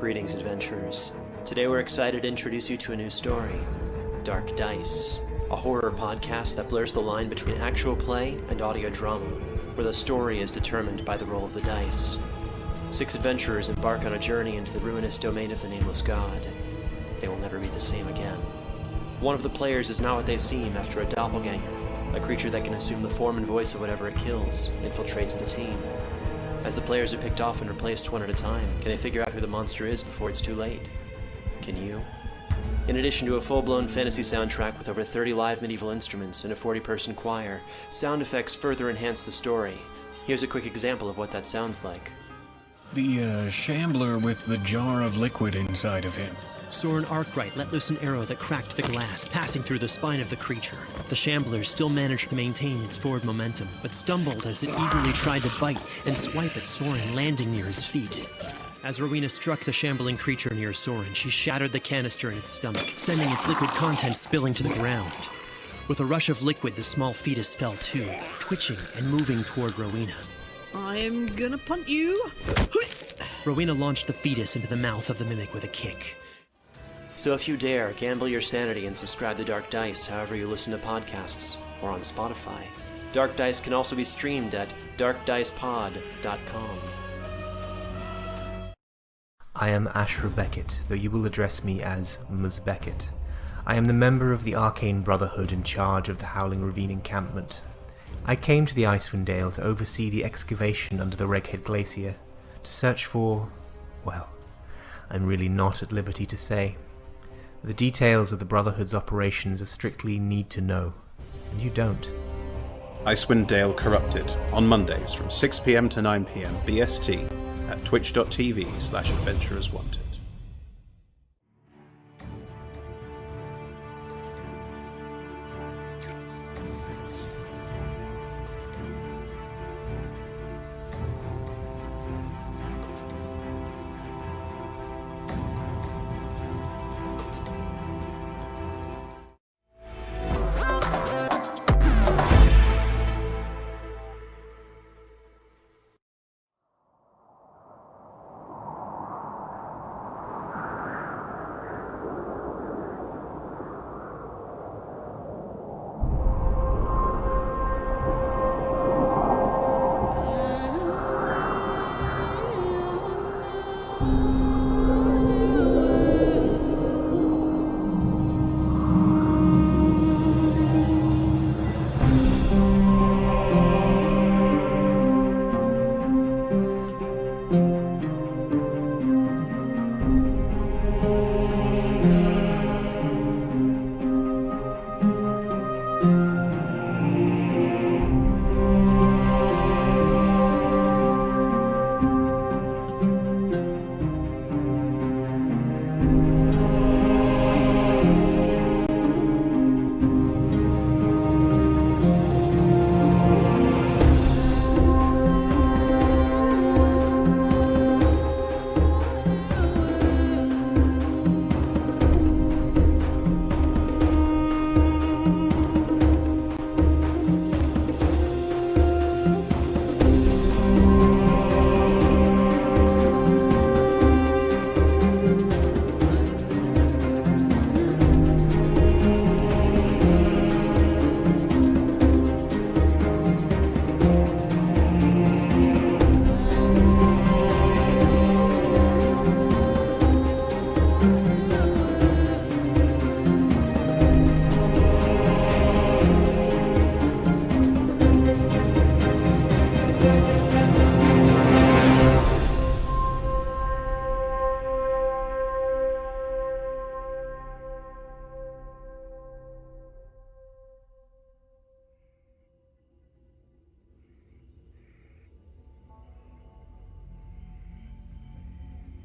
Greetings, adventurers. Today we're excited to introduce you to a new story, Dark Dice, a horror podcast that blurs the line between actual play and audio drama, where the story is determined by the roll of the dice. 6 adventurers embark on a journey into the ruinous domain of the Nameless God. They will never be the same again. One of the players is not what they seem after a doppelganger, a creature that can assume the form and voice of whatever it kills, infiltrates the team. As the players are picked off and replaced one at a time, can they figure out who the monster is before it's too late? Can you? In addition to a full-blown fantasy soundtrack with over 30 live medieval instruments and a 40-person choir, sound effects further enhance the story. Here's a quick example of what that sounds like. The shambler with the jar of liquid inside of him. Soren Arkwright let loose an arrow that cracked the glass, passing through the spine of the creature. The shambler still managed to maintain its forward momentum, but stumbled as it eagerly tried to bite and swipe at Soren, landing near his feet. As Rowena struck the shambling creature near Soren, she shattered the canister in its stomach, sending its liquid contents spilling to the ground. With a rush of liquid, the small fetus fell too, twitching and moving toward Rowena. I'm gonna punt you. Rowena launched the fetus into the mouth of the mimic with a kick. So if you dare, gamble your sanity and subscribe to Dark Dice however you listen to podcasts, or on Spotify. Dark Dice can also be streamed at darkdicepod.com. I am Ashra Beckett, though you will address me as Ms. Beckett. I am the member of the Arcane Brotherhood in charge of the Howling Ravine encampment. I came to the Icewind Dale to oversee the excavation under the Reghead Glacier, to search for, well, I'm really not at liberty to say. The details of the Brotherhood's operations are strictly need to know, and you don't. Icewind Dale Corrupted, on Mondays from 6 PM to 9 PM BST at twitch.tv/adventurerswanted.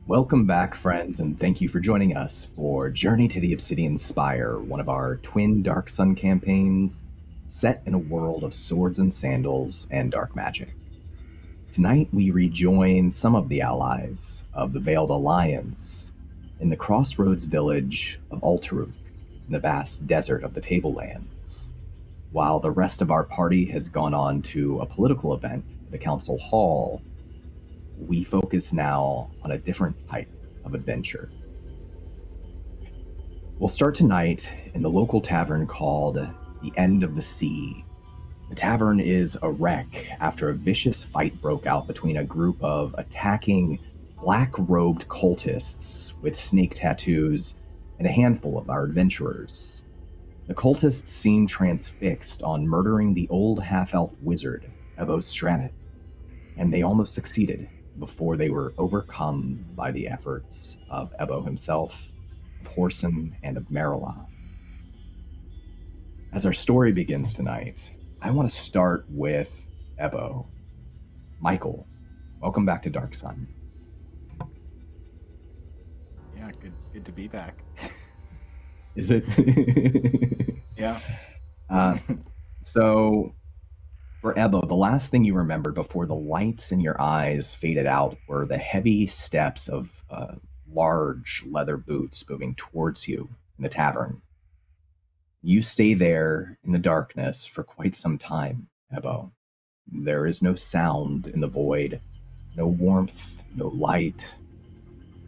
Welcome back, friends, and thank you for joining us for Journey to the Obsidian Spire, one of our twin Dark Sun campaigns set in a world of swords and sandals and dark magic. Tonight, we rejoin some of the allies of the Veiled Alliance in the crossroads village of Alteruk, in the vast desert of the Tablelands. While the rest of our party has gone on to a political event at the Council Hall, we focus now on a different type of adventure. We'll start tonight in the local tavern called the End of the Sea. The tavern is a wreck after a vicious fight broke out between a group of attacking black-robed cultists with snake tattoos and a handful of our adventurers. The cultists seem transfixed on murdering the old half-elf wizard, Ebo Stranit, and they almost succeeded before they were overcome by the efforts of Ebo himself, of Horsun, and of Marilla. As our story begins tonight, I want to start with Ebo. Michael, welcome back to Dark Sun. Yeah, good to be back. Is it? Yeah. So, for Ebo, the last thing you remembered before the lights in your eyes faded out were the heavy steps of large leather boots moving towards you in the tavern. You stay there in the darkness for quite some time, Ebo. There is no sound in the void, no warmth, no light,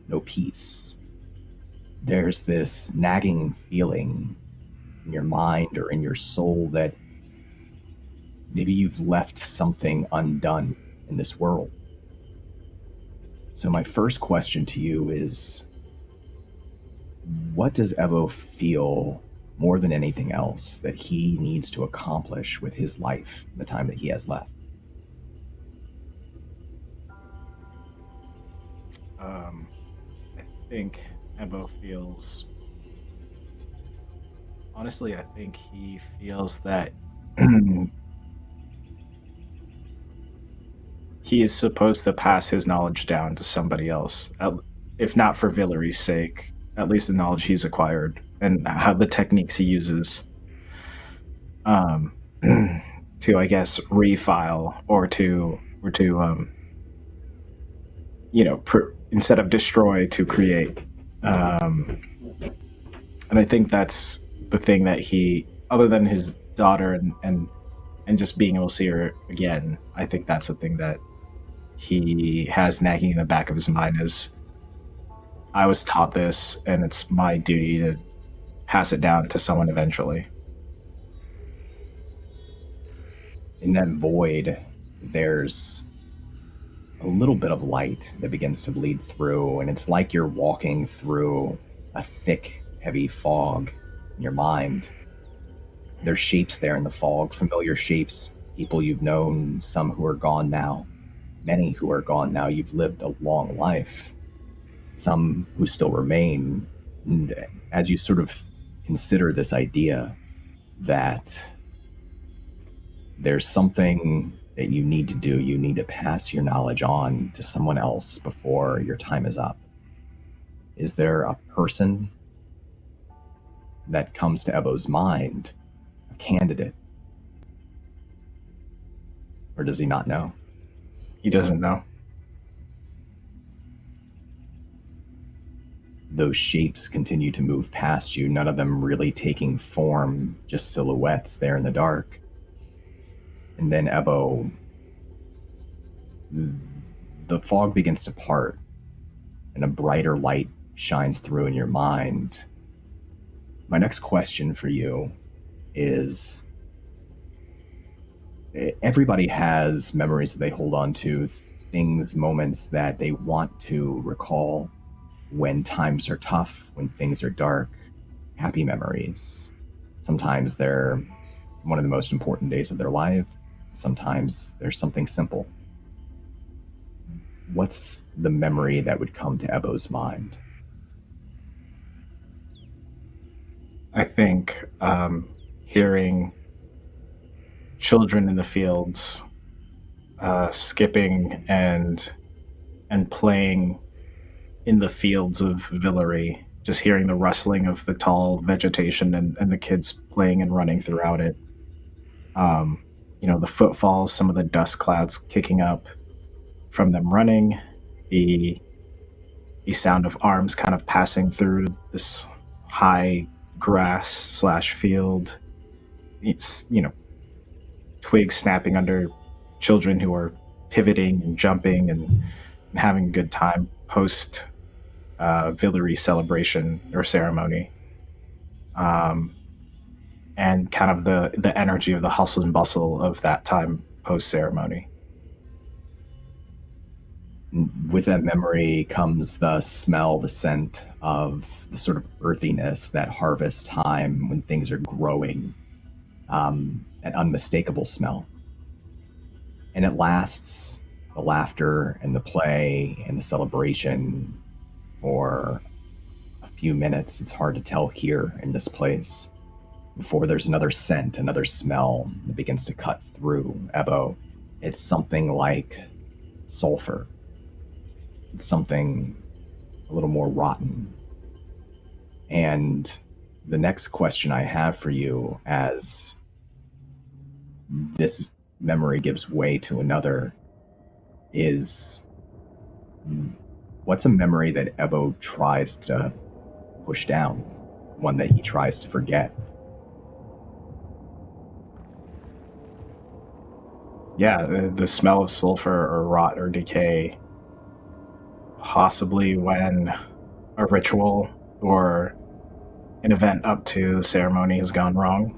no peace. There's this nagging feeling in your mind or in your soul that maybe you've left something undone in this world. So my first question to you is, what does Ebo feel more than anything else that he needs to accomplish with his life in the time that he has left? I think Ebo feels... Honestly, I think he feels that he is supposed to pass his knowledge down to somebody else, if not for Villery's sake, at least the knowledge he's acquired and how the techniques he uses to, I guess, refile or to instead of destroy, to create. And I think that's the thing that he, other than his daughter and just being able to see her again, I think that's the thing that he has nagging in the back of his mind is, I was taught this and it's my duty to pass it down to someone eventually. In that void, there's a little bit of light that begins to bleed through, and it's like you're walking through a thick, heavy fog in your mind. There's shapes there in the fog, familiar shapes, people you've known, some who are gone now, many who are gone now. You've lived a long life, some who still remain. And as you sort of consider this idea that there's something that you need to do, you need to pass your knowledge on to someone else before your time is up. Is there a person that comes to Ebo's mind, a candidate? Or does he not know? He doesn't know. Those shapes continue to move past you, none of them really taking form, just silhouettes there in the dark. And then Ebo, the fog begins to part, and a brighter light shines through in your mind. My next question for you is, everybody has memories that they hold on to, things, moments that they want to recall when times are tough, when things are dark, happy memories. Sometimes they're one of the most important days of their life. Sometimes there's something simple. What's the memory that would come to Ebo's mind? I think hearing children in the fields skipping and playing in the fields of Villery, just hearing the rustling of the tall vegetation and the kids playing and running throughout it. The footfalls, some of the dust clouds kicking up from them running, the sound of arms kind of passing through this high grass / field. It's, twigs snapping under children who are pivoting and jumping and having a good time post Villery celebration or ceremony, and kind of the energy of the hustle and bustle of that time post-ceremony. With that memory comes the smell, the scent of the sort of earthiness, that harvest time when things are growing, an unmistakable smell. And it lasts, the laughter and the play and the celebration, for a few minutes. It's hard to tell here in this place, before there's another scent, another smell that begins to cut through. Ebo, it's something like sulfur. It's something a little more rotten. And the next question I have for you, as this memory gives way to another, is what's a memory that Ebo tries to push down, one that he tries to forget? Yeah, the smell of sulfur or rot or decay, possibly when a ritual or an event up to the ceremony has gone wrong.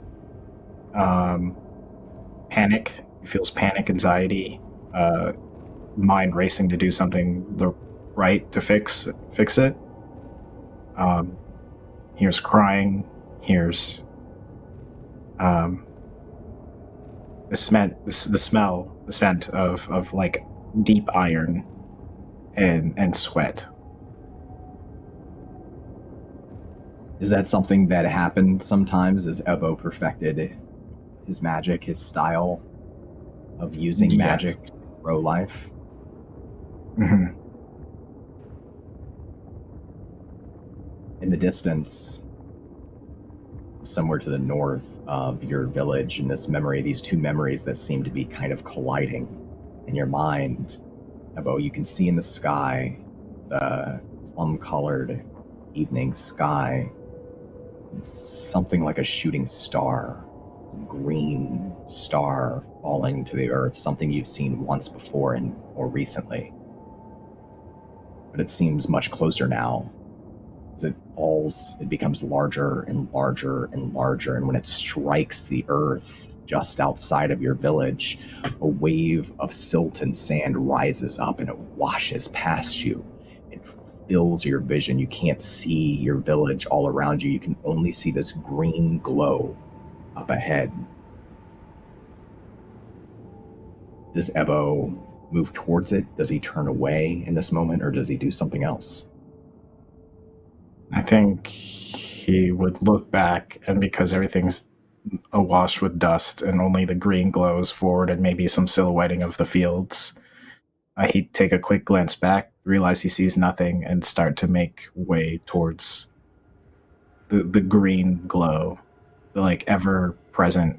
Panic, he feels panic, anxiety, mind racing to do something right to fix it. Here's crying, here's the smell, the scent of like deep iron and sweat. Is that something that happened sometimes as Ebo perfected his magic, his style of using magic to grow life? Mm-hmm. In the distance, somewhere to the north of your village, in this memory, these two memories that seem to be kind of colliding in your mind, Ebo, you can see in the sky, the plum-colored evening sky, something like a shooting star, green star falling to the earth, something you've seen once before and more recently. But it seems much closer now. As it falls, it becomes larger and larger and larger, and when it strikes the earth just outside of your village, a wave of silt and sand rises up and it washes past you. It fills your vision. You can't see your village all around you. You can only see this green glow up ahead. Does Ebo move towards it? Does he turn away in this moment, or does he do something else? I think he would look back, and because everything's awash with dust and only the green glows forward and maybe some silhouetting of the fields, he'd take a quick glance back, realize he sees nothing, and start to make way towards the green glow, the like ever-present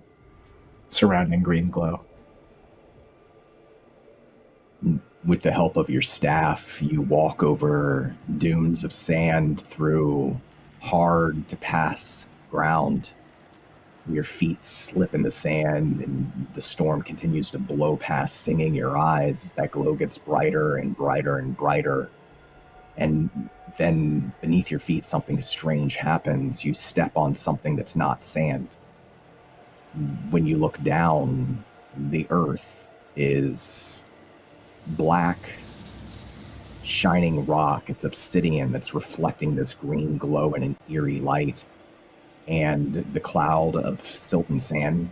surrounding green glow. With the help of your staff, you walk over dunes of sand through hard-to-pass ground. Your feet slip in the sand, and the storm continues to blow past, stinging your eyes as that glow gets brighter and brighter and brighter. And then beneath your feet, something strange happens. You step on something that's not sand. When you look down, the earth is black, shining rock. It's obsidian that's reflecting this green glow in an eerie light. And the cloud of silt and sand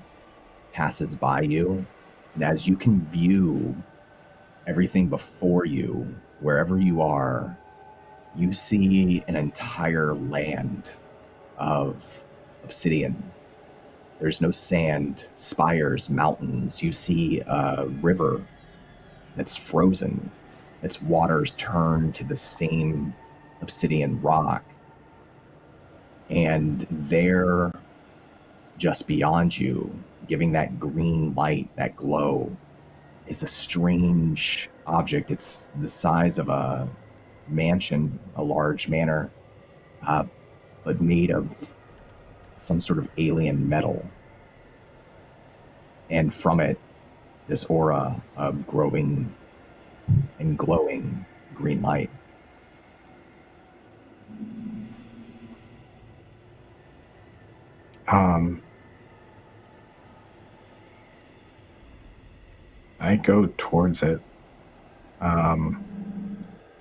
passes by you. And as you can view everything before you, wherever you are, you see an entire land of obsidian. There's no sand, spires, mountains. You see a river that's frozen. Its waters turn to the same obsidian rock. And there, just beyond you, giving that green light, that glow, is a strange object. It's the size of a mansion, a large manor, but made of some sort of alien metal. And from it, this aura of growing and glowing green light. I go towards it, and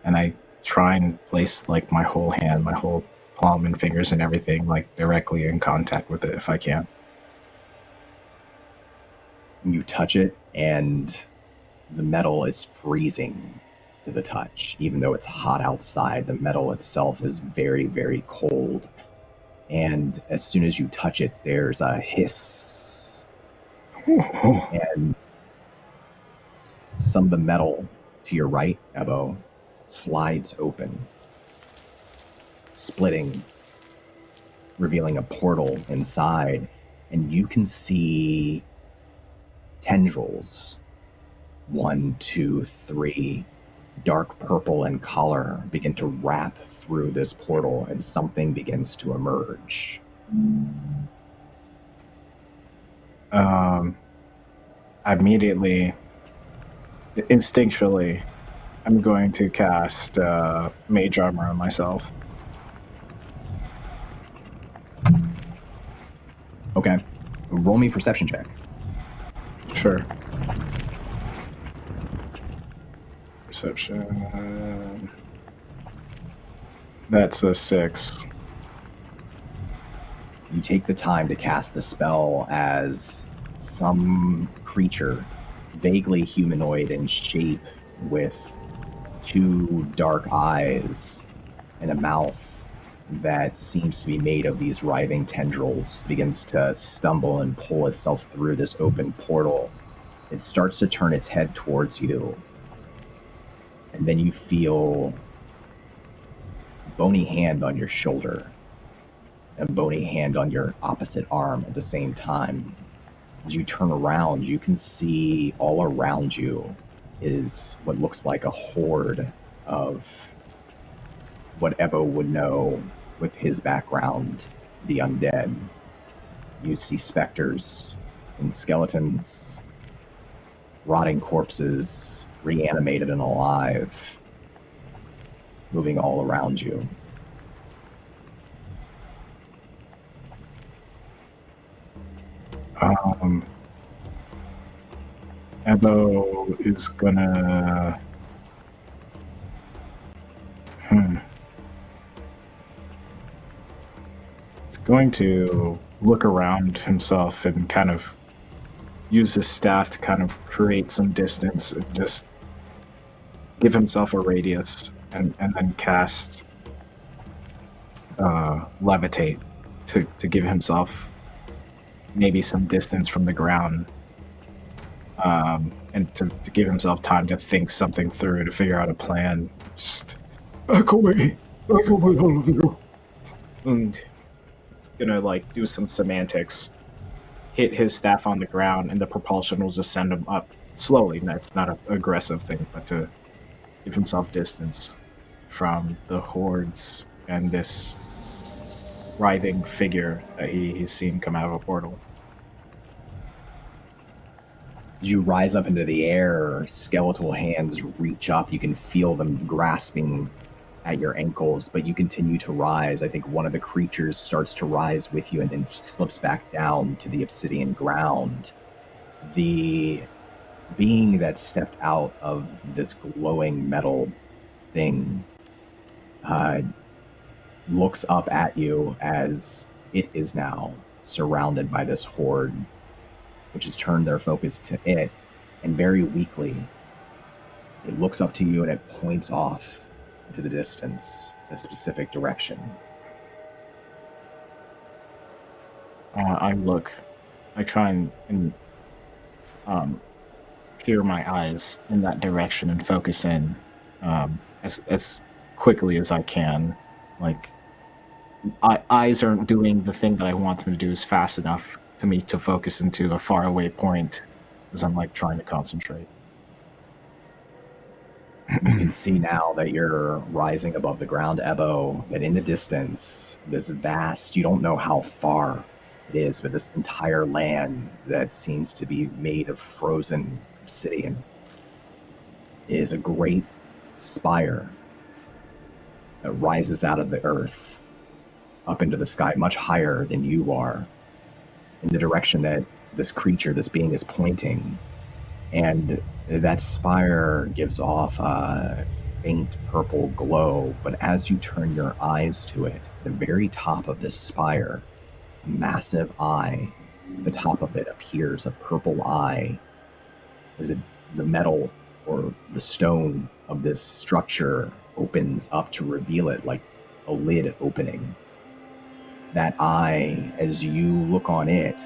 I try and place like my whole hand, my whole palm and fingers and everything like directly in contact with it if I can. You touch it, and the metal is freezing to the touch. Even though it's hot outside, the metal itself is very, very cold. And as soon as you touch it, there's a hiss. And some of the metal to your right, Ebo, slides open, splitting, revealing a portal inside. And you can see tendrils, 1, 2, 3, dark purple in color, begin to wrap through this portal, and something begins to emerge. Immediately, instinctually, I'm going to cast Mage Armor on myself. Okay. Roll me perception check. Sure. Perception. That's a 6. You take the time to cast the spell as some creature, vaguely humanoid in shape, with 2 dark eyes and a mouth that seems to be made of these writhing tendrils, begins to stumble and pull itself through this open portal. It starts to turn its head towards you, and then you feel a bony hand on your shoulder, a bony hand on your opposite arm at the same time. As you turn around, you can see all around you is what looks like a horde of what Ebo would know with his background, the undead. You see specters and skeletons, rotting corpses, reanimated and alive, moving all around you. Ebo is gonna... He's going to look around himself and kind of use his staff to kind of create some distance and just give himself a radius, and then cast Levitate to give himself maybe some distance from the ground, and to give himself time to think something through, to figure out a plan. Just back away, all of you. And it's gonna like do some semantics, hit his staff on the ground, and the propulsion will just send him up slowly. That's not an aggressive thing, but to give himself distance from the hordes and this writhing figure that he's seen come out of a portal. You rise up into the air, skeletal hands reach up. You can feel them grasping at your ankles, but you continue to rise. I think one of the creatures starts to rise with you and then slips back down to the obsidian ground. The being that stepped out of this glowing metal thing looks up at you as it is now surrounded by this horde, which has turned their focus to it, and very weakly, it looks up to you and it points off into the distance, a specific direction. I look. I try and peer my eyes in that direction and focus in as quickly as I can. Like, eyes aren't doing the thing that I want them to do as fast enough to me to focus into a faraway point as I'm like trying to concentrate. You can see now that you're rising above the ground, Ebo, that in the distance, this vast, you don't know how far it is, but this entire land that seems to be made of frozen obsidian is a great spire that rises out of the earth up into the sky, much higher than you are. in the direction that this creature, this being, is pointing. And that spire gives off a faint purple glow, but as you turn your eyes to it, the very top of this spire, a massive eye, at the top of it appears a purple eye. As the metal or the stone of this structure opens up to reveal it like a lid opening. That eye, as you look on it,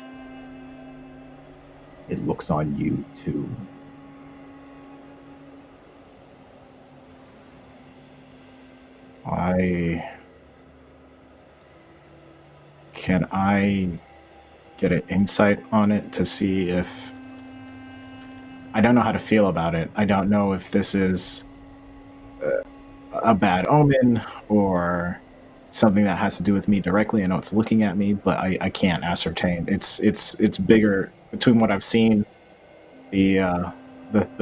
it looks on you too. Can I get an insight on it to see if... I don't know how to feel about it. I don't know if this is a bad omen or something that has to do with me directly. I know it's looking at me, but I can't ascertain. It's bigger between what I've seen, the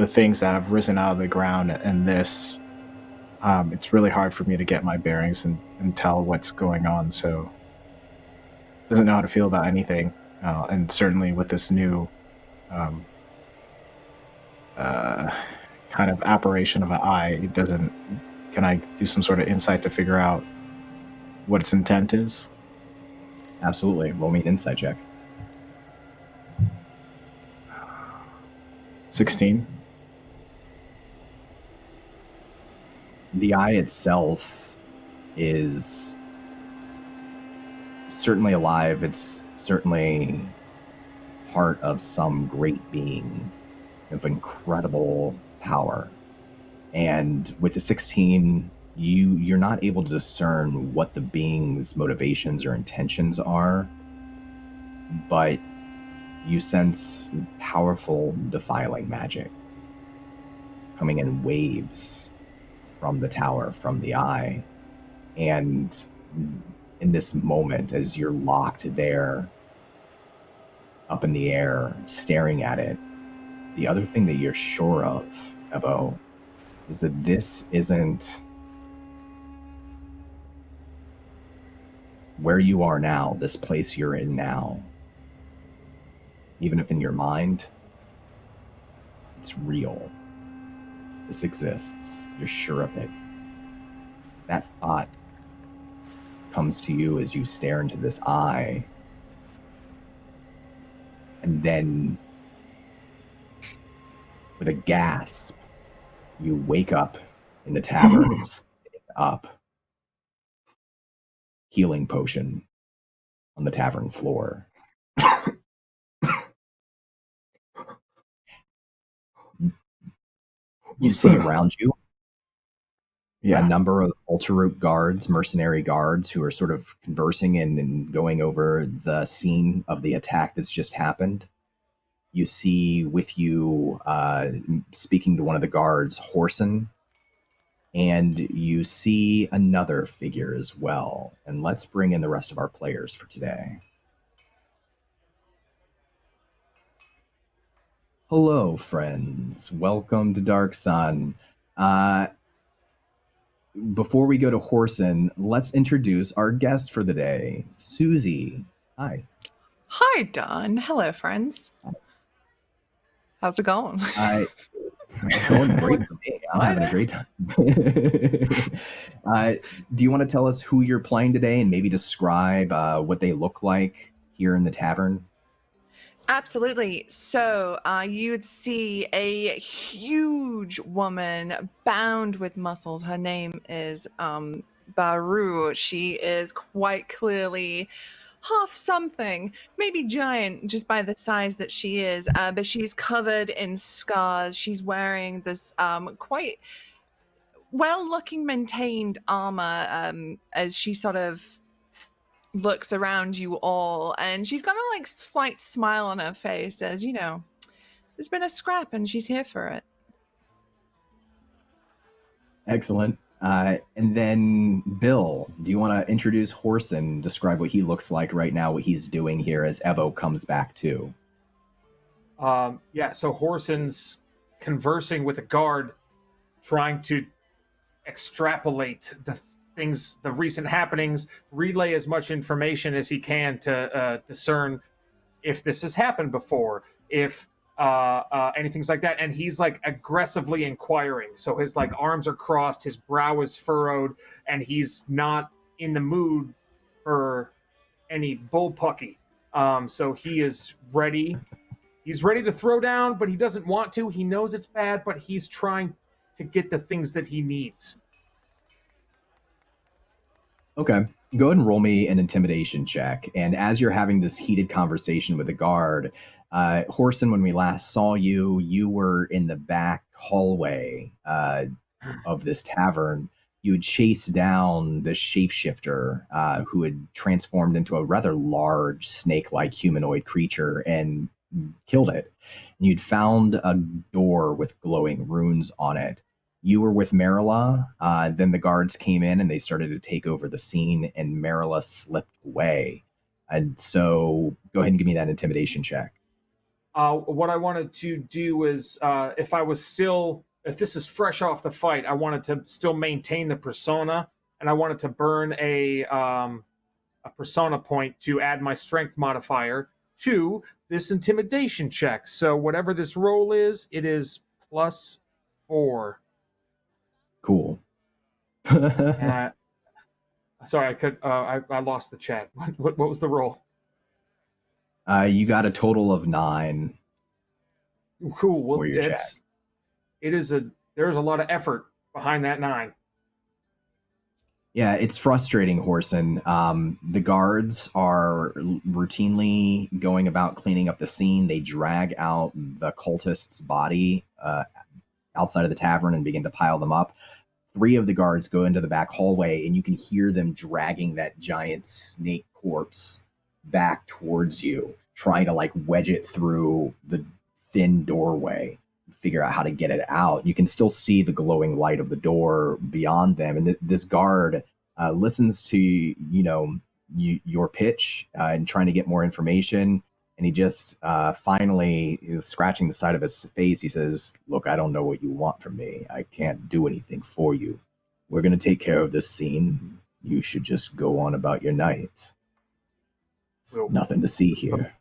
things that have risen out of the ground, and this. It's really hard for me to get my bearings and tell what's going on. So, doesn't know how to feel about anything, and certainly with this new kind of apparition of an eye, it doesn't. Can I do some sort of insight to figure out what its intent is? Absolutely. Roll me an insight check. 16. The eye itself is certainly alive. It's certainly part of some great being of incredible power. And with the 16, you're not able to discern what the being's motivations or intentions are, but you sense powerful defiling magic coming in waves from the tower, from the eye. And in this moment, as you're locked there up in the air staring at it, the other thing that you're sure of, Ebo, is that this isn't where you are now, this place you're in now. Even if in your mind, it's real. This exists. You're sure of it. That thought comes to you as you stare into this eye. And then, with a gasp, you wake up in the tavern, sitting up, healing potion on the tavern floor. You see around you a number of Ultraroot guards, mercenary guards, who are sort of conversing and going over the scene of the attack that's just happened. You see with you, speaking to one of the guards, Horsun, and you see another figure as well. And let's bring in the rest of our players for today. Hello, friends. Welcome to Dark Sun. Before we go to Horsun, let's introduce our guest for the day, Susie. Hi. Hi, Don. Hello, friends. How's it going? It's going great for me. I'm having a great time. Do you want to tell us who you're playing today and maybe describe what they look like here in the tavern? Absolutely. So you'd see a huge woman bound with muscles. Her name is Barru. She is quite clearly half something, maybe giant just by the size that she is, but she's covered in scars. She's wearing this quite well-looking, maintained armor as she sort of looks around you all, and she's got a like slight smile on her face as, you know, there's been a scrap and she's here for it. Excellent. And then, Bill, do you want to introduce Horsun, describe what he looks like right now, what he's doing here as Ebo comes back too? So Horsun's conversing with a guard, trying to extrapolate the things, the recent happenings, relay as much information as he can to discern if this has happened before, if anything like that. And he's like aggressively inquiring. So his like arms are crossed, his brow is furrowed, and he's not in the mood for any bullpucky. So he is ready. He's ready to throw down, but he doesn't want to. He knows it's bad, but he's trying to get the things that he needs. Okay. Go ahead and roll me an intimidation check. And as you're having this heated conversation with the guard, Horsun, when we last saw you, you were in the back hallway of this tavern. You had chased down the shapeshifter who had transformed into a rather large snake-like humanoid creature and killed it. And you'd found a door with glowing runes on it. You were with Marilla, then the guards came in and they started to take over the scene, and Marilla slipped away. And so go ahead and give me that intimidation check. What I wanted to do is, if this is fresh off the fight, I wanted to still maintain the persona, and I wanted to burn a persona point to add my strength modifier to this intimidation check. So whatever this roll is, it is +4. Cool. Sorry, I lost the chat. What was the roll? You got a total of 9. Cool. Well, for your check. there's a lot of effort behind that 9. Yeah, it's frustrating, Horsun. The guards are routinely going about cleaning up the scene. They drag out the cultist's body outside of the tavern and begin to pile them up. 3 of the guards go into the back hallway, and you can hear them dragging that giant snake corpse back towards you, trying to like wedge it through the thin doorway, figure out how to get it out. You can still see the glowing light of the door beyond them, and this guard listens to your pitch and trying to get more information. And he just finally is scratching the side of his face. He says, "Look, I don't know what you want from me. I can't do anything for you. We're going to take care of this scene. You should just go on about your night. Well, nothing to see here."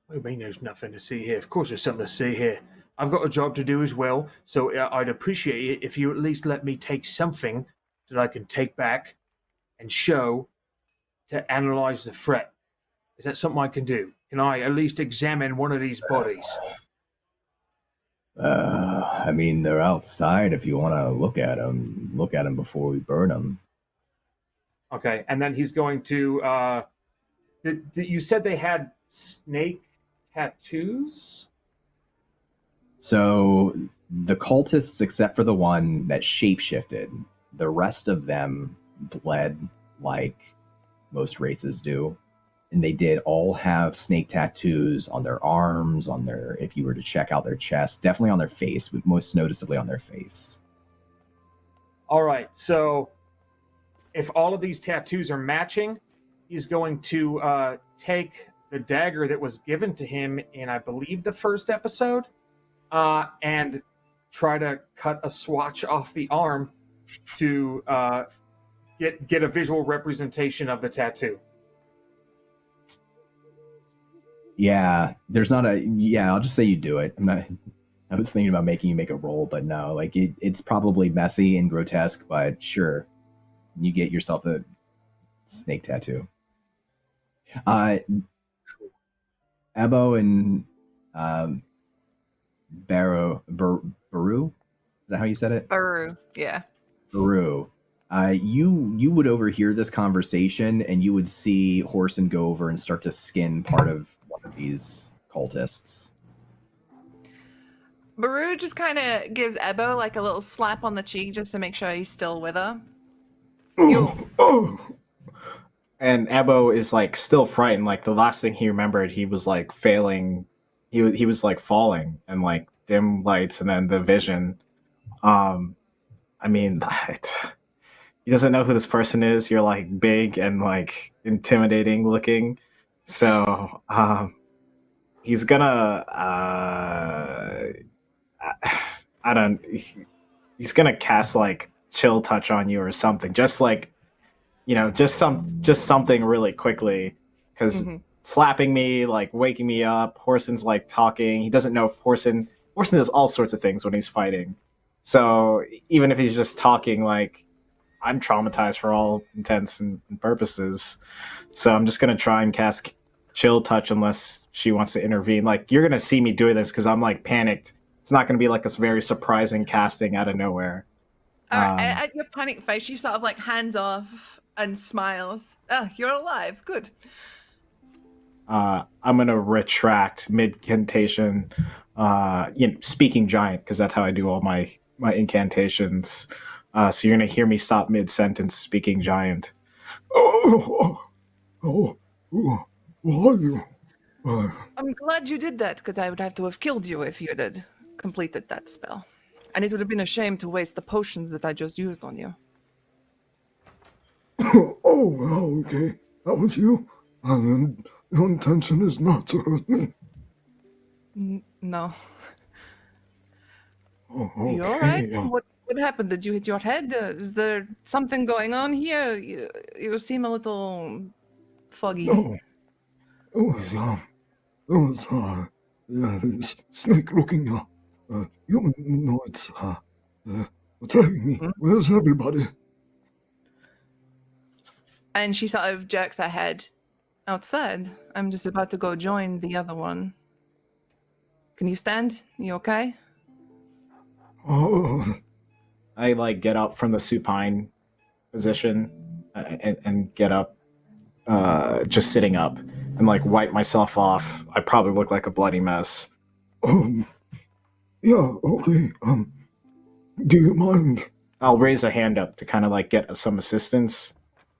What do you mean there's nothing to see here? Of course there's something to see here. I've got a job to do as well, so I'd appreciate it if you at least let me take something that I can take back and show to analyze the threat. Is that something I can do? Can I at least examine one of these bodies? I mean, they're outside. If you want to look at them before we burn them. Okay, and then he's going to... you said they had snake tattoos? So the cultists, except for the one that shapeshifted, the rest of them bled like most races do. And they did all have snake tattoos on their arms, on their, if you were to check out their chest, definitely on their face, but most noticeably on their face. All right, so if all of these tattoos are matching, he's going to take the dagger that was given to him in, I believe, the first episode, and try to cut a swatch off the arm to get a visual representation of the tattoo. Yeah, I'll just say you do it. I was thinking about making you make a roll, but no, like it's probably messy and grotesque, but sure, you get yourself a snake tattoo. Ebo and Barru, is that how you said it? Barru, yeah. Barru. You would overhear this conversation, and you would see Horsun go over and start to skin part of one of these cultists. Barru just kind of gives Ebo like a little slap on the cheek just to make sure he's still with her. And Ebo is like still frightened. Like the last thing he remembered, he was like failing. He was like falling, and like dim lights, and then the vision. I mean, he doesn't know who this person is. You're like big and like intimidating looking, so he's gonna he's gonna cast like chill touch on you or something, just like, just something really quickly, because slapping me, like waking me up. Horsun's like talking. He doesn't know if Horsun does all sorts of things when he's fighting. So even if he's just talking, like, I'm traumatized for all intents and purposes. So I'm just gonna try and cast Chill Touch unless she wants to intervene. Like, you're gonna see me doing this because I'm like panicked. It's not gonna be like this very surprising casting out of nowhere. At your panic face, she sort of like hands off and smiles. Oh, you're alive. Good. I'm gonna retract mid-cantation, speaking giant, because that's how I do all my incantations. So you're gonna hear me stop mid-sentence speaking giant. Who are you? I'm glad you did that, because I would have to have killed you if you had completed that spell. And it would have been a shame to waste the potions that I just used on you. Okay. That was you? And your intention is not to hurt me. No. Okay. You alright? What happened? Did you hit your head? Is there something going on here? You seem a little foggy. No. It was this snake-looking, humanoids, attacking me. Where's everybody? And she sort of jerks her head outside. I'm just about to go join the other one. Can you stand? You okay? I like get up from the supine position and get up, just sitting up, and like wipe myself off. I probably look like a bloody mess. Yeah, okay. Do you mind? I'll raise a hand up to kind of like get some assistance.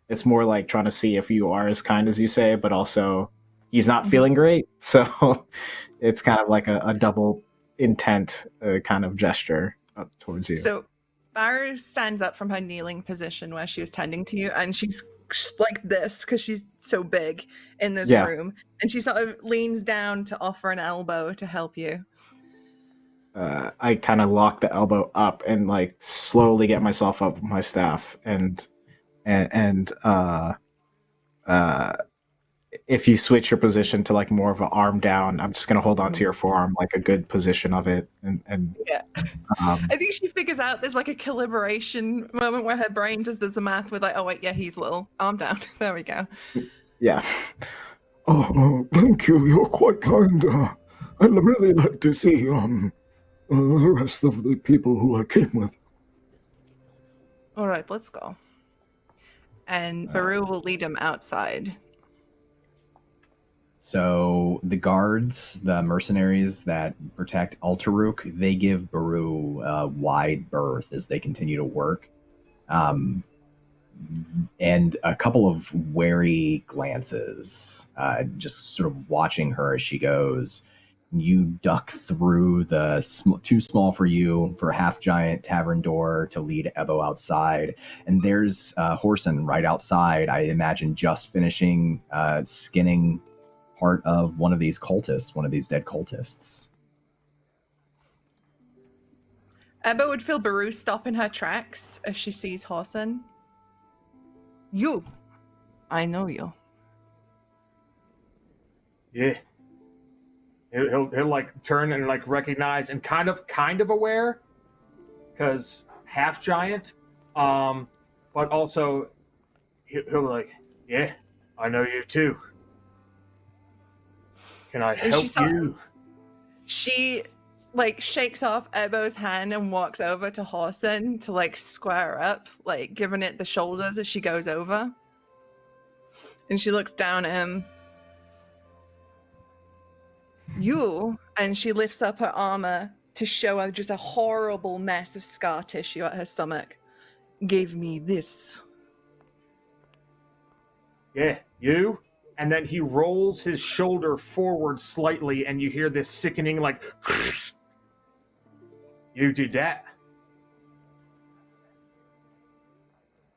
It's more like trying to see if you are as kind as you say, but also he's not feeling great. So it's kind of like a double intent kind of gesture up towards you. So Barru stands up from her kneeling position where she was tending to you, and she's like this because she's so big in this room. And she sort of leans down to offer an elbow to help you. I kind of lock the elbow up and like slowly get myself up with my staff and if you switch your position to like more of an arm down, I'm just gonna hold on to your forearm, like a good position of it, and yeah. I think she figures out there's like a calibration moment where her brain just does the math with like, oh wait, yeah, he's little, arm down. There we go. Yeah. Oh, thank you. You're quite kind. I'd really like to see the rest of the people who I came with. All right, let's go. And Barru will lead him outside. So the guards, the mercenaries that protect Alteruk, they give Barru a wide berth as they continue to work. And a couple of wary glances, just sort of watching her as she goes. You duck through the too small for you for half-giant tavern door to lead Ebo outside. And there's Horsun right outside, I imagine just finishing skinning part of one of these cultists, one of these dead cultists. Ebo would feel Barru stop in her tracks as she sees Horsun. You. I know you. Yeah. He'll like turn and like recognize and kind of aware, because half giant, but also he'll be like, yeah, I know you too. Can I help you? She like shakes off Ebo's hand and walks over to Horsun to like square up, like giving it the shoulders as she goes over. And she looks down at him. You, and she lifts up her armor to show her just a horrible mess of scar tissue at her stomach, gave me this. Yeah, you? And then he rolls his shoulder forward slightly, and you hear this sickening, like, you did that.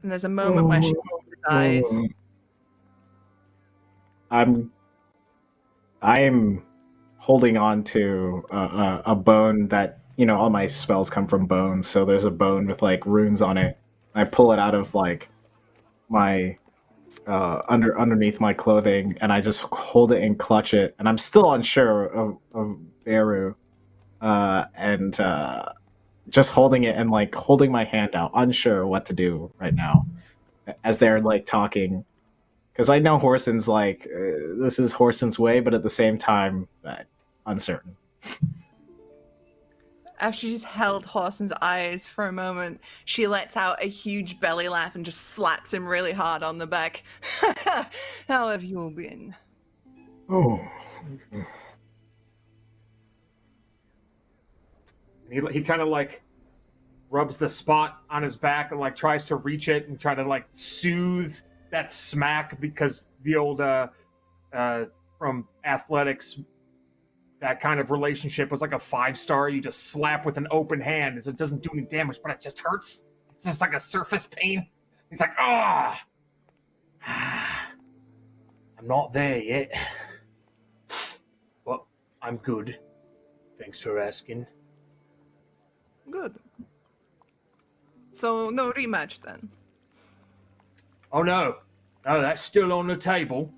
And there's a moment where she rolls his eyes. I am holding on to a bone that, all my spells come from bones, so there's a bone with like runes on it. I pull it out of like my underneath my clothing, and I just hold it and clutch it, and I'm still unsure of Barru, and just holding it and like holding my hand out, unsure what to do right now, as they're like talking, because I know Horsun's like this is Horsun's way, but at the same time, uncertain. After she's held Horsun's eyes for a moment, she lets out a huge belly laugh and just slaps him really hard on the back. How have you been? Oh, He kind of like rubs the spot on his back and like tries to reach it and try to like soothe that smack, because the old from athletics, that kind of relationship was like a 5-star. You just slap with an open hand, so it doesn't do any damage, but it just hurts. It's just like a surface pain. He's like, I'm not there yet, but I'm good. Thanks for asking. Good. So no rematch then? Oh no, that's still on the table.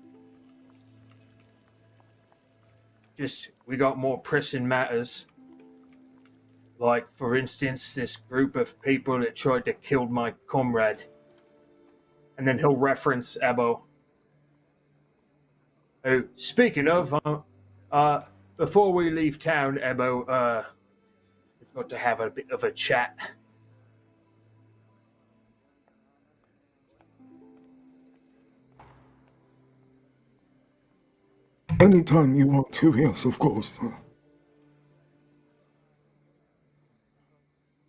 Just, we got more pressing matters. Like, for instance, this group of people that tried to kill my comrade. And then he'll reference Ebo. Oh, speaking of, before we leave town, Ebo, we've got to have a bit of a chat. anytime you want to, yes, of course.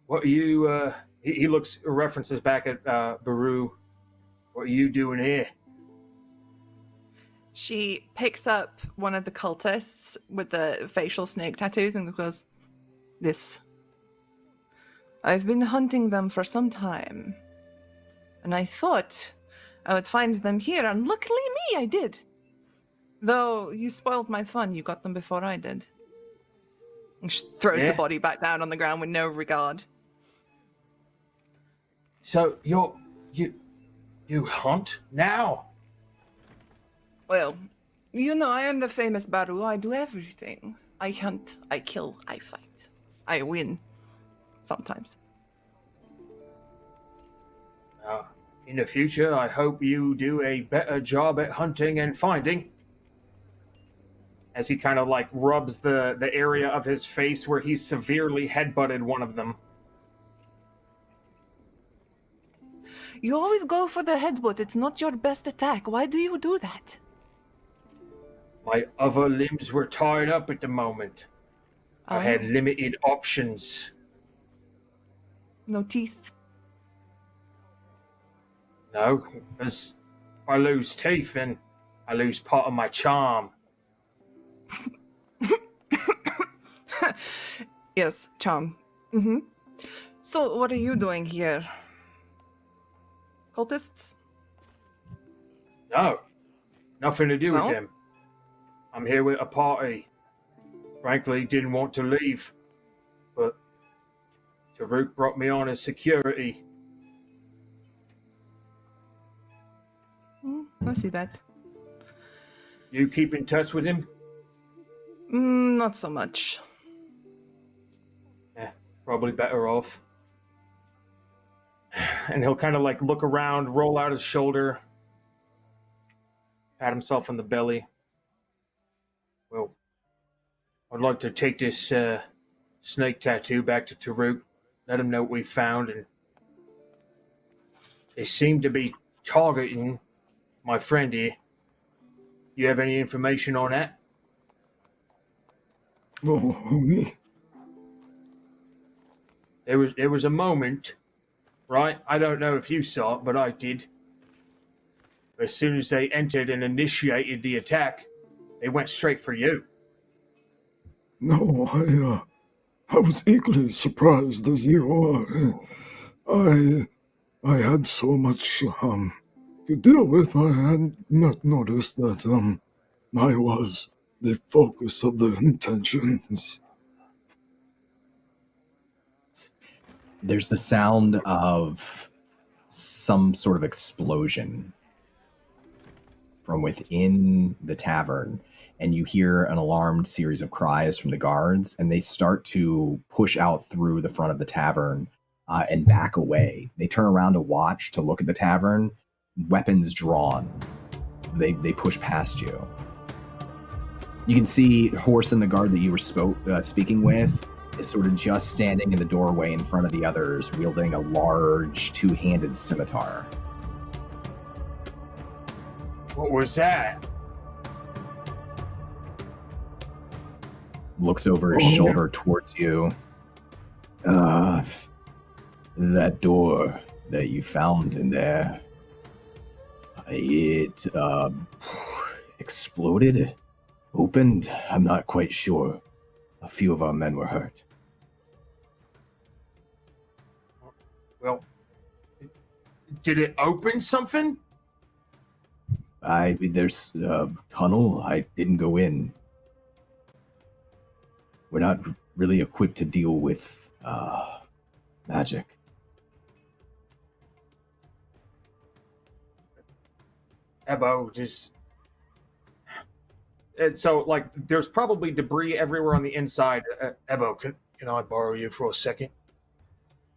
What are you, he references back at Barru. What are you doing here? She picks up one of the cultists with the facial snake tattoos and goes, "This. I've been hunting them for some time. And I thought I would find them here, and luckily me, I did. Though you spoiled my fun, you got them before I did." And she throws the body back down on the ground with no regard. So you hunt now? Well, you know, I am the famous Barru. I do everything. I hunt, I kill, I fight. I win. Sometimes. In the future, I hope you do a better job at hunting and finding. As he kind of like rubs the area of his face where he severely headbutted one of them. You always go for the headbutt. It's not your best attack. Why do you do that? My other limbs were tied up at the moment. I had limited options. No teeth? No, because if I lose teeth, then I lose part of my charm. Yes, charm. Mm-hmm. So, what are you doing here? Cultists? No, nothing to do with them. I'm here with a party. Frankly, didn't want to leave, but Taruk brought me on as security. I see that. You keep in touch with him? Not so much. Probably better off. And he'll kind of like look around, roll out his shoulder, pat himself on the belly. Well, I'd like to take this snake tattoo back to Taruk, let him know what we found, and they seem to be targeting my friend here. You have any information on that? Oh, me? There was a moment, right? I don't know if you saw it, but I did. As soon as they entered and initiated the attack, they went straight for you. No, I was equally surprised as you are. I had so much, to deal with. I had not noticed that, I was the focus of the intentions. There's the sound of some sort of explosion from within the tavern, and you hear an alarmed series of cries from the guards, and they start to push out through the front of the tavern and back away. They turn around to watch, to look at the tavern, weapons drawn. They push past you. You can see Horsun, the guard that you were speaking with, is sort of just standing in the doorway in front of the others, wielding a large two-handed scimitar. What was that? Looks over his shoulder towards you. That door that you found in there, it exploded, opened. I'm not quite sure. A few of our men were hurt. Well, did it open something? There's a tunnel. I didn't go in. We're not really equipped to deal with magic. Ebo, just... So, like, there's probably debris everywhere on the inside. Ebo, can I borrow you for a second?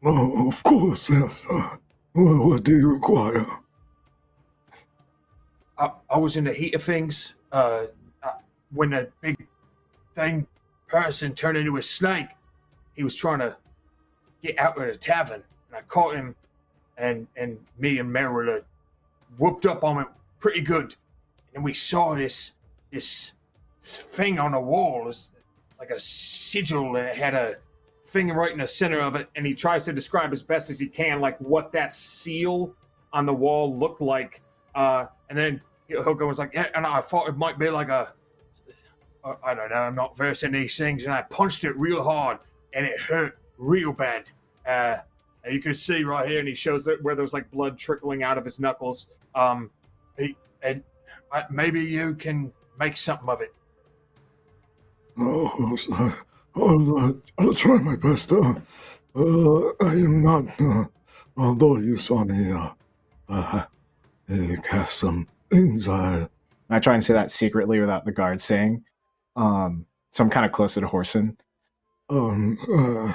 Oh, of course, yes. What do you require? I was in the heat of things when a big thing person turned into a snake. He was trying to get out of the tavern, and I caught him, and me and Merila whooped up on him pretty good. And then we saw this thing on the wall. It was like a sigil, and it had a thing right in the center of it, and he tries to describe as best as he can like what that seal on the wall looked like, and then he'll go and was like, yeah, and I thought it might be like I don't know, I'm not versed in these things, and I punched it real hard, and it hurt real bad. And you can see right here, and he shows that where there's like blood trickling out of his knuckles. Maybe you can make something of it. I'll try my best. I am not, although you saw me cast some things. I try and say that secretly without the guard saying. So I'm kind of closer to Horsun. I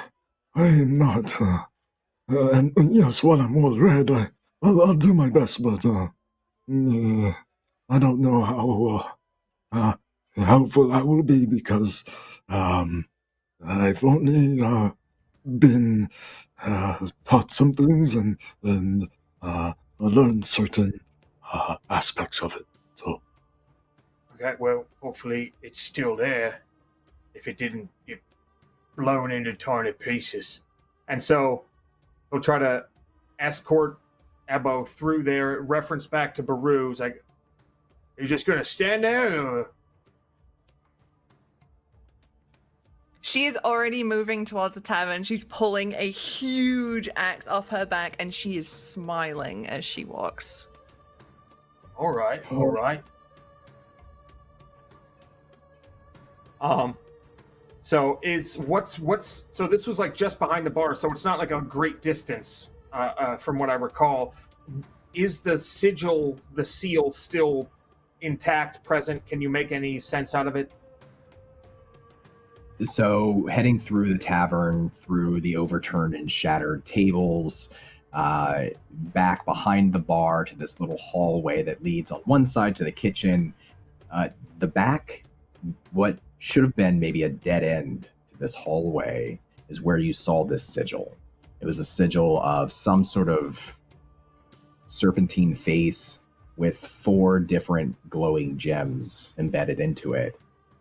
am not. And yes, while I'm all red, I'll do my best, but I don't know how helpful I will be because I've only been taught some things and learned certain aspects of it. So. Okay, well, hopefully it's still there. If it didn't get blown into tiny pieces. And so he'll try to escort Ebo through there, reference back to Barru. It's like, are you just going to stand there? Or? She is already moving towards the tavern. She's pulling a huge axe off her back, and she is smiling as she walks. All right. So so this was like just behind the bar, so it's not like a great distance, from what I recall. Is the seal still intact, present? Can you make any sense out of it? So heading through the tavern, through the overturned and shattered tables, back behind the bar to this little hallway that leads on one side to the kitchen. The back, what should have been maybe a dead end to this hallway, is where you saw this sigil. It was a sigil of some sort of serpentine face with 4 different glowing gems embedded into it.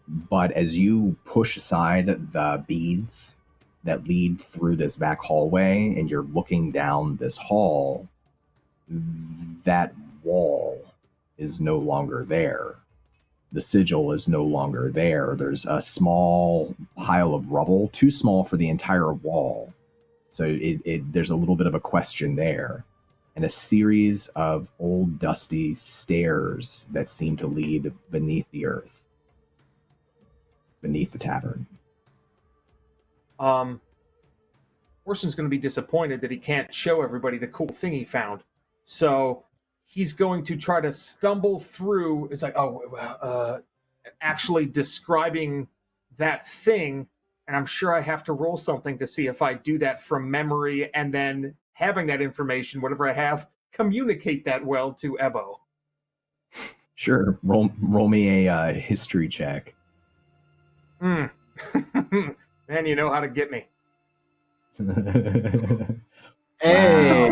But as you push aside the beads that lead through this back hallway and you're looking down this hall, that wall is no longer there. The sigil is no longer there. There's a small pile of rubble, too small for the entire wall. So there's a little bit of a question there. And a series of old dusty stairs that seem to lead beneath the earth. Beneath the tavern. Horsun's going to be disappointed that he can't show everybody the cool thing he found. So he's going to try to stumble through. It's like, actually describing that thing. And I'm sure I have to roll something to see if I do that from memory, and then having that information, whatever I have, communicate that well to Ebo. Sure. Roll me a history check. Man, you know how to get me. Hey,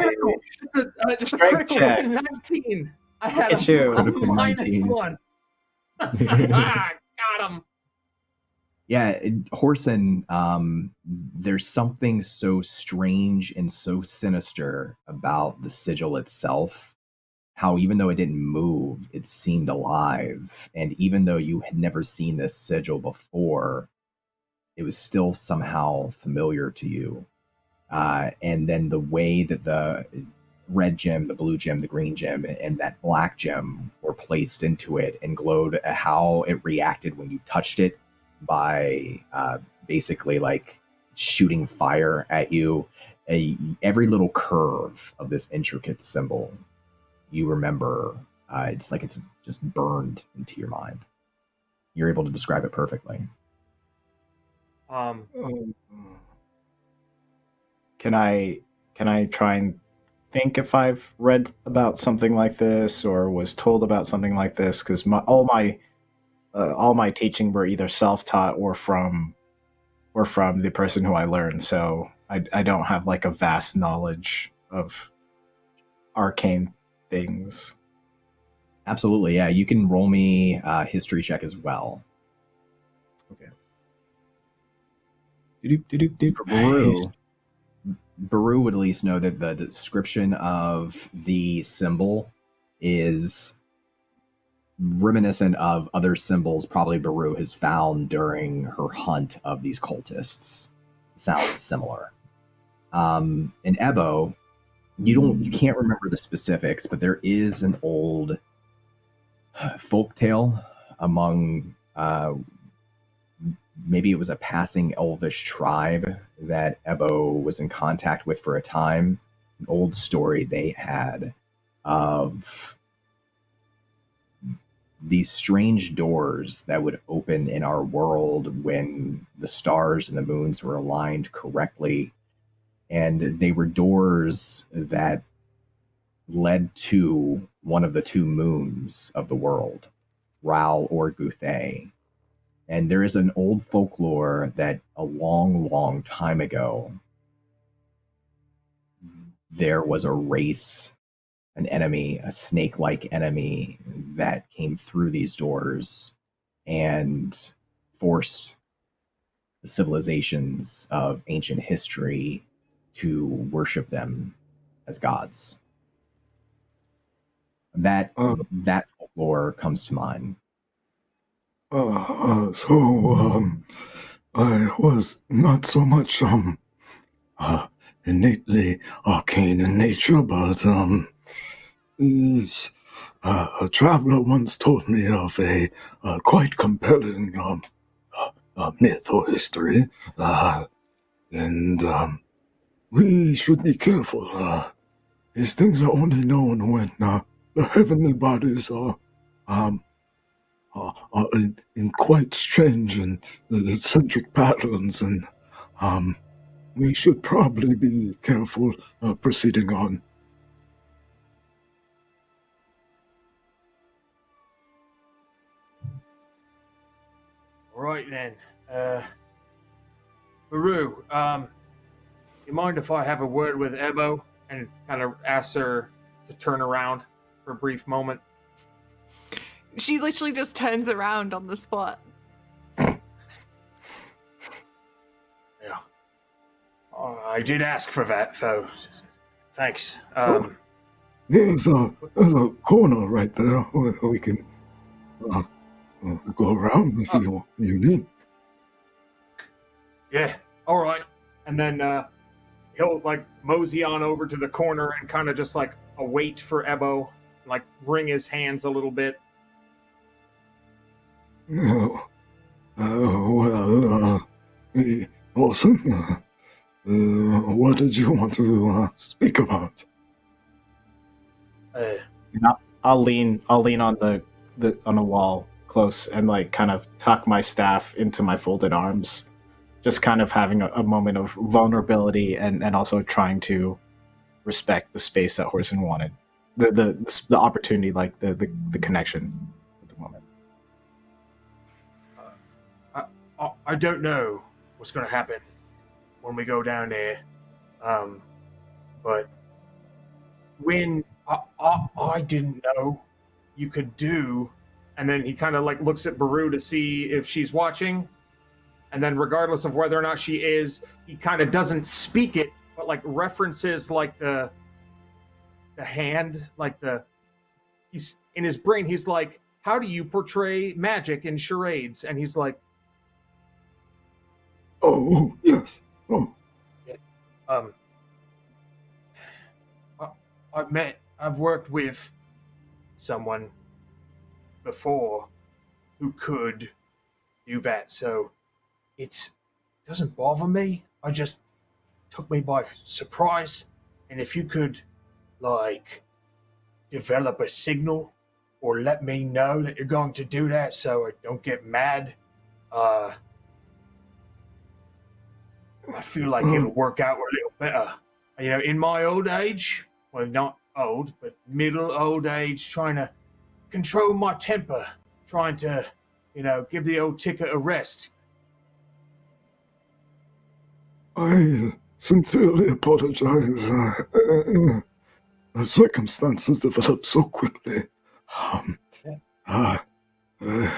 It's a critical check. 19. I Look had at you. a -1. Got him. Yeah, Horsun, there's something so strange and so sinister about the sigil itself. How even though it didn't move, it seemed alive. And even though you had never seen this sigil before, it was still somehow familiar to you. And then the way that the red gem, the blue gem, the green gem, and that black gem were placed into it and glowed, how it reacted when you touched it by basically like shooting fire at you. Every little curve of this intricate symbol, you remember, it's like it's just burned into your mind. You're able to describe it perfectly. Can I try and think if I've read about something like this or was told about something like this? Because all my teaching were either self-taught or from the person who I learned. So I don't have like a vast knowledge of arcane things. Absolutely, yeah. You can roll me a history check as well. Okay. For Barru would at least know that the description of the symbol is reminiscent of other symbols probably Barru has found during her hunt of these cultists. Sounds similar. And Ebo, you can't remember the specifics, but there is an old folktale among maybe it was a passing elvish tribe that Ebo was in contact with for a time. An old story they had of these strange doors that would open in our world when the stars and the moons were aligned correctly. And they were doors that led to one of the two moons of the world, Ral or Guthay. And there is an old folklore that a long, long time ago, there was a race, an enemy, a snake-like enemy that came through these doors and forced the civilizations of ancient history to worship them as gods. That folklore comes to mind. I was not so much innately arcane in nature, but a traveler once told me of a quite compelling myth or history, and we should be careful. These things are only known when the heavenly bodies are in quite strange and eccentric patterns, and we should probably be careful proceeding on. All right then, Barru, you mind if I have a word with Ebo and kind of ask her to turn around for a brief moment? She literally just turns around on the spot. Yeah. I did ask for that, so thanks. There's a corner right there where we can go around if you need. Yeah, all right. And then he'll like mosey on over to the corner and kind of just like await for Ebo, like wring his hands a little bit. Horsun, what did you want to speak about? And I'll lean on the on the wall close and like kind of tuck my staff into my folded arms, just kind of having a moment of vulnerability and also trying to respect the space that Horsun wanted, the opportunity, like the connection at the moment. I don't know what's going to happen when we go down there, but when I didn't know you could do, and then he kind of like looks at Barru to see if she's watching, and then regardless of whether or not she is, he kind of doesn't speak it, but like references like the hand, like he's in his brain, he's like, how do you portray magic in charades? And he's like, Oh, yes. Oh. I've worked with someone before who could do that, so it doesn't bother me. I just took me by surprise, and if you could, like, develop a signal or let me know that you're going to do that so I don't get mad, I feel like it'll work out a little better. You know, in my old age, well, not old, but middle old age, trying to control my temper, trying to, give the old ticker a rest. I sincerely apologize. The circumstances developed so quickly. It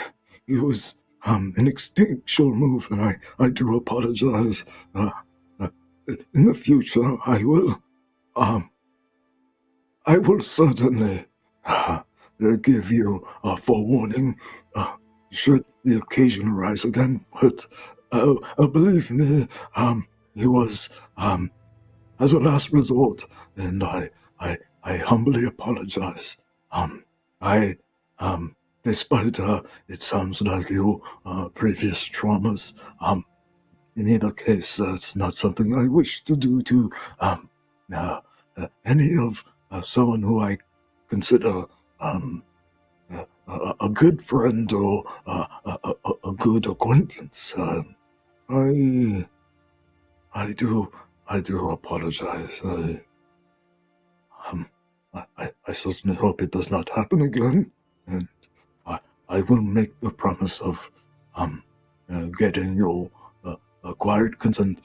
was an instinctual move, and I do apologize. In the future, I will certainly give you a forewarning should the occasion arise again. But believe me, it was as a last resort, and I humbly apologize. Despite it sounds like your previous traumas, in either case, it's not something I wish to do to any of someone who I consider a good friend or a good acquaintance. I do apologize. I certainly hope it does not happen again, and I will make the promise of getting your acquired consent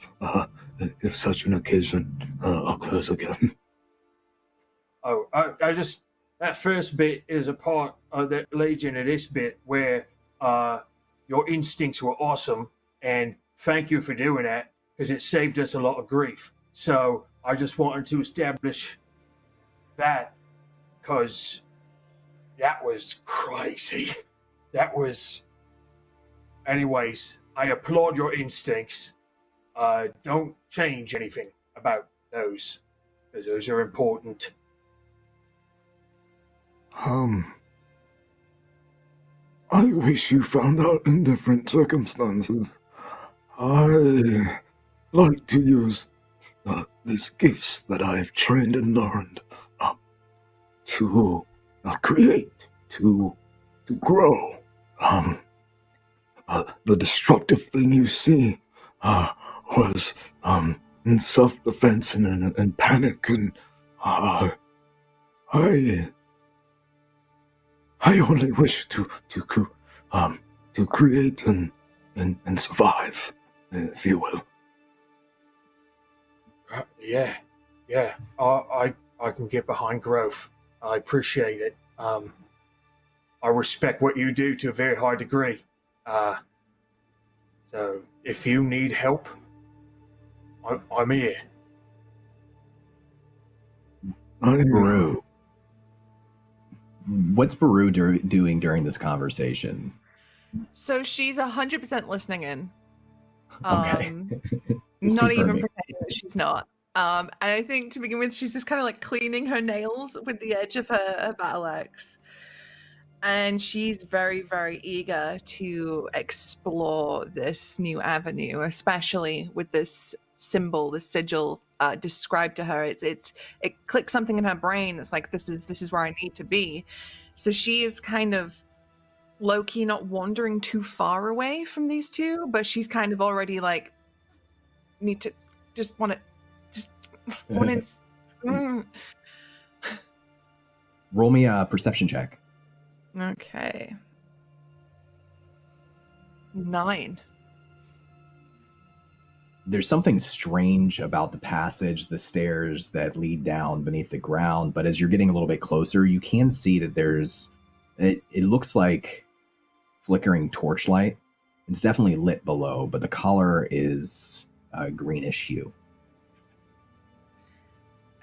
if such an occasion occurs again. Oh, I just, that first bit is a part that leads into this bit where your instincts were awesome, and thank you for doing that, because it saved us a lot of grief. So I just wanted to establish that, because that was crazy. That was... Anyways, I applaud your instincts. Don't change anything about those, because those are important. I wish you found out in different circumstances. I like to use these gifts that I've trained and learned to create, to grow. The destructive thing you see was in self-defense and panic, and I only wish to create and survive, if you will. Yeah. I can get behind growth. I appreciate it. I respect what you do to a very high degree. So if you need help, I'm here. Barru. What's Barru doing during this conversation? So she's 100% listening in. Okay. Not even pretending that she's not. And I think to begin with, she's just kind of like cleaning her nails with the edge of her battle axe. And she's very, very eager to explore this new avenue, especially with this symbol, this sigil described to her. It clicks something in her brain. It's like, this is where I need to be. So she is kind of low-key not wandering too far away from these two, but she's kind of already like Roll me a perception check. Okay. 9. There's something strange about the passage, the stairs that lead down beneath the ground, but as you're getting a little bit closer, you can see that it looks like flickering torchlight. It's definitely lit below, but the color is a greenish hue.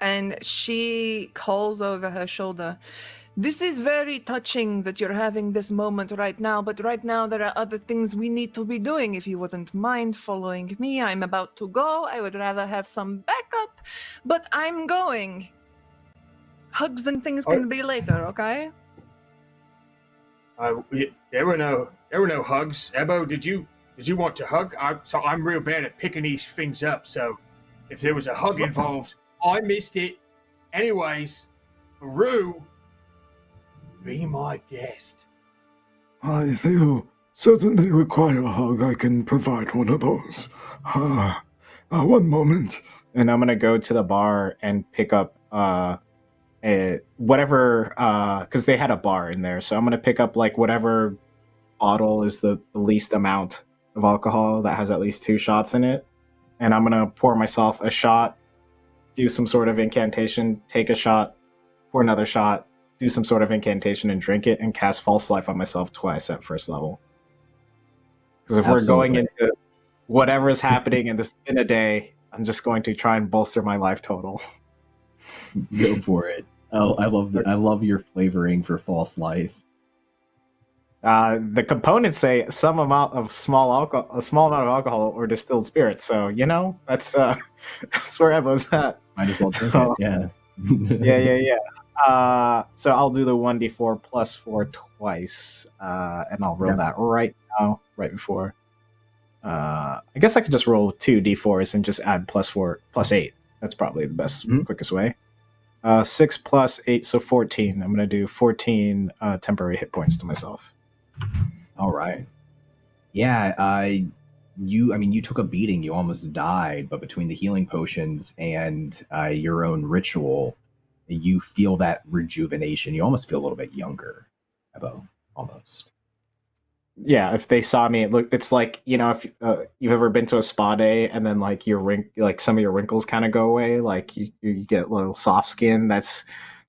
And she calls over her shoulder, "This is very touching that you're having this moment right now, but right now there are other things we need to be doing. If you wouldn't mind following me, I'm about to go. I would rather have some backup, but I'm going. Hugs and things can be later, okay?" There were no hugs. Ebo, did you want to hug? I'm real bad at picking these things up, so if there was a hug involved, I missed it. Anyways, Barru, be my guest. If you certainly require a hug, I can provide one of those. One moment. And I'm gonna go to the bar and pick up whatever, because they had a bar in there, so I'm gonna pick up like whatever bottle is the least amount of alcohol that has at least 2 shots in it, and I'm gonna pour myself a shot, do some sort of incantation, take a shot, pour another shot, do some sort of incantation and drink it, and cast False Life on myself twice at first level. Because if we're going into whatever is happening in a day, I'm just going to try and bolster my life total. Go for it. Oh, I love your flavoring for False Life. The components say a small amount of alcohol or distilled spirits. So that's where Ebo's at. Might as well drink it. Yeah. Yeah. So I'll do the 1d4 plus 4 twice, and I'll roll that right now, right before. I guess I could just roll 2 d4s and just add plus 4, plus 8. That's probably the best, quickest way. 6 plus 8, so 14. I'm going to do 14 temporary hit points to myself. All right. Yeah, you took a beating. You almost died, but between the healing potions and your own ritual, you feel that rejuvenation. You almost feel a little bit younger, Ebo, almost. Yeah, if they saw me, it's like, if you've ever been to a spa day and then like some of your wrinkles kind of go away, like you get a little soft skin. That's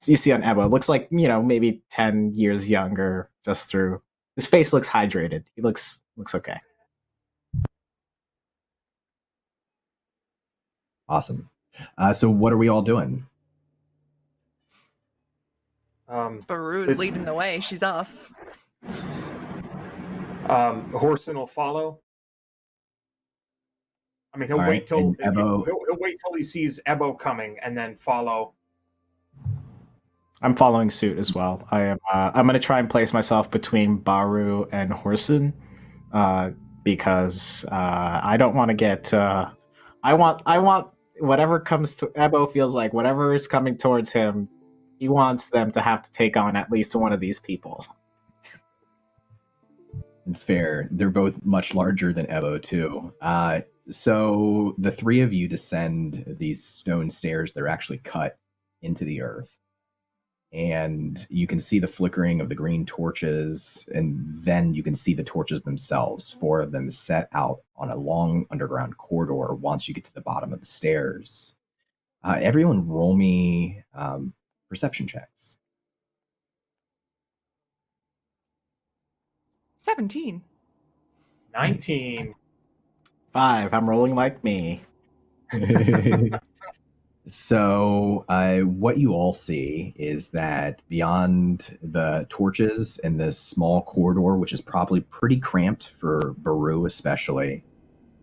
you see on Ebo. It looks like, maybe 10 years younger just through. His face looks hydrated. He looks okay. Awesome. So what are we all doing? Barru is leading the way. She's off. Horsun will follow. I mean, he'll wait till he sees Ebo coming and then follow. I'm following suit as well. I'm going to try and place myself between Barru and Horsun, because I don't want to get. I want whatever comes to Ebo feels like whatever is coming towards him. He wants them to have to take on at least one of these people. It's fair. They're both much larger than Ebo too. So the three of you descend these stone stairs. They're actually cut into the earth. And you can see the flickering of the green torches, and then you can see the torches themselves, 4 of them set out on a long underground corridor once you get to the bottom of the stairs. Everyone roll me perception checks. 17. 19. Nice. 5. I'm rolling like me. So what you all see is that beyond the torches in this small corridor, which is probably pretty cramped for Barru especially,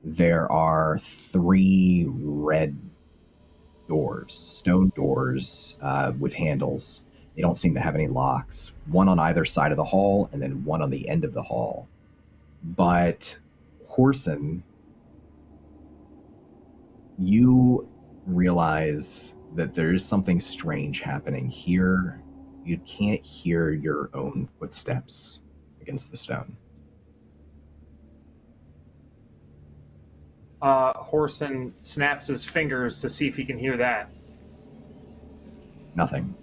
there are 3 red doors, stone doors with handles. They don't seem to have any locks. One on either side of the hall and then one on the end of the hall. But Horsun, You realize that there's something strange happening here. You can't hear your own footsteps against the stone. Horsun snaps his fingers to see if he can hear that. Nothing.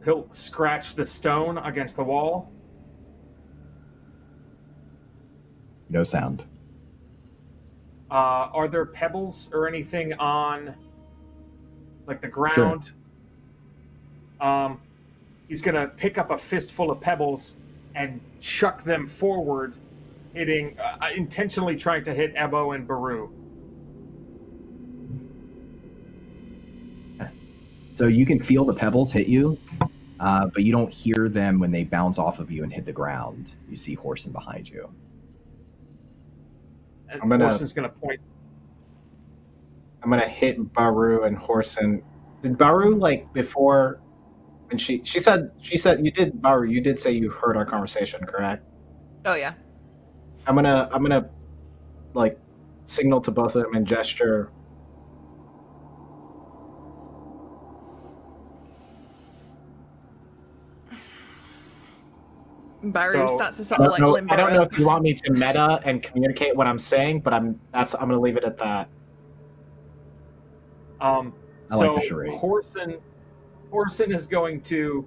He'll scratch the stone against the wall. No sound. Are there pebbles or anything on, like, the ground? Sure. He's gonna pick up a fistful of pebbles and chuck them forward, hitting, intentionally trying to hit Ebo and Barru. So you can feel the pebbles hit you, but you don't hear them when they bounce off of you and hit the ground. You see Horsun behind you. And Horsun's gonna point. I'm gonna hit Barru and Horsun. Did Barru, like, before, and she said you did, Barru, you did say you heard our conversation, correct? Oh yeah. I'm gonna like signal to both of them and gesture. Barru starts to sort of like limber. I don't know if you want me to meta and communicate what I'm saying, but I'm gonna leave it at that. I like the charades. Horsun is going to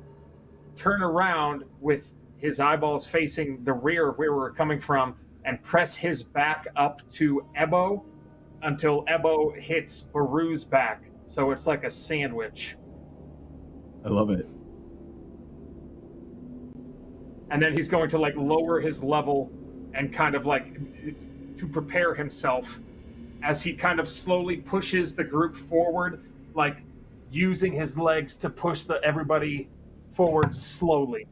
turn around with his eyeballs facing the rear of where we're coming from and press his back up to Ebo until Ebo hits Barru's back. So it's like a sandwich. I love it. And then he's going to, like, lower his level and kind of, like, to prepare himself as he kind of slowly pushes the group forward, like using his legs to push everybody forward slowly.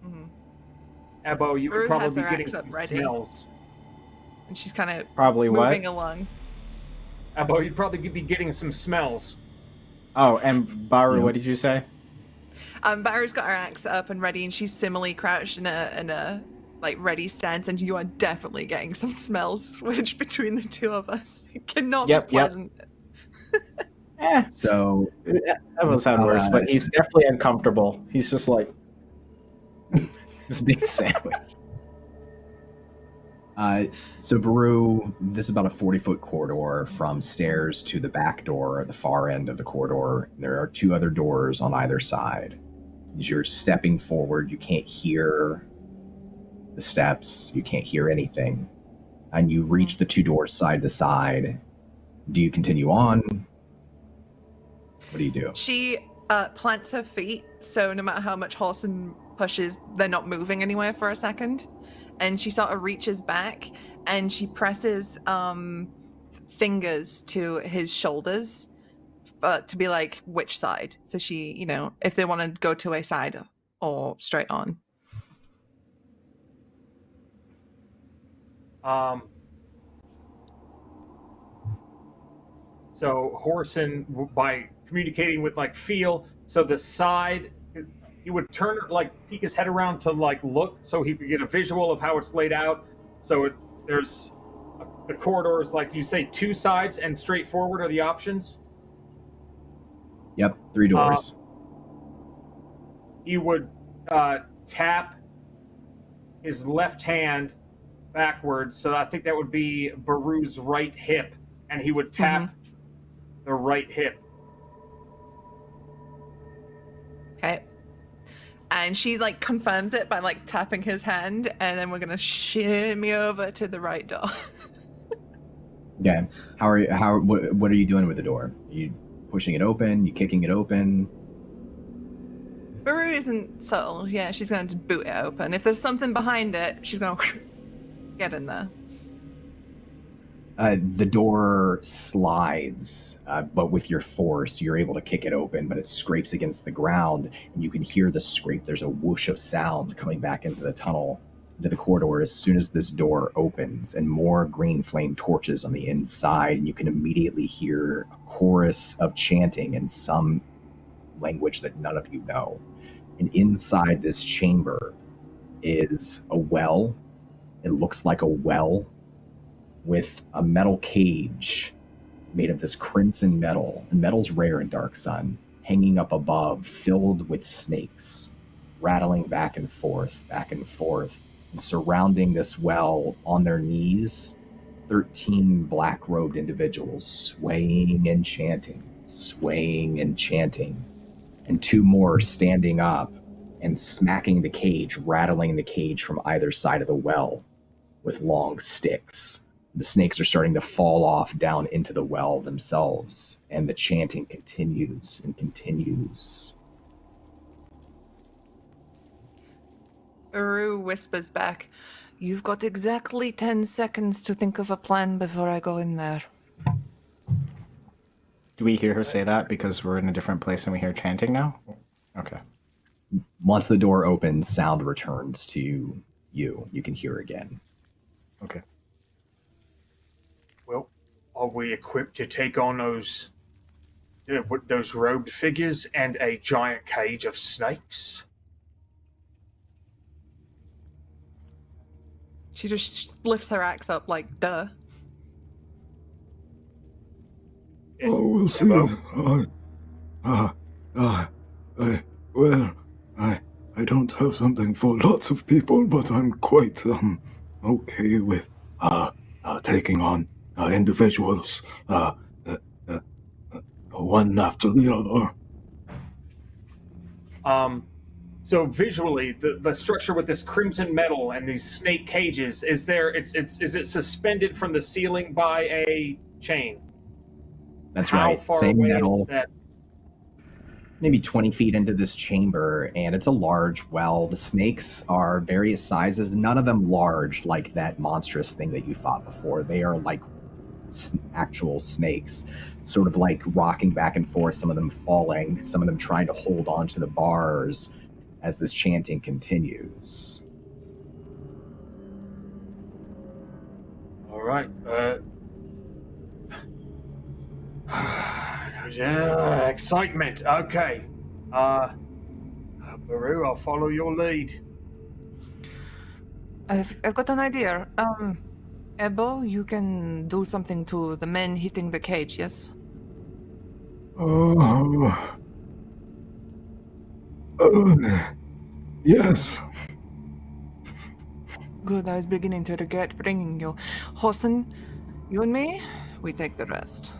Mm-hmm. Ebo, you would probably be getting some ready. Smells. And she's kind of probably moving along. Ebo, you'd probably be getting some smells. Oh, and Barru, what did you say? Barru's got her axe up and ready, and she's similarly crouched in a like ready stance, and you are definitely getting some smells switch between the two of us. It cannot be pleasant. So that will sound worse, but he's definitely uncomfortable. He's just like this big sandwich. So Barru, this is about a 40-foot corridor from stairs to the back door at the far end of the corridor. There are two other doors on either side. As you're stepping forward, you can't hear the steps, you can't hear anything, and you reach the two doors side to side. Do you continue on? What do you do? She plants her feet, so no matter how much Horsun pushes, they're not moving anywhere for a second. And she sort of reaches back and she presses fingers to his shoulders to be like, which side? So she, you know, if they want to go to a side or straight on. So Horsun, by communicating with, like, feel, so the side, he would turn, like, peek his head around to, like, look so he could get a visual of how it's laid out. So there's the corridors, like you say, two sides and straight forward are the options. Yep, 3 doors. He would tap his left hand backwards, so I think that would be Barru's right hip, and he would tap the right hip. Okay. And she, like, confirms it by, like, tapping his hand, and then we're gonna shimmy over to the right door. Okay. What are you doing with the door? Are you pushing it open? You kicking it open? Barru isn't subtle. Yeah, she's gonna just boot it open. If there's something behind it, she's gonna get in there. The door slides, but with your force, you're able to kick it open, but it scrapes against the ground, and you can hear the scrape. There's a whoosh of sound coming back into the tunnel, into the corridor, as soon as this door opens, and more green flame torches on the inside, and you can immediately hear a chorus of chanting in some language that none of you know. And inside this chamber is a well It looks like a well with a metal cage made of this crimson metal, and metal's rare in Dark Sun, hanging up above, filled with snakes, rattling back and forth, and surrounding this well on their knees, 13 black-robed individuals swaying and chanting, and 2 more standing up and smacking the cage, rattling the cage from either side of the well with long sticks. The snakes are starting to fall off down into the well themselves, and the chanting continues and continues. Barru whispers back, "You've got exactly 10 seconds to think of a plan before I go in there." Do we hear her say that because we're in a different place and we hear chanting now? Okay. Once the door opens, sound returns to you. You can hear again. Okay. Well, are we equipped to take on those robed figures and a giant cage of snakes? She just lifts her axe up like, duh. Oh, we'll see. I don't have something for lots of people, but I'm quite okay with taking on individuals one after the other. So visually, the structure with this crimson metal and these snake cages, is it suspended from the ceiling by a chain? That's How right. far Same away metal. is that? Maybe 20 feet into this chamber, and it's a large well. The snakes are various sizes, none of them large like that monstrous thing that you fought before. They are like actual snakes, sort of like rocking back and forth, some of them falling, some of them trying to hold on to the bars as this chanting continues. All right. Yeah, excitement. Okay. Barru, I'll follow your lead. I've got an idea. Ebo, you can do something to the men hitting the cage, yes? Yes. Good, I was beginning to regret bringing you. Horsun, you and me, we take the rest.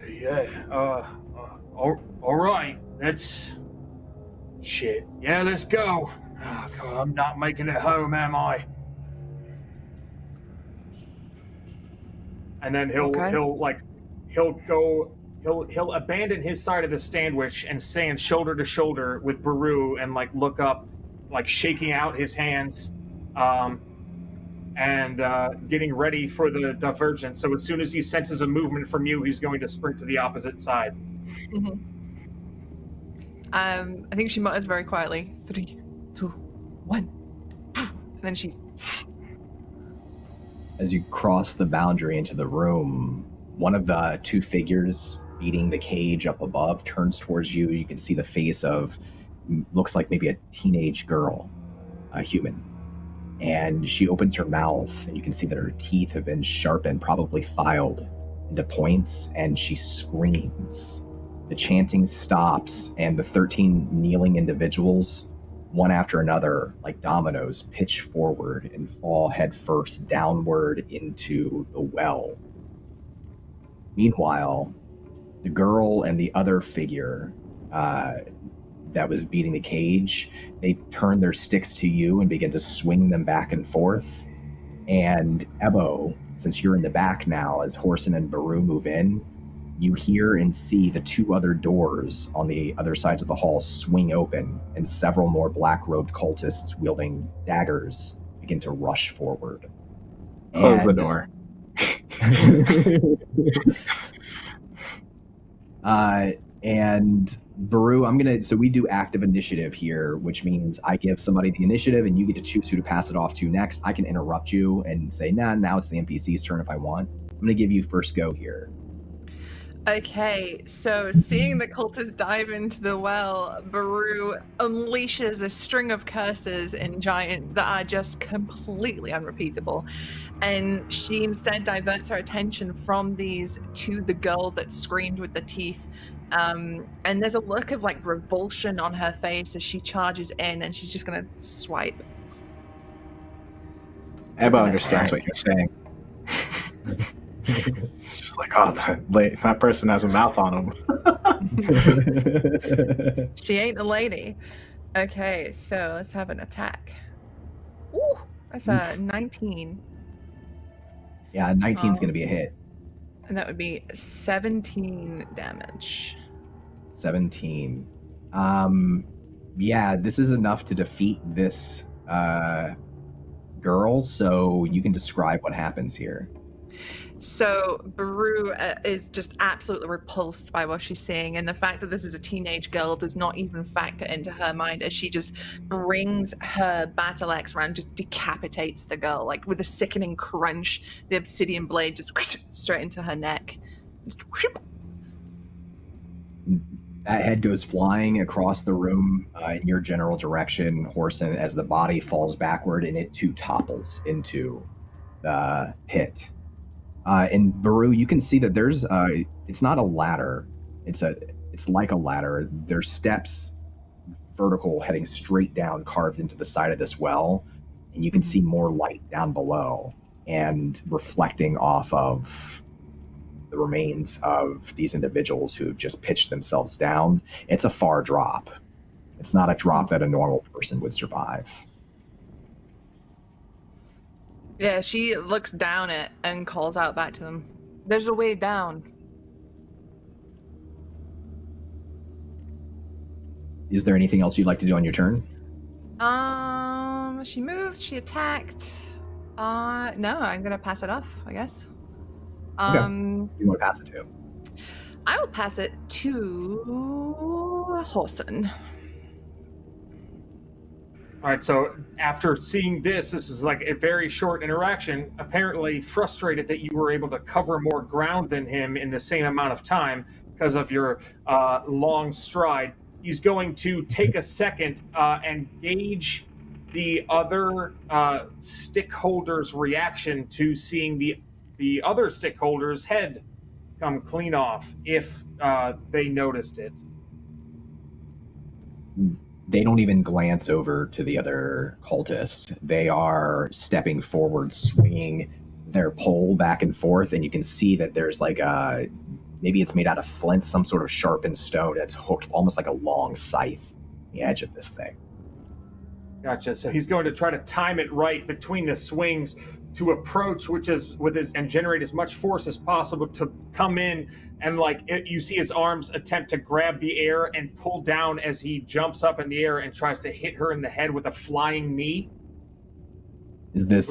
Yeah, all right, let's... Shit. Yeah, let's go. Oh, God, I'm not making it home, am I? And then he'll abandon his side of the sandwich and stand shoulder to shoulder with Barru and look up, shaking out his hands, and getting ready for the divergence. So as soon as he senses a movement from you, he's going to sprint to the opposite side. Mm-hmm. I think she mutters very quietly, 3, 2, 1, and then she... As you cross the boundary into the room, one of the 2 figures beating the cage up above turns towards you. You can see the face of, looks like maybe a teenage girl, a human. And she opens her mouth, and you can see that her teeth have been sharpened, probably filed into points, and she screams. The chanting stops, and the 13 kneeling individuals, one after another, like dominoes, pitch forward and fall headfirst downward into the well. Meanwhile, the girl and the other figure that was beating the cage, they turn their sticks to you and begin to swing them back and forth. And Ebo, since you're in the back now, as Horsun and Barru move in, you hear and see the 2 other doors on the other sides of the hall swing open, and several more black-robed cultists wielding daggers begin to rush forward. Close the door. And Barru, so we do active initiative here, which means I give somebody the initiative and you get to choose who to pass it off to next. I can interrupt you and say, nah, now it's the NPC's turn if I want. I'm going to give you first go here. Okay, so seeing the cultists dive into the well, Barru unleashes a string of curses in giant that are just completely unrepeatable. And she instead diverts her attention from these to the girl that screamed with the teeth. And there's a look of like revulsion on her face as she charges in, and she's just gonna swipe. Ebba understands what you're saying. It's just like, oh, that person has a mouth on him. She ain't a lady. Okay, so let's have an attack. Ooh, that's a 19. Yeah, 19's going to be a hit. And that would be 17 damage. 17. Yeah, this is enough to defeat this girl, so you can describe what happens here. So Barru is just absolutely repulsed by what she's seeing, and the fact that this is a teenage girl does not even factor into her mind as she just brings her battle axe around, just decapitates the girl, like with a sickening crunch. The obsidian blade just straight into her neck. Just whoop. That head goes flying across the room in your general direction, Horsun, as the body falls backward and it too topples into the pit. And Barru, you can see that there's it's not a ladder. It's like a ladder. There's steps vertical heading straight down, carved into the side of this well, and you can see more light down below and reflecting off of the remains of these individuals who have just pitched themselves down. It's a far drop. It's not a drop that a normal person would survive. Yeah, she looks down it and calls out back to them. There's a way down. Is there anything else you'd like to do on your turn? She moved, she attacked. No, I'm gonna pass it off, I guess. Okay. You want to pass it to? I will pass it to Horsun. All right, so after seeing this is like a very short interaction. Apparently frustrated that you were able to cover more ground than him in the same amount of time because of your long stride. He's going to take a second and gauge the other stick holder's reaction to seeing the other stick holder's head come clean off, if they noticed it. They don't even glance over to the other cultist. They are stepping forward, swinging their pole back and forth, and you can see that there's like maybe it's made out of flint, some sort of sharpened stone that's hooked almost like a long scythe on the edge of this thing. Gotcha. So he's going to try to time it right between the swings to approach, and generate as much force as possible to come in, and you see his arms attempt to grab the air and pull down as he jumps up in the air and tries to hit her in the head with a flying knee.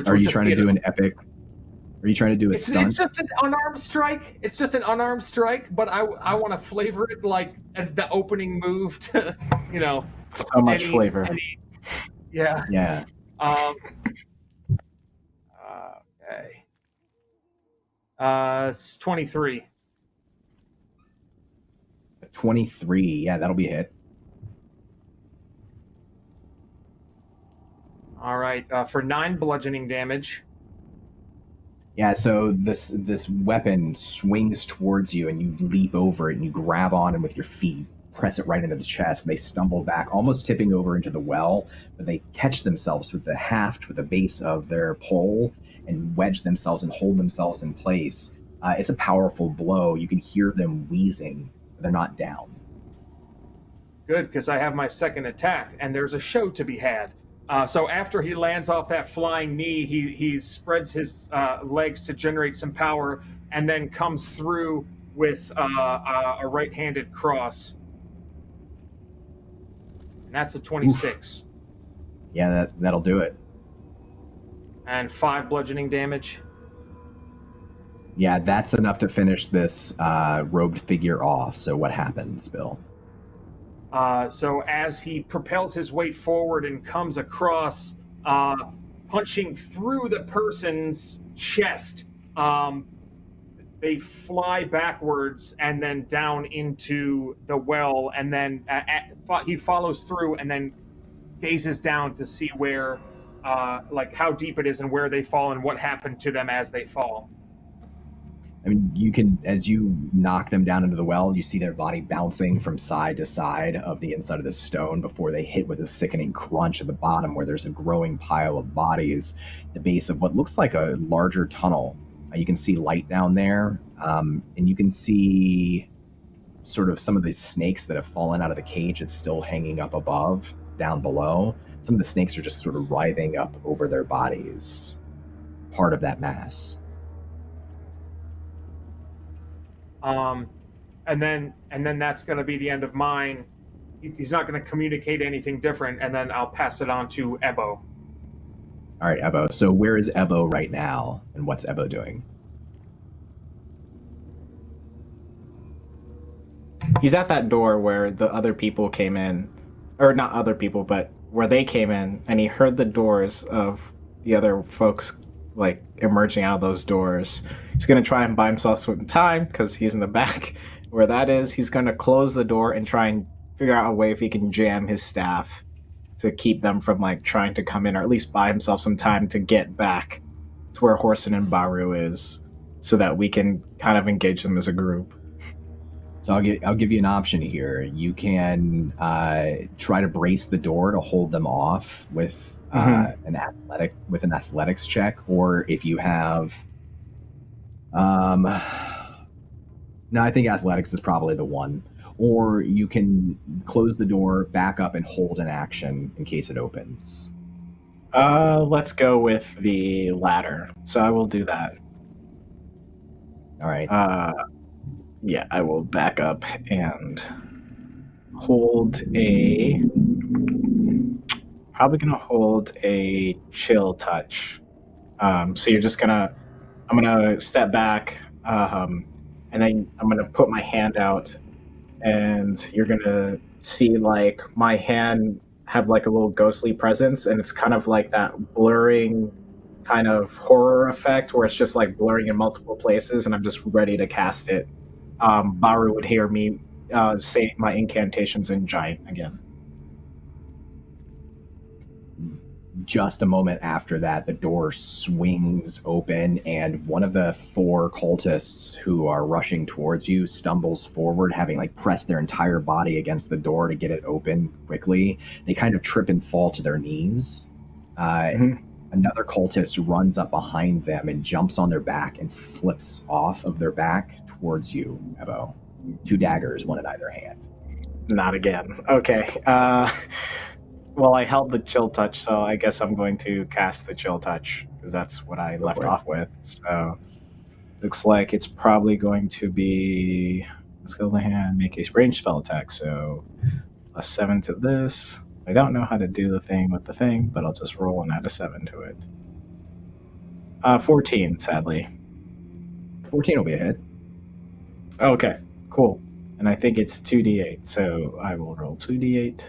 Are you trying to do an epic? Are you trying to do a stunt? It's just an unarmed strike. It's just an unarmed strike, but I want to flavor it like the opening move to, so much flavor. Yeah. Yeah. Okay. It's 23. 23. Yeah, that'll be a hit. All right. For 9 bludgeoning damage. Yeah, so this weapon swings towards you, and you leap over it, and you grab on it with your feet, press it right into the chest, and they stumble back, almost tipping over into the well, but they catch themselves with the haft, with the base of their pole, and wedge themselves and hold themselves in place. It's a powerful blow. You can hear them wheezing, but they're not down. Good, because I have my second attack, and there's a show to be had. So after he lands off that flying knee, he spreads his legs to generate some power, and then comes through with a right-handed cross. And that's a 26. Oof. Yeah, that'll do it. And 5 bludgeoning damage. Yeah, that's enough to finish this robed figure off. So what happens, Bill? So as he propels his weight forward and comes across, punching through the person's chest, they fly backwards and then down into the well, and then he follows through and then gazes down to see where, like how deep it is and where they fall and what happened to them as they fall. I mean, you can, as you knock them down into the well, you see their body bouncing from side to side of the inside of the stone before they hit with a sickening crunch at the bottom, where there's a growing pile of bodies at the base of what looks like a larger tunnel. You can see light down there, and you can see sort of some of the snakes that have fallen out of the cage that's still hanging up above, down below. Some of the snakes are just sort of writhing up over their bodies, part of that mass. And then that's going to be the end of mine. He's not going to communicate anything different, and then I'll pass it on to Ebo. All right, Ebo. So where is Ebo right now, and what's Ebo doing? He's at that door where the other people came in, or not other people, but where they came in, and he heard the doors of the other folks like emerging out of those doors. He's going to try and buy himself some time because he's in the back where that is. He's going to close the door and try and figure out a way if he can jam his staff to keep them from like trying to come in, or at least buy himself some time to get back to where Horsun and Barru is, so that we can kind of engage them as a group. So I'll give you an option here. You can try to brace the door to hold them off with an athletics check, or if you have, no, I think athletics is probably the one. Or you can close the door, back up, and hold an action in case it opens. Let's go with the latter. So I will do that. All right. Yeah, I will back up and hold a... Probably going to hold a chill touch. So you're just going to... I'm going to step back, and then I'm going to put my hand out, and you're going to see, like, my hand have, like, a little ghostly presence, and it's kind of like that blurring kind of horror effect where it's just, like, blurring in multiple places, and I'm just ready to cast it. Barru would hear me say my incantations in Giant again. Just a moment after that, the door swings open, and one of the 4 cultists who are rushing towards you stumbles forward, having like pressed their entire body against the door to get it open quickly. They kind of trip and fall to their knees. Another cultist runs up behind them and jumps on their back and flips off of their back towards you, Ebo. 2 daggers, one in either hand. Not again. Okay. Well, I held the chill touch, so I guess I'm going to cast the chill touch, because that's what I left off with. So, looks like it's probably going to be skill to hand, make a range spell attack. So, +7 to this. I don't know how to do the thing with the thing, but I'll just roll and add a 7 to it. 14, sadly. 14 will be a hit. Okay, cool. And I think it's 2d8, so I will roll 2d8.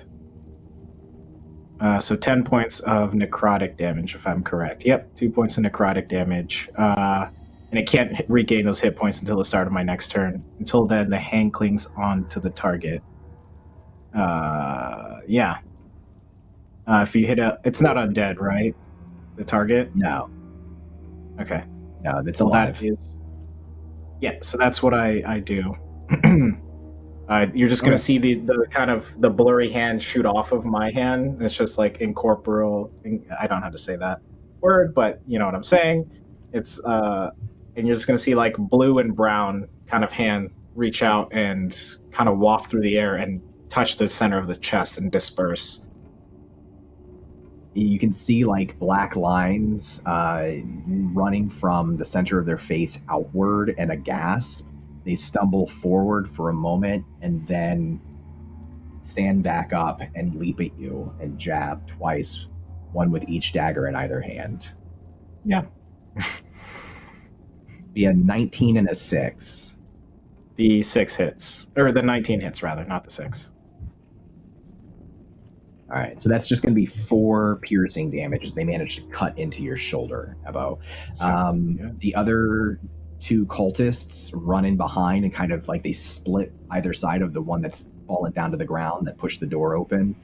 So 10 points of necrotic damage, if I'm correct. Yep, 2 points of necrotic damage. And it can't regain those hit points until the start of my next turn. Until then, the hand clings on to the target. Yeah. If you hit it's not undead, right? The target? No. Okay. No, it's alive. Yeah, so that's what I do. You're just going to see the kind of the blurry hand shoot off of my hand. It's just like incorporeal. I don't know how to say that word, but you know what I'm saying. It's and you're just going to see like blue and brown kind of hand reach out and kind of waft through the air and touch the center of the chest and disperse. You can see like black lines running from the center of their face outward and a gasp. They stumble forward for a moment and then stand back up and leap at you and jab twice, one with each dagger in either hand. Yeah. Be a 19 and a 6. The 6 hits. Or the 19 hits, rather, not the 6. All right, so that's just going to be 4 piercing damage as they manage to cut into your shoulder, Ebo. The other two cultists run in behind and kind of like they split either side of the one that's fallen down to the ground that pushed the door open.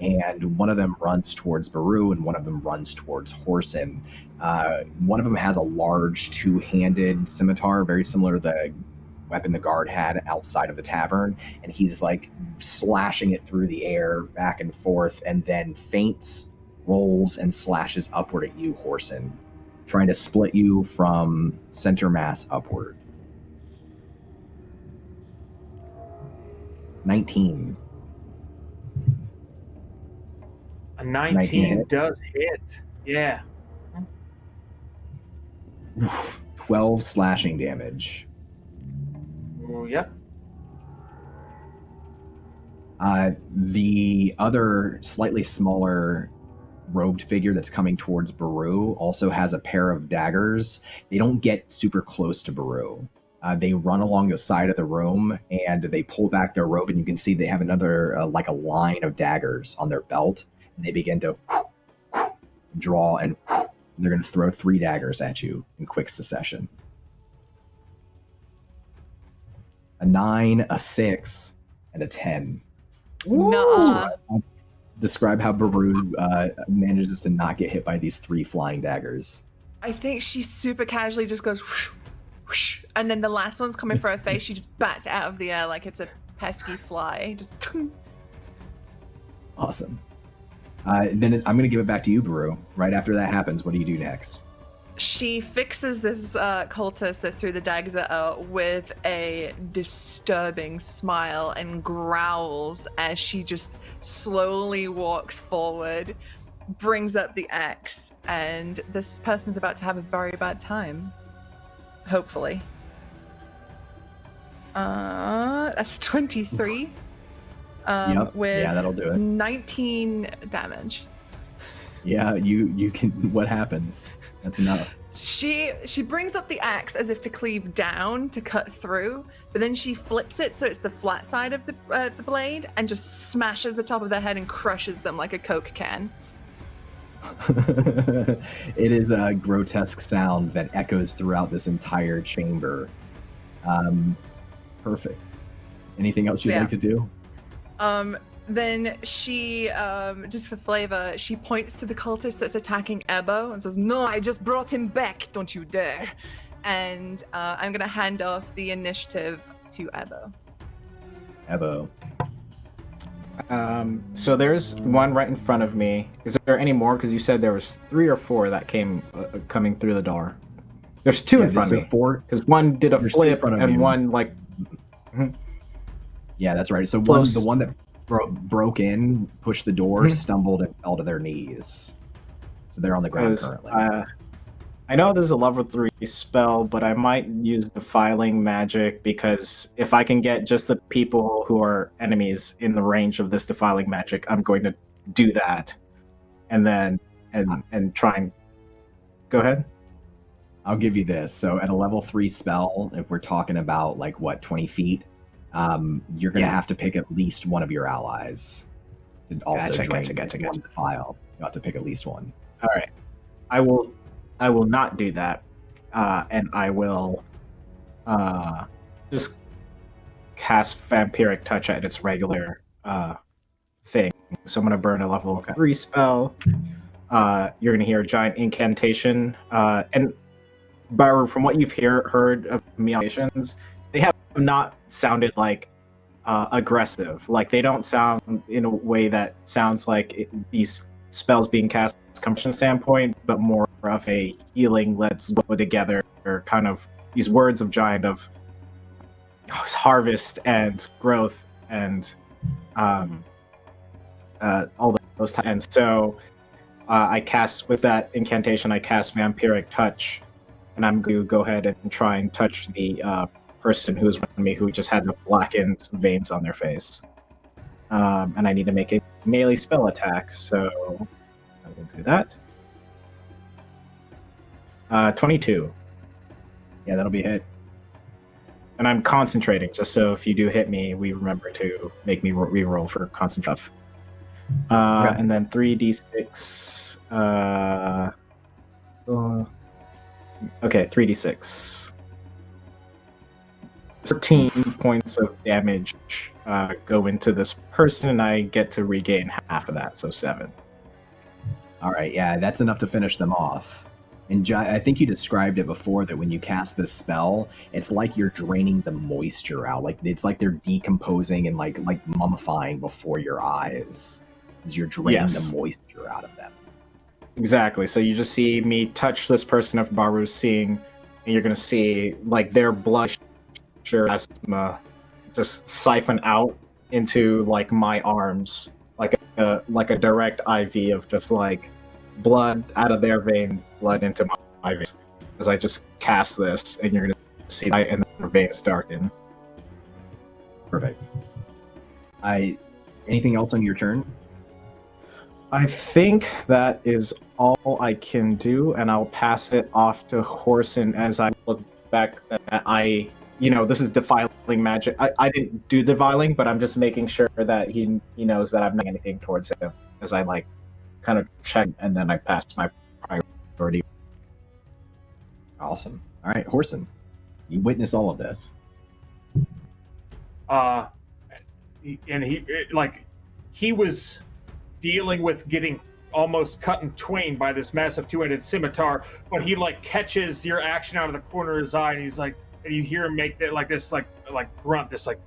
And one of them runs towards Barru and one of them runs towards Horsun. One of them has a large two-handed scimitar, very similar to the weapon the guard had outside of the tavern, and he's like slashing it through the air back and forth, and then feints, rolls, and slashes upward at you, Horsun, trying to split you from center mass upward. 19. A 19 does hit. Yeah. 12 slashing damage. Yep. The other slightly smaller robed figure that's coming towards Barru also has a pair of daggers. They don't get super close to Barru. They run along the side of the room and they pull back their robe, and you can see they have another, like a line of daggers on their belt. And they begin to draw, and they're going to throw 3 daggers at you in quick succession. A 9, a 6, and a 10. Nuh-uh. Describe how Barru manages to not get hit by these 3 flying daggers. I think she super casually just goes whoosh, whoosh, and then the last one's coming for her face. She just bats it out of the air like it's a pesky fly. Just Awesome. Then I'm going to give it back to you, Barru. Right after that happens, what do you do next? She fixes this cultist that threw the daggers at her with a disturbing smile and growls as she just slowly walks forward, brings up the axe, and this person's about to have a very bad time. Hopefully. That's 23. Yep. With yeah, that'll do it. 19 damage. Yeah, you can. What happens? That's enough. She brings up the axe as if to cleave down to cut through, but then she flips it so it's the flat side of the blade and just smashes the top of their head and crushes them like a Coke can. It is a grotesque sound that echoes throughout this entire chamber. Perfect. Anything else you'd like to do? Then she, just for flavor, she points to the cultist that's attacking Ebo and says, "No, I just brought him back, don't you dare." And I'm going to hand off the initiative to Ebo. Ebo. So there's one right in front of me. Is there any more? Because you said there was 3 or 4 that came coming through the door. There's 2 in front of me. 4. Because one did a flip and one like... Yeah, that's right. So the one that broke in, pushed the door, stumbled, and fell to their knees. So they're on the ground currently. I know this is a level 3 spell, but I might use defiling magic because if I can get just the people who are enemies in the range of this defiling magic, I'm going to do that, and then and try and go ahead. I'll give you this. So at a level 3 spell, if we're talking about like 20 feet, you're going to have to pick at least one of your allies. And also one defile. You have to pick at least one. All right, I will not do that, and I will just cast Vampiric Touch at its regular thing. So I'm going to burn a level 3 spell. You're going to hear a giant incantation. And Barru, from what you've heard of meowations, they have not sounded like aggressive. Like, they don't sound in a way that sounds like these spells being cast from a standpoint, but more of a healing, let's go together, or kind of these words of giant of harvest and growth and all those types. And so I cast, with that incantation, I cast Vampiric Touch, and I'm going to go ahead and try and touch the person who's with me, who just had the blackened veins on their face. And I need to make a melee spell attack, so I will do that. 22. Yeah, that'll be a hit. And I'm concentrating, just so if you do hit me, we remember to make me re-roll for concentration. And then 3d6. Okay, 3d6. 13 points of damage go into this person, and I get to regain half of that, so 7. All right, yeah, that's enough to finish them off. And I think you described it before that when you cast this spell, it's like you're draining the moisture out. Like it's like they're decomposing and like mummifying before your eyes, as you're draining the moisture out of them. Exactly. So you just see me touch this person of Barru's seeing, and you're gonna see like their blood plasma just siphon out into like my arms, like a direct IV of just like blood out of their vein, blood into my veins, as I just cast this, and you're gonna see light and their veins darken. Perfect. Anything else on your turn? I think that is all I can do, and I'll pass it off to Horsun as I look back. This is defiling magic. I didn't do defiling, but I'm just making sure that he knows that I'm not doing anything towards him as I like kind of check, and then I pass my priority. Awesome. All right, Horsun, you witness all of this. He was dealing with getting almost cut in twain by this massive two-headed scimitar, but he like catches your action out of the corner of his eye, and he's like, and you hear him make that like this like grunt, this like,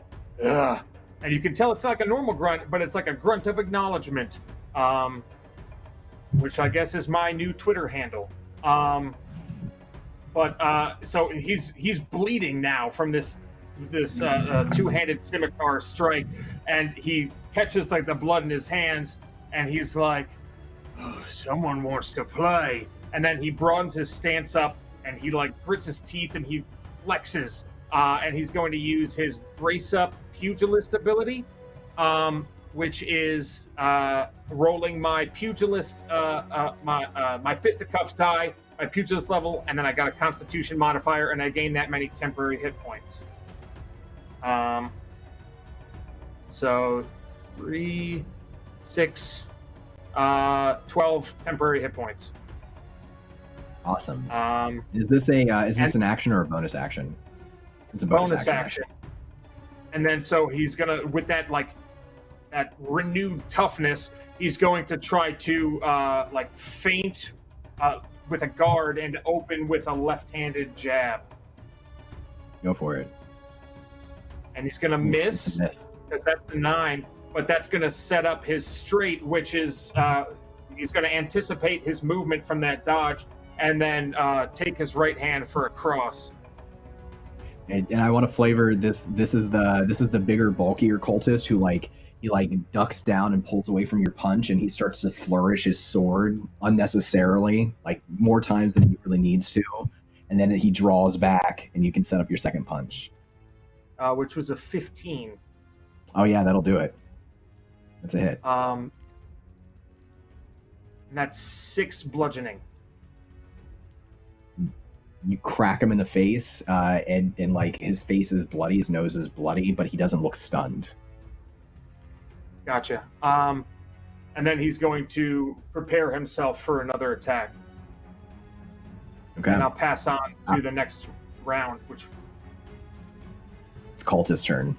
ugh. And you can tell it's not like a normal grunt, but it's like a grunt of acknowledgement, which I guess is my new Twitter handle. So he's bleeding now from this two-handed scimitar strike, and he catches like the blood in his hands, and he's like, oh, someone wants to play. And then he broadens his stance up, and he like grits his teeth, and he flexes, and he's going to use his brace up pugilist ability, which is rolling my pugilist, my fisticuffs die, my pugilist level, and then I got a constitution modifier, and I gain that many temporary hit points. So 3, 6, 12 temporary hit points. Awesome. Is this an action or a bonus action? It's a bonus action. And then so he's gonna, with that like that renewed toughness, he's going to try to feint with a guard and open with a left-handed jab. Go for it. And he's gonna miss because that's the 9, but that's gonna set up his straight, which is he's gonna anticipate his movement from that dodge, and then take his right hand for a cross. And I want to flavor this. This is the bigger, bulkier cultist who he ducks down and pulls away from your punch, and he starts to flourish his sword unnecessarily, like more times than he really needs to, and then he draws back, and you can set up your second punch. Which was a 15. Oh yeah, that'll do it. That's a hit. And that's 6 bludgeoning. You crack him in the face, and like his face is bloody, his nose is bloody, but he doesn't look stunned. Gotcha. And then he's going to prepare himself for another attack. Okay. And I'll pass on to the next round, which... It's Cultist's turn.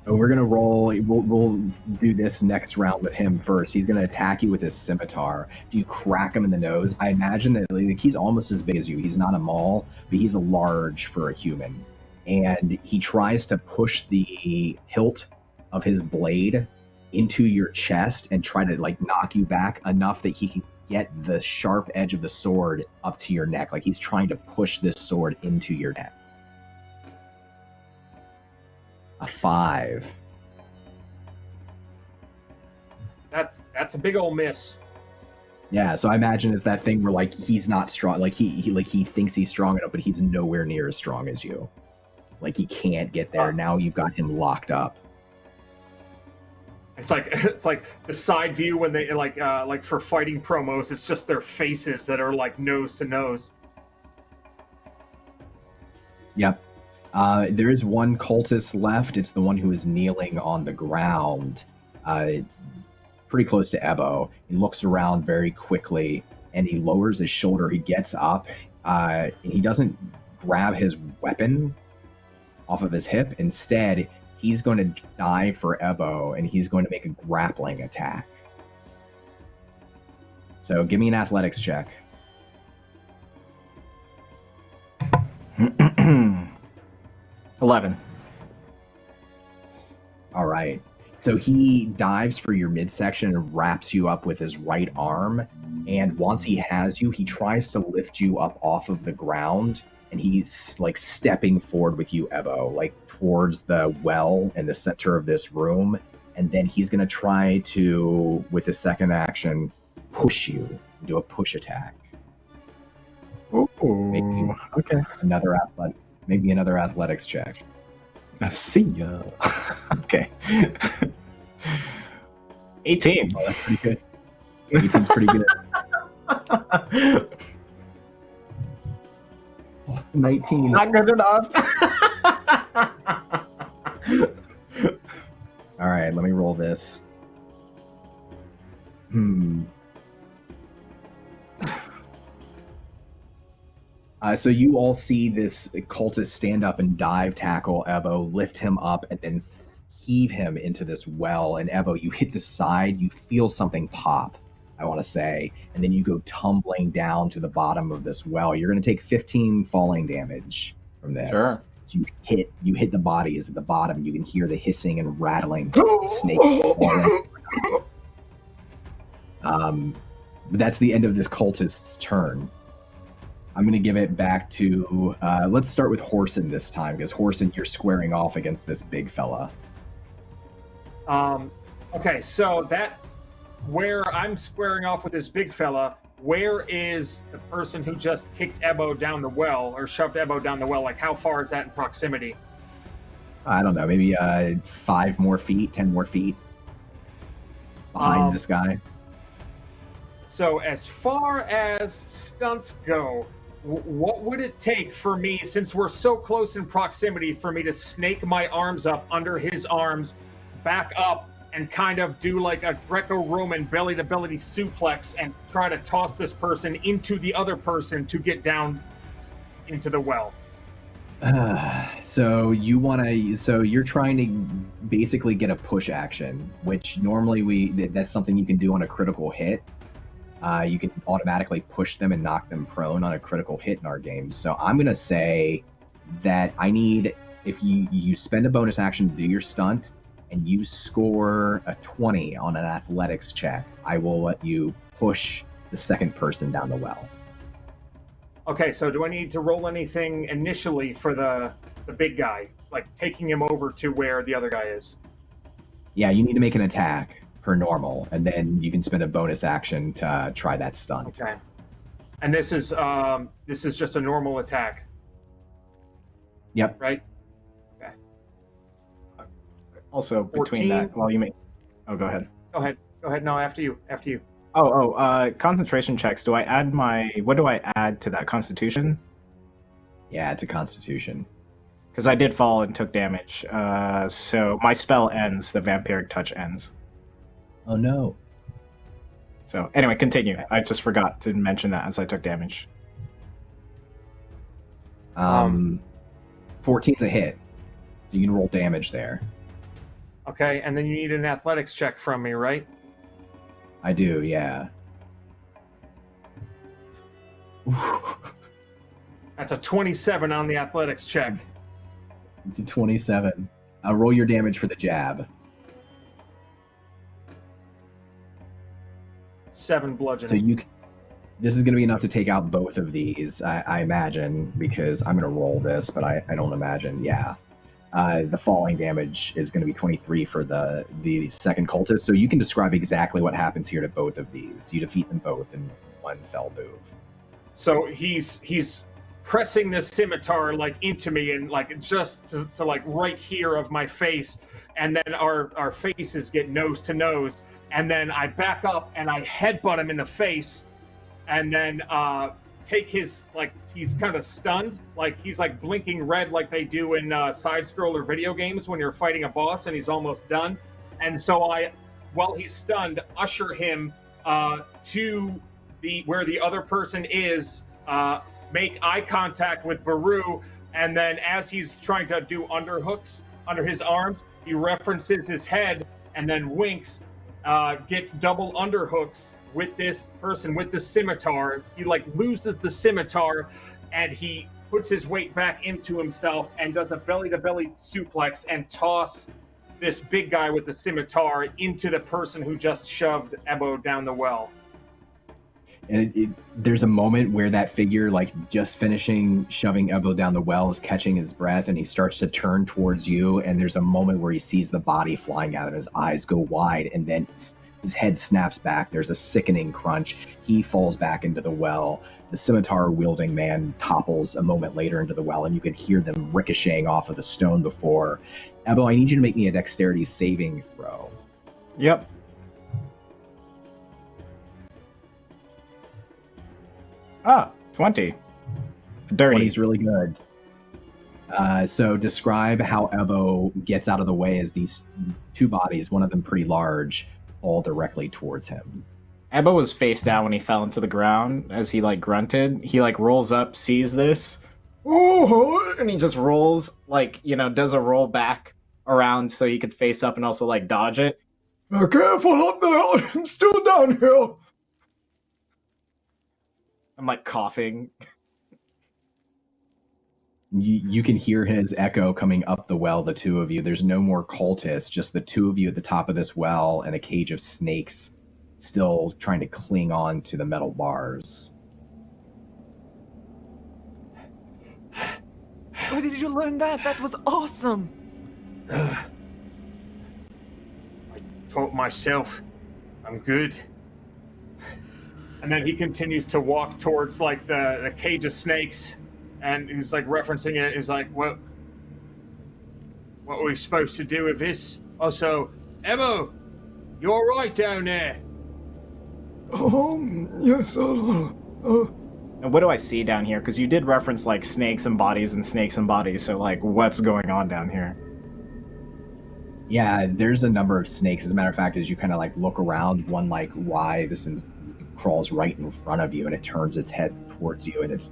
So we're gonna roll. We'll do this next round with him first. He's gonna attack you with his scimitar. Do you crack him in the nose? I imagine that he's almost as big as you. He's not a maul, but he's a large for a human. And he tries to push the hilt of his blade into your chest and try to knock you back enough that he can get the sharp edge of the sword up to your neck. Like he's trying to push this sword into your neck. A 5. That's a big old miss. Yeah, so I imagine it's that thing where he's not strong. He thinks he's strong enough, but he's nowhere near as strong as you. Like he can't get there. Now you've got him locked up. It's like the side view when they like for fighting promos. It's just their faces that are like nose to nose. Yep. There is one cultist left. It's the one who is kneeling on the ground, pretty close to Ebo. He looks around very quickly, and he lowers his shoulder. He gets up. He doesn't grab his weapon, off of his hip. Instead, he's going to dive for Ebo, and he's going to make a grappling attack. So give me an athletics check. 11. All right. So he dives for your midsection and wraps you up with his right arm. And once he has you, he tries to lift you up off of the ground. And he's like stepping forward with you, Ebo, like towards the well in the center of this room. And then he's going to try to, with his second action, push you, do a push attack. Maybe, okay. Maybe another athletics check. I see ya. Okay. 18. Oh, that's pretty good. 18's pretty good. 19. Not good enough. All right, let me roll this. So you all see this cultist stand up and dive tackle Ebo, lift him up, and then heave him into this well. And Ebo, you hit the side, you feel something pop, I want to say, and then you go tumbling down to the bottom of this well. You're going to take 15 falling damage from this. Sure. So you hit the bodies at the bottom. You can hear the hissing and rattling snake. But that's the end of this cultist's turn. I'm going to give it back to, let's start with Horsun this time, because Horsun, you're squaring off against this big fella. Okay, so where I'm squaring off with this big fella, where is the person who just kicked Ebo down the well, or shoved Ebo down the well? Like, how far is that in proximity? I don't know, maybe 5 more feet, 10 more feet behind this guy. So as far as stunts go, what would it take for me, since we're so close in proximity, for me to snake my arms up under his arms, back up, and kind of do like a Greco-Roman belly-to-belly suplex and try to toss this person into the other person to get down into the well? So you're trying to basically get a push action, which normally that's something you can do on a critical hit. You can automatically push them and knock them prone on a critical hit in our games. So I'm going to say that if you spend a bonus action to do your stunt and you score a 20 on an athletics check, I will let you push the second person down the well. Okay, so do I need to roll anything initially for the big guy? Like taking him over to where the other guy is? Yeah, you need to make an attack per normal, and then you can spend a bonus action to try that stunt. Okay. And this is just a normal attack. Yep. Right? Okay. Also, between 14. that, while you make... Oh, go ahead. Go ahead. No, after you. Concentration checks. What do I add to that Constitution? Yeah, it's a Constitution. Because I did fall and took damage. So my spell ends, the vampiric touch ends. Oh no. So anyway, continue. I just forgot to mention that as I took damage. 14's a hit. So you can roll damage there. Okay, and then you need an athletics check from me, right? I do, yeah. That's a 27 on the athletics check. It's a 27. I'll roll your damage for the jab. 7 bludgeoning. So this is going to be enough to take out both of these, I imagine, because I'm going to roll this, but I don't imagine. Yeah. The falling damage is going to be 23 for the second cultist. So you can describe exactly what happens here to both of these. You defeat them both in one fell move. So he's pressing the scimitar like into me and like just to like right here of my face, and then our faces get nose to nose. And then I back up and I headbutt him in the face, and then take his, like, he's kind of stunned, like he's like blinking red like they do in side-scroller video games when you're fighting a boss and he's almost done. And so while he's stunned, usher him to where the other person is, make eye contact with Barru, And then as he's trying to do underhooks under his arms, he references his head and then winks, gets double underhooks with this person with the scimitar. He like loses the scimitar and he puts his weight back into himself and does a belly-to-belly suplex and toss this big guy with the scimitar into the person who just shoved Ebo down the well. And there's a moment where that figure, like just finishing shoving Ebo down the well, is catching his breath, and he starts to turn towards you. And there's a moment where he sees the body flying out, and his eyes go wide, and then his head snaps back. There's a sickening crunch. He falls back into the well. The scimitar-wielding man topples a moment later into the well, and you can hear them ricocheting off of the stone before. Ebo, I need you to make me a dexterity saving throw. Yep. Ah, 20. Dirty. 20's really good. So describe how Ebo gets out of the way as these two bodies, one of them pretty large, fall directly towards him. Ebo was face down when he fell into the ground as he like grunted. He like rolls up, sees this, oh, and he just rolls, like, you know, does a roll back around so he could face up and also like dodge it. Careful up there, I'm still down here. I'm like coughing. You can hear his echo coming up the well, the two of you. There's no more cultists, just the two of you at the top of this well and a cage of snakes still trying to cling on to the metal bars. Where did you learn that? That was awesome. I taught myself. I'm good. And then he continues to walk towards like the cage of snakes, and he's like referencing it. He's like, "Well, what are we supposed to do with this?" Also, Ebo, you all right down there? Yes, And what do I see down here? Because you did reference like snakes and bodies and snakes and bodies. So like, what's going on down here? Yeah, there's a number of snakes. As a matter of fact, as you kind of like look around, one like crawls right in front of you, and it turns its head towards you, and its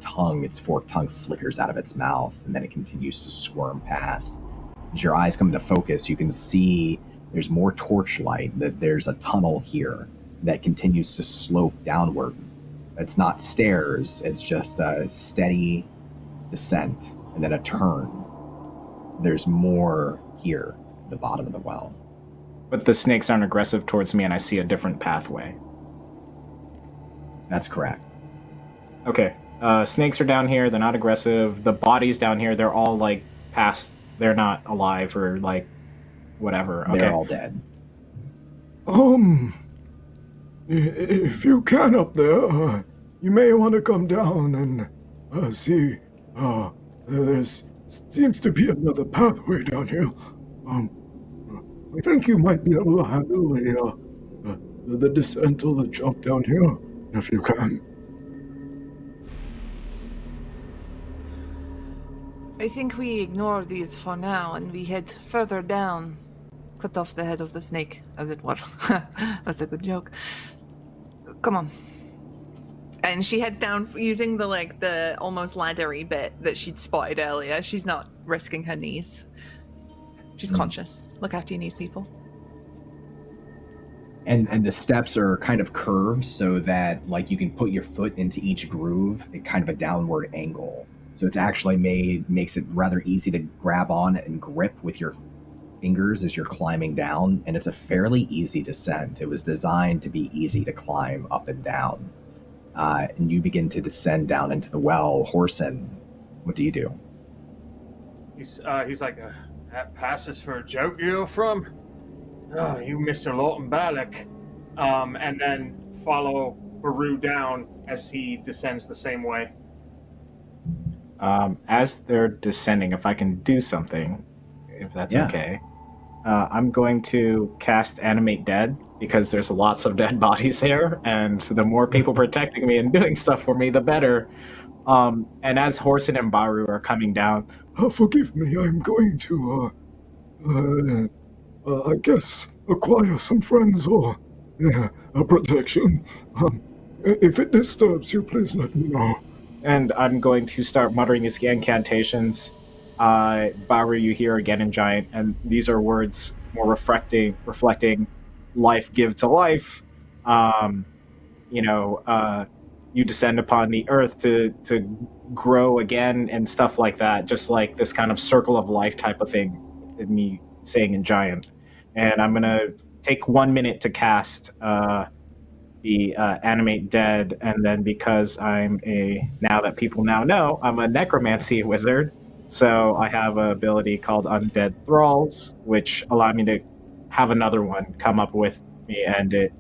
forked tongue flickers out of its mouth, and then it continues to squirm past. As your eyes come into focus, you can see there's more torchlight, that there's a tunnel here that continues to slope downward. It's not stairs, it's just a steady descent and then a turn. There's more here at the bottom of the well. But the snakes aren't aggressive towards me, and I see a different pathway. That's correct. Okay. Snakes are down here. They're not aggressive. The bodies down here, they're all like past. They're not alive or like whatever. Okay. They're all dead. If you can up there, you may want to come down and see. There seems to be another pathway down here. I think you might be able to handle the descent or the jump down here, if you can. I think we ignore these for now and we head further down. Cut off the head of the snake, as it were. That's a good joke. Come on. And she heads down using the almost laddery bit that she'd spotted earlier. She's not risking her knees. She's conscious. Look after your knees, people. And the steps are kind of curved so that like you can put your foot into each groove at kind of a downward angle. So it's actually makes it rather easy to grab on and grip with your fingers as you're climbing down, and it's a fairly easy descent. It was designed to be easy to climb up and down. And you begin to descend down into the well. Horsun, what do you do? He's like, that passes for a joke you're from? Oh, you Mr. Lawton Balak. And then follow Barru down as he descends the same way. As they're descending, if I can do something, if that's okay, I'm going to cast Animate Dead, because there's lots of dead bodies here, and the more people protecting me and doing stuff for me, the better. And as Horsun and Barru are coming down... Forgive me, I'm going to, I guess, acquire some friends or a protection. If it disturbs you, please let me know. and I'm going to start muttering these incantations. Barru, you hear again in Giant, and these are words more reflecting life give to life. You know, you descend upon the earth to grow again and stuff like that. Just like this kind of circle of life type of thing. Me saying in Giant, and I'm gonna take 1 minute to cast the animate dead, and then because now that people now know, I'm a necromancy wizard, so I have an ability called Undead Thralls, which allow me to have another one come up with me, and it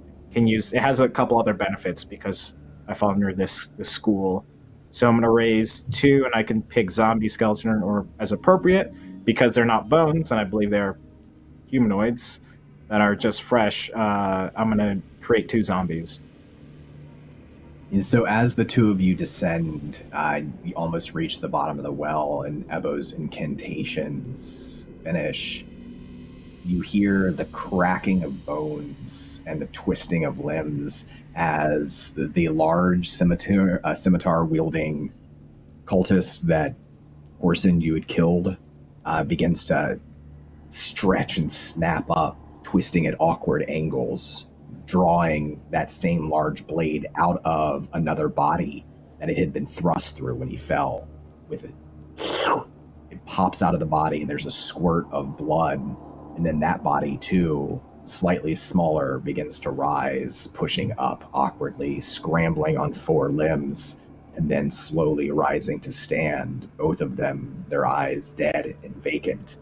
has a couple other benefits because I fall under this school. So I'm going to raise 2, and I can pick zombie, skeleton, or as appropriate, because they're not bones, and I believe they're humanoids that are just fresh. I'm going to create 2 zombies. So as the two of you descend, you almost reach the bottom of the well, and Ebo's incantations finish. You hear the cracking of bones and the twisting of limbs as the large scimitar-wielding cultist that Horsun you had killed begins to stretch and snap up, twisting at awkward angles, drawing that same large blade out of another body that it had been thrust through when he fell. With it pops out of the body, and there's a squirt of blood, and then that body too, slightly smaller, begins to rise, pushing up awkwardly, scrambling on 4 limbs, and then slowly rising to stand, both of them, their eyes dead and vacant.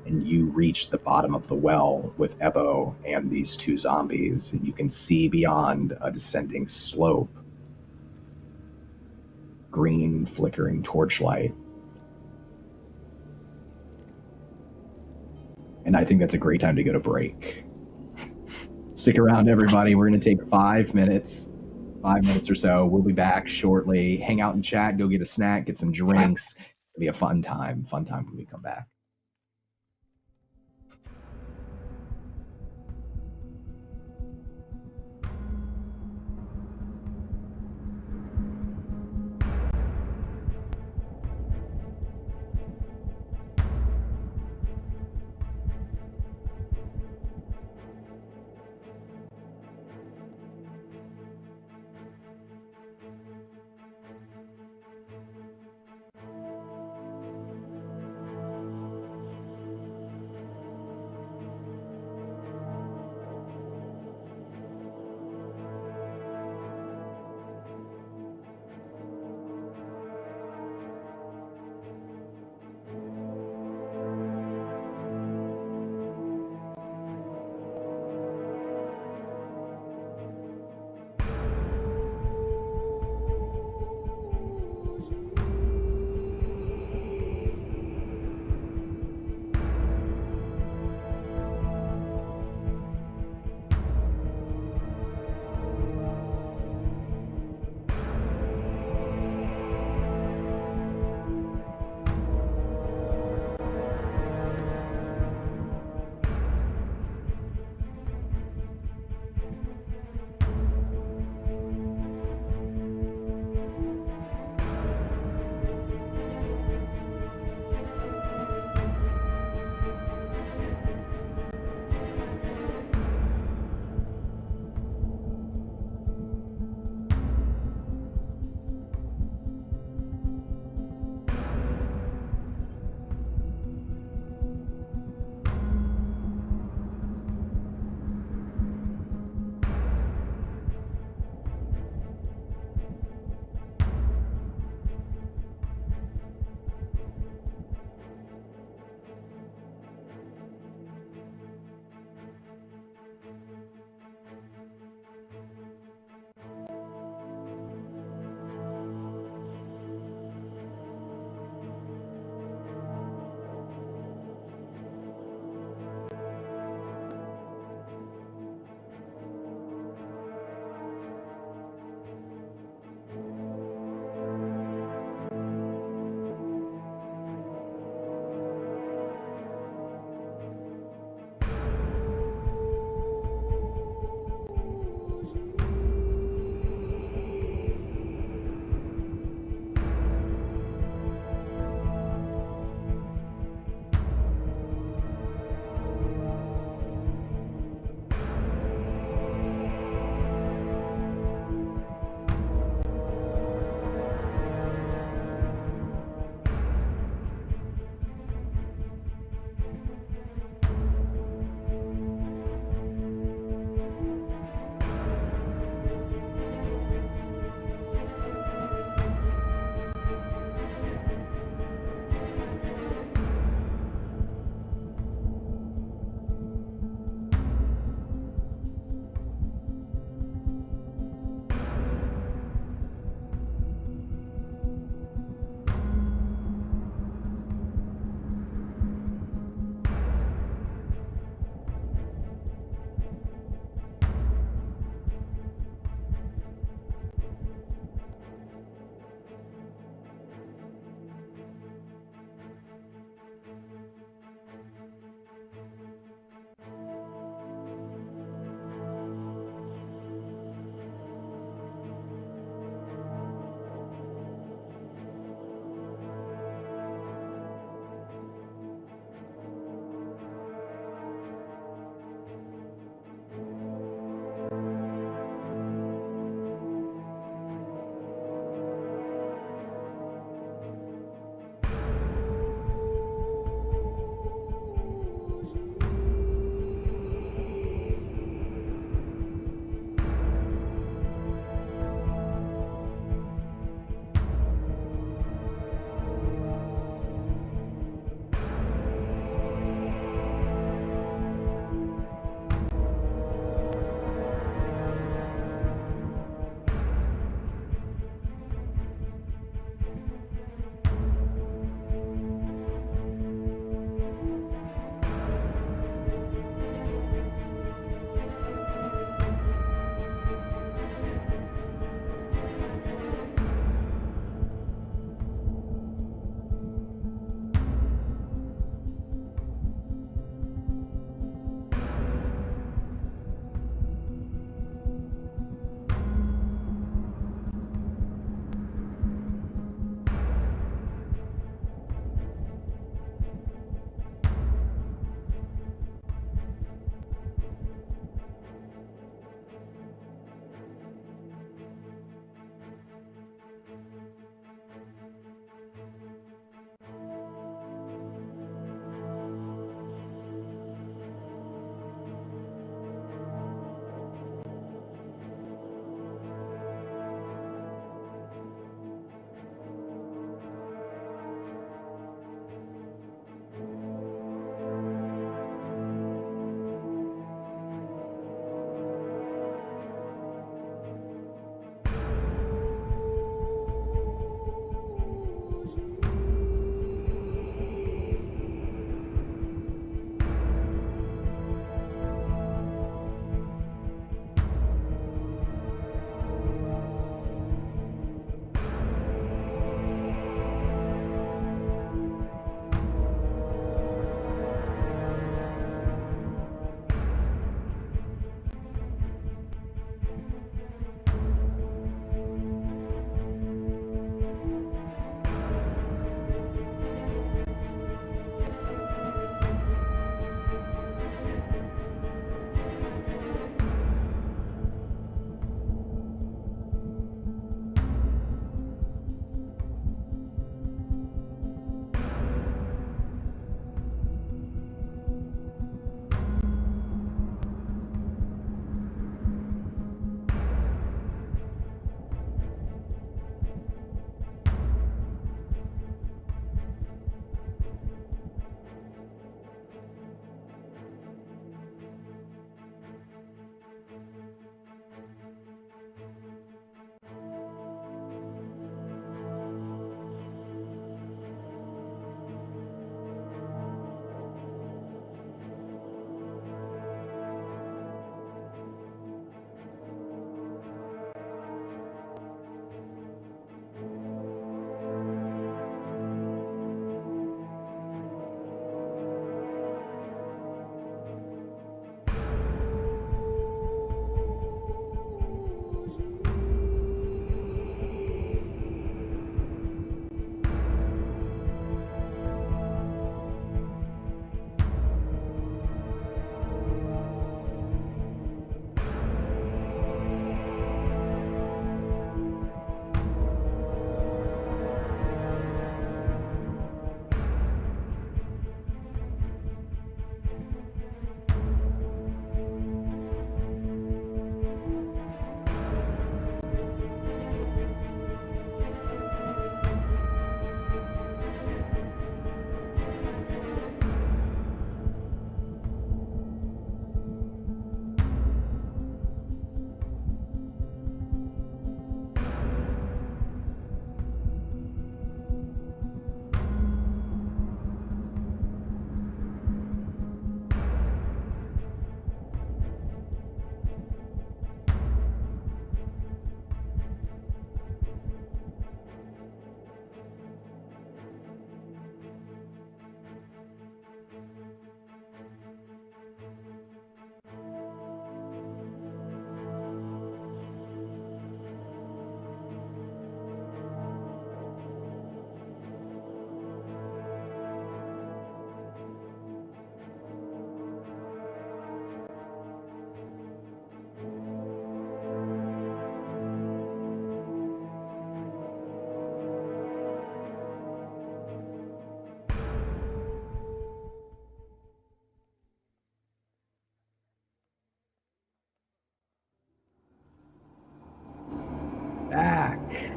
And you reach the bottom of the well with Ebo and these 2 zombies, and you can see beyond a descending slope green flickering torchlight. And I think that's a great time to go to break. Stick around, everybody. We're going to take 5 minutes. 5 minutes or so. We'll be back shortly. Hang out and chat, go get a snack, get some drinks. It'll be a fun time when we come back.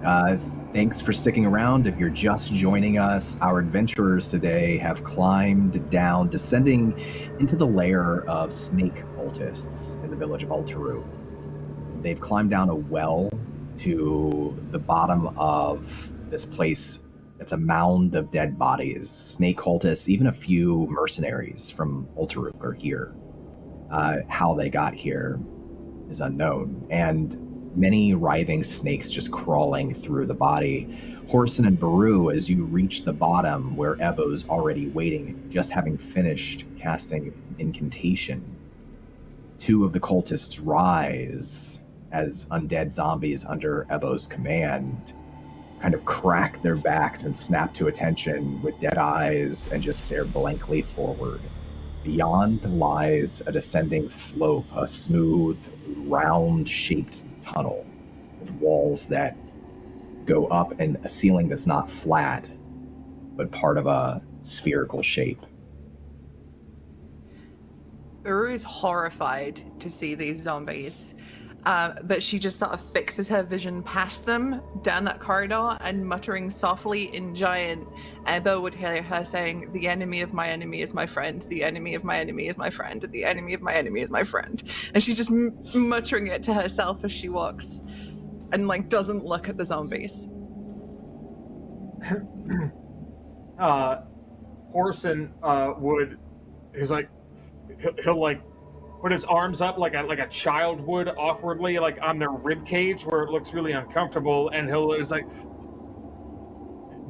Thanks for sticking around. If you're just joining us, our adventurers today have climbed down, descending into the lair of snake cultists in the village of Ultaru. They've climbed down a well to the bottom of this place. It's a mound of dead bodies. Snake cultists, even a few mercenaries from Ultaru are here. How they got here is unknown, and many writhing snakes just crawling through the body. Horsun and Barru, as you reach the bottom where Ebo's already waiting, just having finished casting incantation, two of the cultists rise as undead zombies under Ebo's command kind of crack their backs and snap to attention with dead eyes and just stare blankly forward. Beyond lies a descending slope, a smooth, round-shaped tunnel with walls that go up and a ceiling that's not flat, but part of a spherical shape. Uru is horrified to see these zombies, but she just sort of fixes her vision past them down that corridor and muttering softly in Giant. Ebo would hear her saying, "The enemy of my enemy is my friend. The enemy of my enemy is my friend. The enemy of my enemy is my friend." And she's just muttering it to herself as she walks and like doesn't look at the zombies. Horsun he'll like put his arms up like a child would awkwardly, like on their rib cage where it looks really uncomfortable, and he's like,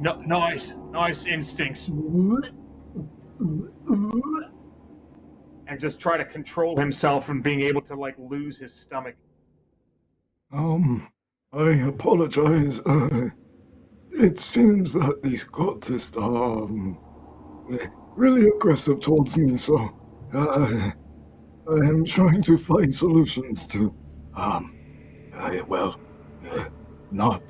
"No, nice instincts," and just try to control himself from being able to like lose his stomach. I apologize. It seems that these cultists are really aggressive towards me, so I am trying to find solutions to, not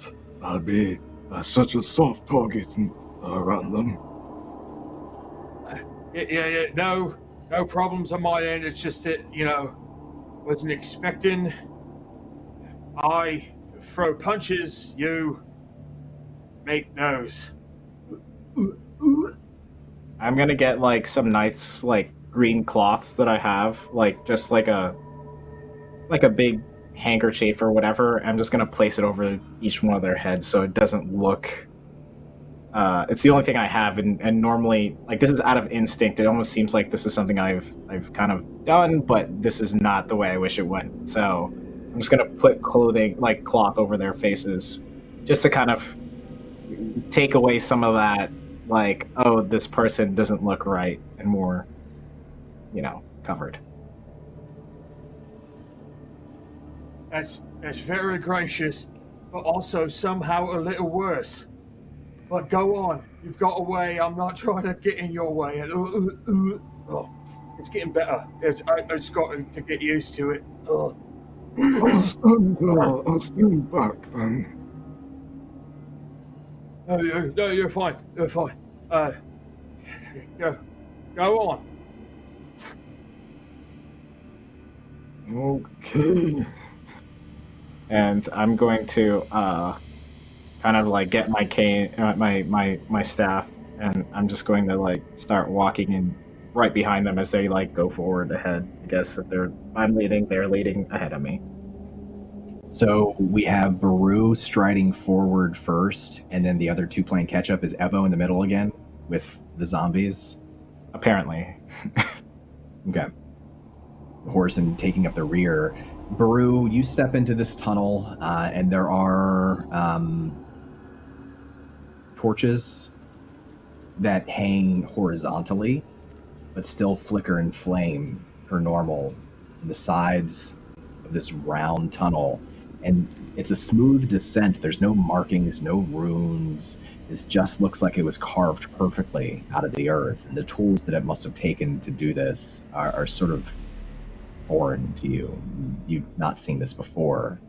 be such a soft target around them. Yeah, no problems on my end. It's just that, wasn't expecting. I throw punches, you make those. I'm gonna get like some nice like green cloths that I have, like just like a big handkerchief or whatever. I'm just gonna place it over each one of their heads so it doesn't look. It's the only thing I have, and normally, like, this is out of instinct. It almost seems like this is something I've kind of done, but this is not the way I wish it went. So I'm just gonna put cloth over their faces, just to kind of take away some of that, like, oh, this person doesn't look right, and more, covered. That's very gracious, but also somehow a little worse. But go on, you've got a way. I'm not trying to get in your way. Oh, it's getting better. I just got to get used to it. I'll stand back then. No, you're fine. You're fine. Go on. Okay. And I'm going to kind of like get my cane, my staff, and I'm just going to like start walking in right behind them as they like go forward ahead. I guess if I'm leading, they're leading ahead of me. So we have Barru striding forward first, and then the other two playing catch up. Is Ebo in the middle again with the zombies? Apparently. Okay. Horsun taking up the rear. Barru, you step into this tunnel, and there are torches that hang horizontally, but still flicker and flame per normal in the sides of this round tunnel. And it's a smooth descent. There's no markings, no runes. This just looks like it was carved perfectly out of the earth. And the tools that it must have taken to do this are sort of foreign to you. You've not seen this before.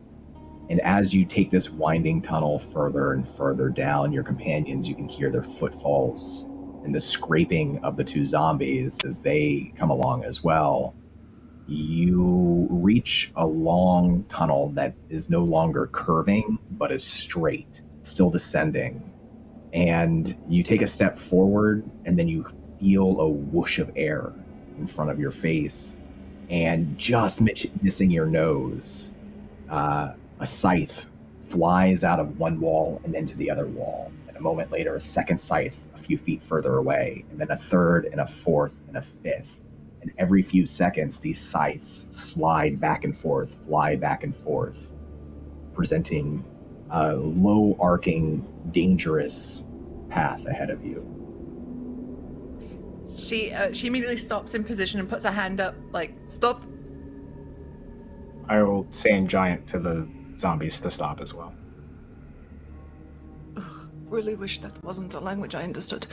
And as you take this winding tunnel further and further down, your companions, you can hear their footfalls and the scraping of the two zombies as they come along as well. You reach a long tunnel that is no longer curving, but is straight. still descending. And you take a step forward, and then you feel a whoosh of air in front of your face. And just missing your nose, a scythe flies out of one wall and into the other wall. And a moment later, a second scythe a few feet further away, and then a third and a fourth and a fifth. And every few seconds, these scythes slide back and forth, fly back and forth, presenting a low-arcing, dangerous path ahead of you. She immediately stops in position and puts her hand up, like, stop. I will say in giant to the zombies to stop as well. Ugh, really wish that wasn't a language I understood.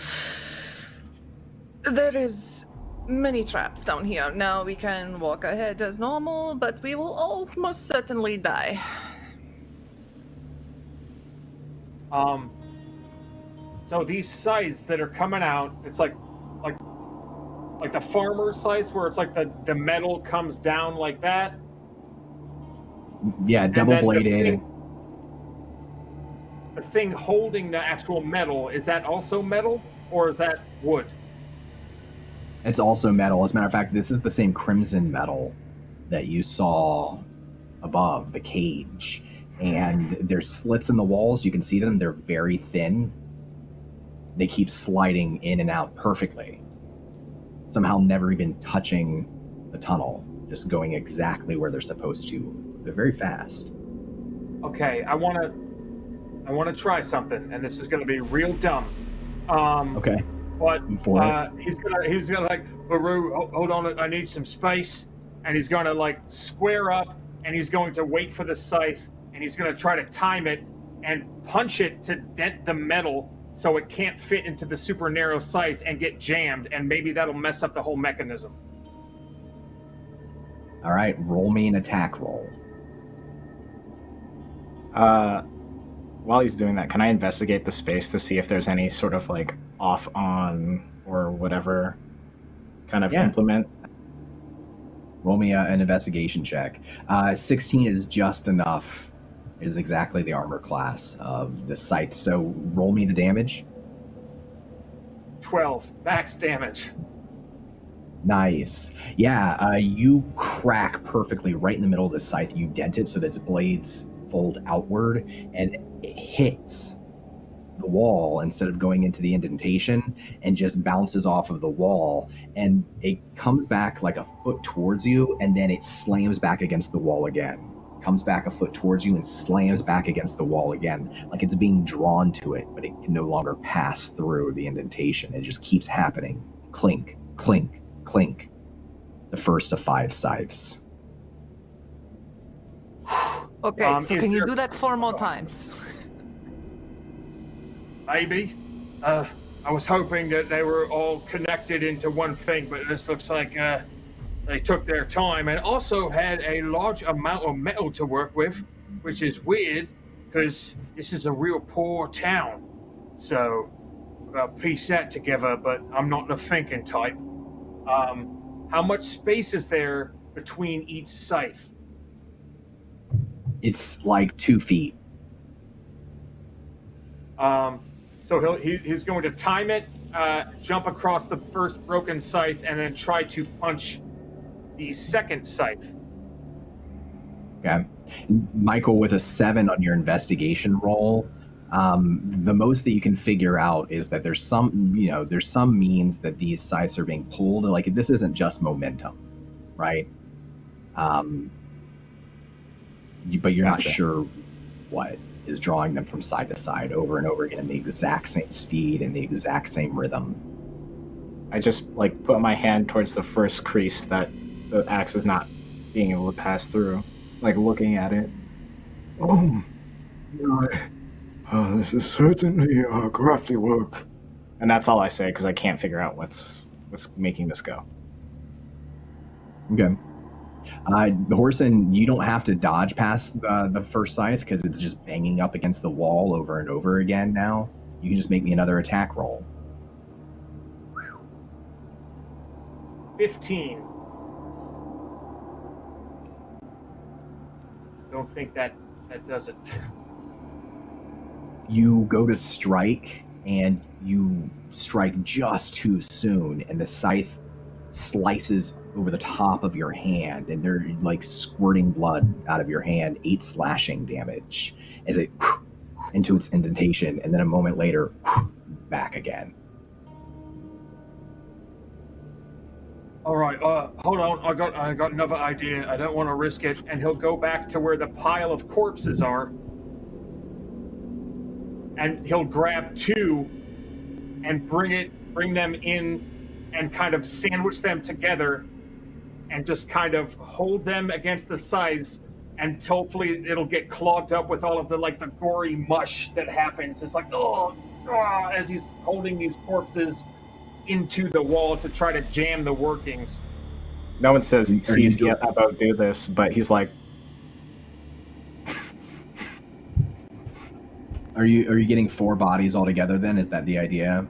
There is many traps down here. Now we can walk ahead as normal, but we will almost certainly die. So these scythes that are coming out, it's like the farmer's scythes where it's like the metal comes down like that. Yeah, double-bladed. The thing holding the actual metal, is that also metal or is that wood? It's also metal. As a matter of fact, this is the same crimson metal that you saw above the cage. And there's slits in the walls. You can see them. They're very thin. They keep sliding in and out perfectly. Somehow never even touching the tunnel. Just going exactly where they're supposed to. They're very fast. Okay, I want to try something, and this is going to be real dumb. Okay. But he's gonna like, Barru, hold on, I need some space, and he's gonna like square up, and he's going to wait for the scythe, and he's gonna try to time it and punch it to dent the metal so it can't fit into the super narrow scythe and get jammed, and maybe that'll mess up the whole mechanism. All right, roll me an attack roll. While he's doing that, can I investigate the space to see if there's any sort of like off, on, or whatever kind of implement? Roll me an investigation check. 16 is just enough. It is exactly the armor class of the scythe. So roll me the damage. 12 max damage. Nice. Yeah, you crack perfectly right in the middle of the scythe. You dent it so that its blades fold outward, and it hits the wall instead of going into the indentation, and just bounces off of the wall, and it comes back like a foot towards you, and then it slams back against the wall again. Comes back a foot towards you and slams back against the wall again, like it's being drawn to it, but it can no longer pass through the indentation. It just keeps happening. Clink, clink, clink. The first of 5 scythes. Okay, so can you do that 4 more times? Maybe. I was hoping that they were all connected into one thing, but this looks like they took their time and also had a large amount of metal to work with, which is weird because this is a real poor town. So I'll piece that together, but I'm not the thinking type. How much space is there between each scythe? It's like 2 feet. So he's going to time it, jump across the first broken scythe, and then try to punch the second scythe. Okay. Michael, with a 7 on your investigation roll, the most that you can figure out is that there's some means that these scythes are being pulled. Like, this isn't just momentum, right? But you're not sure what is drawing them from side to side over and over again in the exact same speed and the exact same rhythm. I just like put my hand towards the first crease that the axe is not being able to pass through, like looking at it. This is certainly crafty work. And that's all I say because I can't figure out what's making this go. Okay. Horsun, you don't have to dodge past the first scythe because it's just banging up against the wall over and over again now. You can just make me another attack roll. 15. Don't think that does it. You go to strike, and you strike just too soon, and the scythe slices over the top of your hand, and they're like squirting blood out of your hand, 8 slashing damage as it into its indentation, and then a moment later, back again. All right, hold on. I got another idea. I don't want to risk it. And he'll go back to where the pile of corpses are, and he'll grab 2 and bring them in and kind of sandwich them together and just kind of hold them against the sides, and hopefully it'll get clogged up with all of the the gory mush that happens. It's like as he's holding these corpses into the wall to try to jam the workings. No one sees yet about do this, but he's like, Are you getting 4 bodies altogether then? Is that the idea?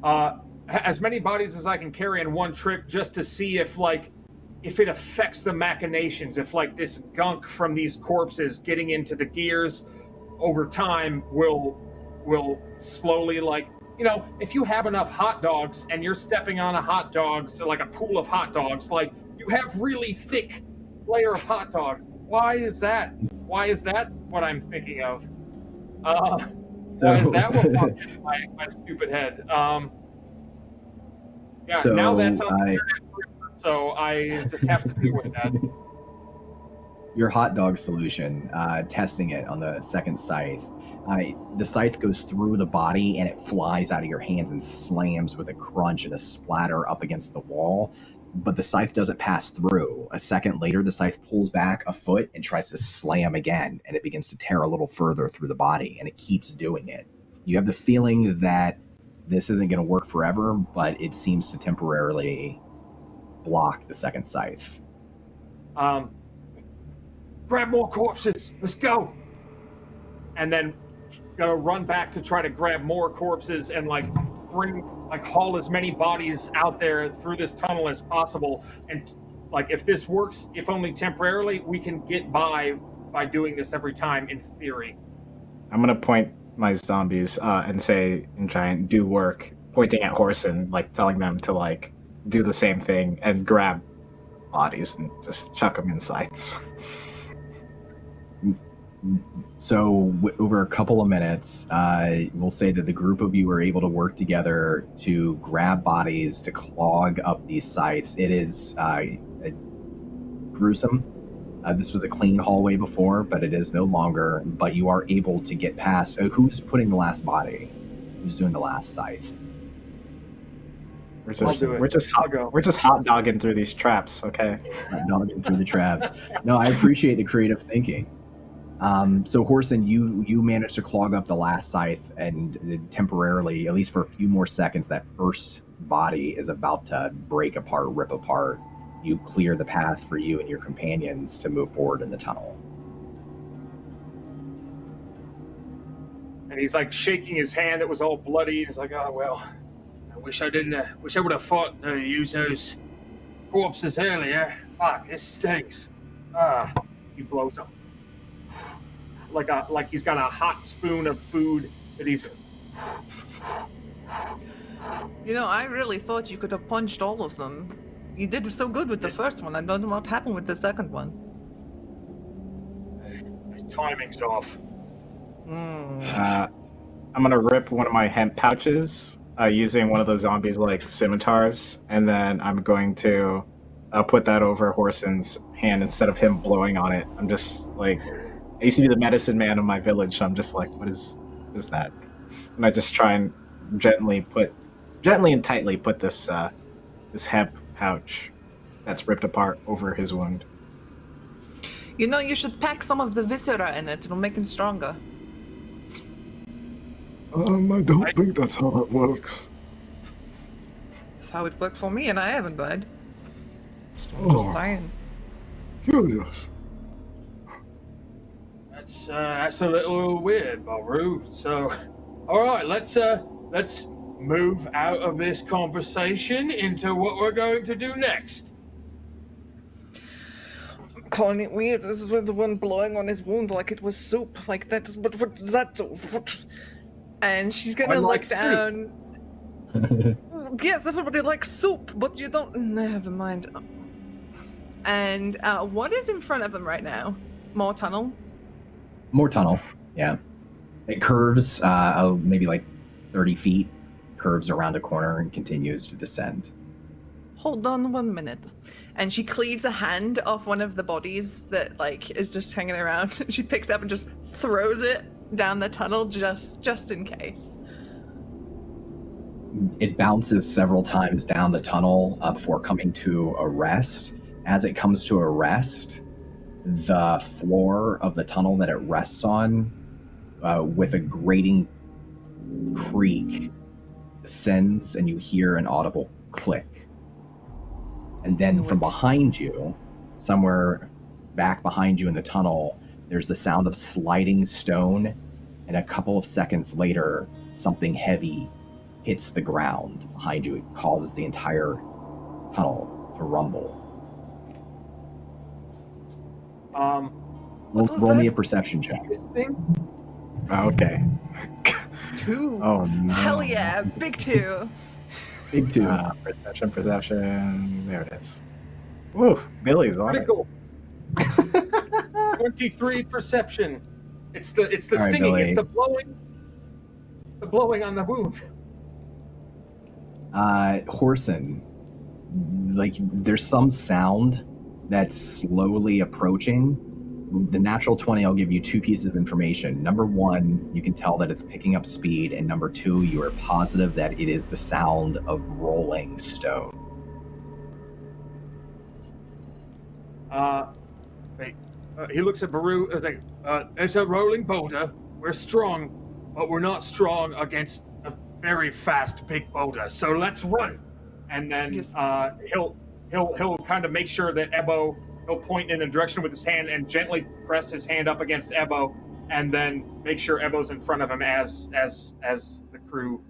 As many bodies as I can carry in one trip, just to see if it affects the machinations, if this gunk from these corpses getting into the gears over time will slowly if you have enough hot dogs and you're stepping on a hot dog, so a pool of hot dogs, you have really thick layer of hot dogs. Why is that what I'm thinking of? Why is that what popped in my stupid head? So now that's on the internet, so I just have to deal with that. Your hot dog solution, testing it on the second scythe. The scythe goes through the body and it flies out of your hands and slams with a crunch and a splatter up against the wall, but the scythe doesn't pass through. A second later, the scythe pulls back a foot and tries to slam again, and it begins to tear a little further through the body, and it keeps doing it. You have the feeling that this isn't going to work forever, but it seems to temporarily block the second scythe. Grab more corpses. Let's go. And then gonna run back to try to grab more corpses and haul as many bodies out there through this tunnel as possible. And if this works, if only temporarily, we can get by doing this every time in theory. I'm gonna point my zombies and say in giant, do work, pointing at Horsun, telling them to do the same thing and grab bodies and just chuck them in sights. So over a couple of minutes, we'll say that the group of you are able to work together to grab bodies to clog up these sites. It is gruesome. This was a clean hallway before, but it is no longer. But you are able to get past. Who's putting the last body? Who's doing the last scythe? We're just hot dogging through these traps, okay? Hot dogging through the traps. No, I appreciate the creative thinking. So Horsun, you managed to clog up the last scythe, and temporarily, at least for a few more seconds, that first body is about to break apart, rip apart. You clear the path for you and your companions to move forward in the tunnel. And he's shaking his hand that was all bloody. He's like, oh, well, I wish I would have fought to use those corpses earlier. Fuck, this stinks. He blows up. Like he's got a hot spoon of food that he's... I really thought you could have punched all of them. You did so good with the first one. I don't know what happened with the second one. His timing's off. I'm gonna rip one of my hemp pouches using one of those zombies scimitars, and then I'm going to put that over Horsun's hand instead of him blowing on it. I'm just I used to be the medicine man of my village, so I'm just what is that? And I just try and gently and tightly put this hemp pouch that's ripped apart over his wound. You should pack some of the viscera in it. It'll make him stronger. I don't think that's how it works. That's how it worked for me, and I haven't died. Just saying. Curious. That's a little weird, Barru. So, all right, let's move out of this conversation into what we're going to do next. calling it weird. This is the one blowing on his wound like it was soup. Like that's what does that do? And she's gonna look down. Yes, everybody likes soup, but you don't. Never mind. And what is in front of them right now? More tunnel? More tunnel, yeah. It curves maybe like 30 feet, curves around a corner and continues to descend. Hold on 1 minute. And she cleaves a hand off one of the bodies that is just hanging around. She picks it up and just throws it down the tunnel just in case. It bounces several times down the tunnel before coming to a rest. As it comes to a rest, the floor of the tunnel that it rests on, with a grating creak, descends, and you hear an audible click. And then from behind you, somewhere back behind you in the tunnel, there's the sound of sliding stone, and a couple of seconds later, something heavy hits the ground behind you. It causes the entire tunnel to rumble. Roll me a perception check. This thing? Okay. 2. Oh, no. Hell yeah, big 2. Big 2. Perception. There it is. Woo, Billy's on Critical. 23 perception. It's the All right, stinging. Billy. It's the blowing. The blowing on the wound. Horsun, there's some sound that's slowly approaching. The natural 20, I'll give you 2 pieces of information. Number 1, you can tell that it's picking up speed, and number 2, you are positive that it is the sound of rolling stone. He looks at Barru. It's a rolling boulder. We're strong, but we're not strong against a very fast big boulder. So let's run. And then he'll kind of make sure that Ebo. He'll point in a direction with his hand and gently press his hand up against Ebo, and then make sure Ebo's in front of him as the crew.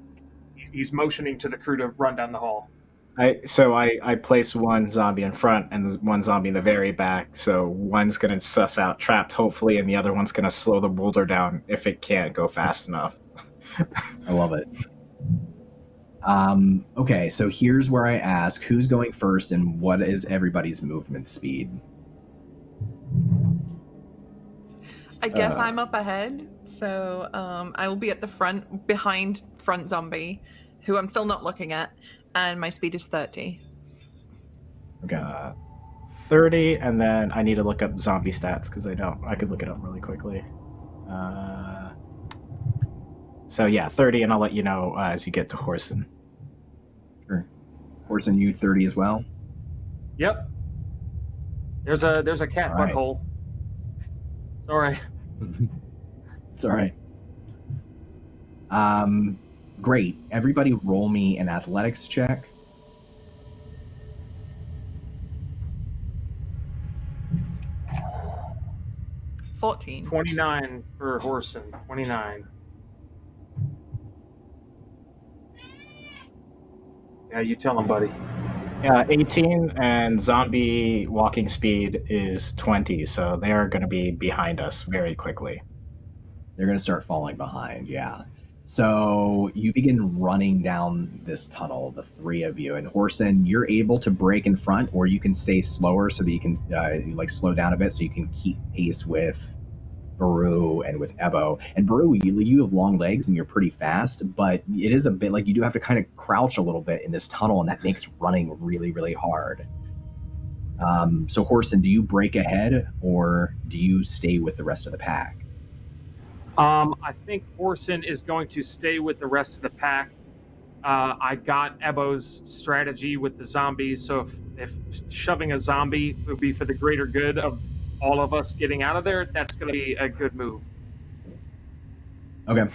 He's motioning to the crew to run down the hall. I place one zombie in front and there's one zombie in the very back. So one's gonna suss out trapped, hopefully, and the other one's gonna slow the boulder down if it can't go fast enough. I love it. Okay, so here's where I ask, who's going first and what is everybody's movement speed? I guess I'm up ahead, so I will be at the front, behind front zombie, who I'm still not looking at, and my speed is 30. Okay. 30, and then I need to look up zombie stats, because I don't. I could look it up really quickly. So yeah, 30, and I'll let you know as you get to Horsun. Sure. Horsun, you 30 as well? Yep. There's a cat butthole. Sorry. It's all right. Great. Everybody roll me an athletics check. $14. 29 for Horsun. 29. Yeah, you tell him, buddy. 18, and zombie walking speed is 20, so they are going to be behind us very quickly. They're going to start falling behind, yeah. So you begin running down this tunnel, the 3 of you. And Horsun, you're able to break in front, or you can stay slower so that you can slow down a bit so you can keep pace with Barru and with Ebo. And Barru, you have long legs and you're pretty fast, but it is a bit like you do have to kind of crouch a little bit in this tunnel, and that makes running really, really hard. So Horsun, do you break ahead or do you stay with the rest of the pack? I think Horsun is going to stay with the rest of the pack. I got Ebo's strategy with the zombies, so if shoving a zombie would be for the greater good of all of us getting out of there, that's going to be a good move. Okay.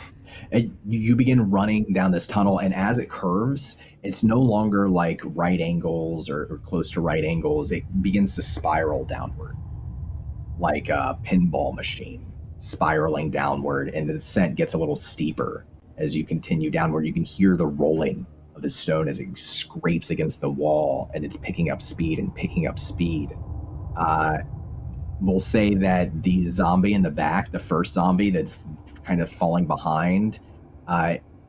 You begin running down this tunnel, and as it curves, it's no longer like right angles or close to right angles. It begins to spiral downward, like a pinball machine spiraling downward, and the descent gets a little steeper as you continue downward. You can hear the rolling of the stone as it scrapes against the wall, and it's picking up speed and picking up speed. we'll say that the zombie in the back, the first zombie that's kind of falling behind,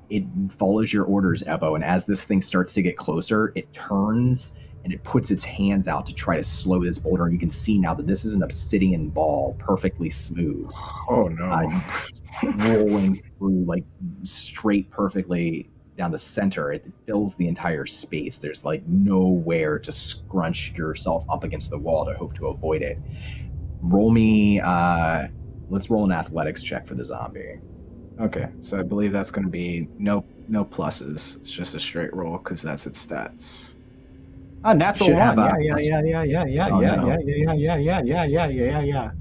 it follows your orders, Ebo, and as this thing starts to get closer, it turns and it puts its hands out to try to slow this boulder, and you can see now that this is an obsidian ball, perfectly smooth. Oh no. Rolling through, like, straight perfectly down the center. It fills the entire space. There's like nowhere to scrunch yourself up against the wall to hope to avoid it. Roll me, let's roll an athletics check for the zombie. Okay, so I believe that's going to be no pluses. It's just a straight roll because that's its stats. Oh, natural Should one. have Yeah.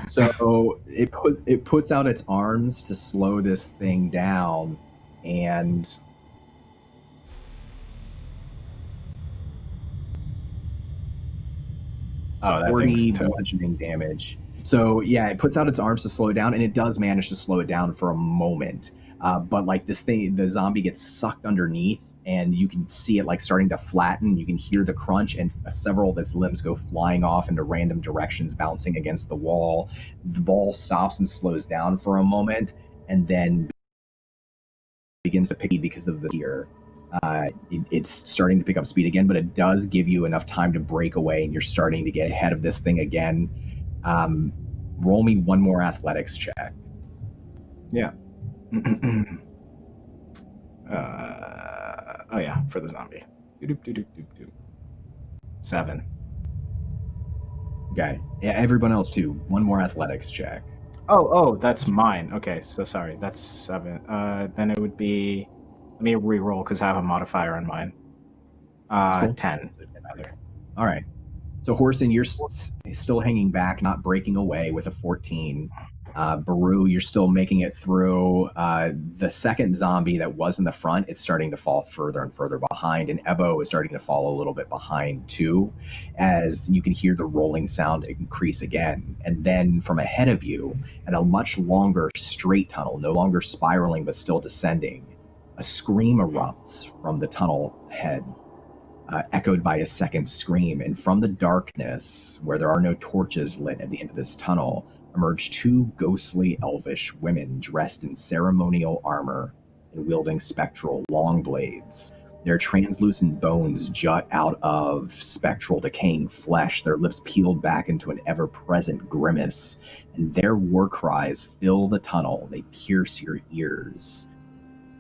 So it puts out its arms to slow this thing down, and that 40 thing's bludgeoning damage. So yeah, it puts out its arms to slow it down, and it does manage to slow it down for a moment. But like this thing, the zombie gets sucked underneath, and you can see it like starting to flatten. You can hear the crunch, and several of its limbs go flying off into random directions, bouncing against the wall. The ball stops and slows down for a moment, and then begins to pick because of the fear. It's starting to pick up speed again, but it does give you enough time to break away, and you're starting to get ahead of this thing again. Roll me one more athletics check. Yeah. Oh yeah, for the zombie. 7. Okay. Yeah, everyone else too. One more athletics check. Oh, that's mine. Okay, so sorry, that's 7. Then it would be. Let me re-roll because I have a modifier on mine. Cool. 10. All right. So Horsun, you're still hanging back, not breaking away with a 14. Barru, you're still making it through. The second zombie that was in the front is starting to fall further and further behind, and Ebo is starting to fall a little bit behind too, as you can hear the rolling sound increase again. And then from ahead of you, in a much longer straight tunnel, no longer spiraling but still descending, a scream erupts from the tunnel head, echoed by a second scream. And from the darkness, where there are no torches lit at the end of this tunnel, emerge 2 ghostly elvish women dressed in ceremonial armor and wielding spectral long blades. Their translucent bones jut out of spectral decaying flesh, their lips peeled back into an ever-present grimace, and their war cries fill the tunnel. They pierce your ears.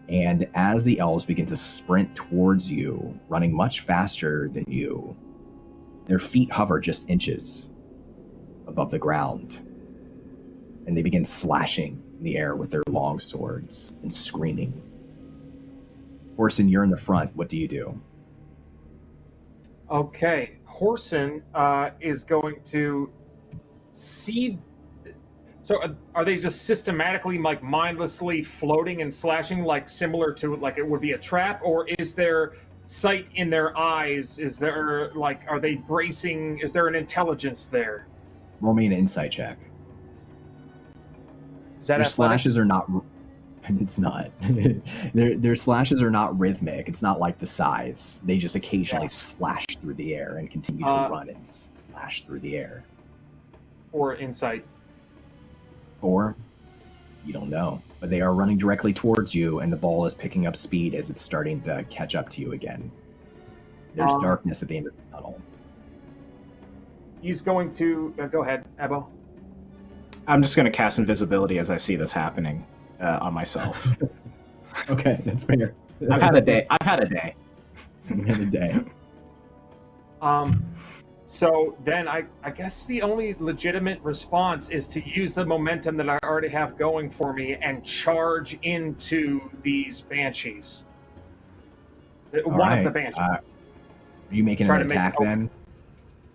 And as the elves begin to sprint towards you, running much faster than you, their feet hover just inches above the ground, and they begin slashing in the air with their long swords and screaming. Horsun, you're in the front. What do you do? Okay, Horsun is going to see. So are they just systematically, like, mindlessly floating and slashing, like similar to like it would be a trap, or is there sight in their eyes? Is there, like, are they bracing? Is there an intelligence there? Roll me an insight check. Is that Their athletics? slashes are not. It's not. Their slashes are not rhythmic. It's not like the scythes. They just occasionally slash through the air and continue to run and slash through the air. Or insight. Or you don't know, but they are running directly towards you, and the ball is picking up speed as it's starting to catch up to you again. There's darkness at the end of the tunnel. He's going to go ahead, Ebo. I'm just going to cast invisibility as I see this happening on myself. Okay, that's fair. I've had a day. You had a day. So then I guess the only legitimate response is to use the momentum that I already have going for me and charge into these banshees. One of the banshees. Are you making an attack then?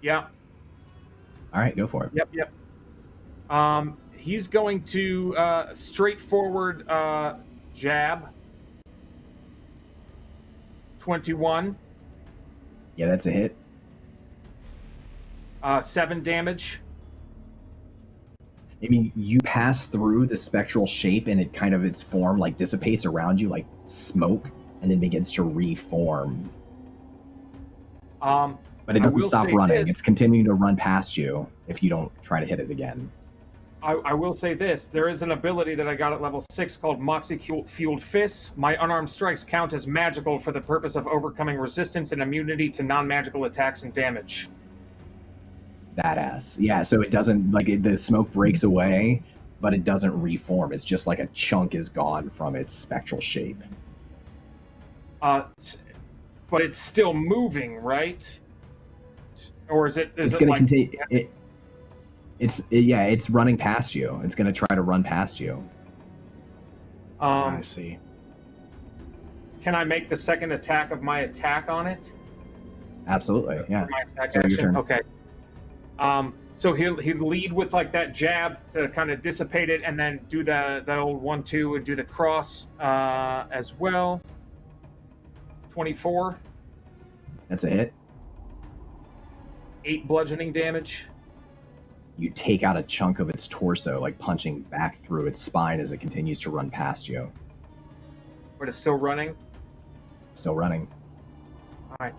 Yeah. All right, go for it. Yep. He's going to straightforward jab. 21. Yeah, that's a hit. 7 damage. I mean, you pass through the spectral shape, and it kind of, its form like dissipates around you like smoke, and then begins to reform. But it doesn't will stop say running. this. It's continuing to run past you if you don't try to hit it again. I will say this. There is an ability that I got at level 6 called Moxie-Fueled Fists. My unarmed strikes count as magical for the purpose of overcoming resistance and immunity to non-magical attacks and damage. Badass. Yeah, so it doesn't, the smoke breaks away, but it doesn't reform. It's just like a chunk is gone from its spectral shape. But it's still moving, right? Or is it? It's going to continue. It's running past you. It's going to try to run past you. I see. Can I make the second attack of my attack on it? Absolutely, yeah. My attack So your action? turn. Okay. So he'll lead with like that jab to kind of dissipate it, and then do the old 1-2 and do the cross as well. 24. That's a hit. 8 bludgeoning damage. You take out a chunk of its torso, like punching back through its spine as it continues to run past you. But it's still running. Still running. All right.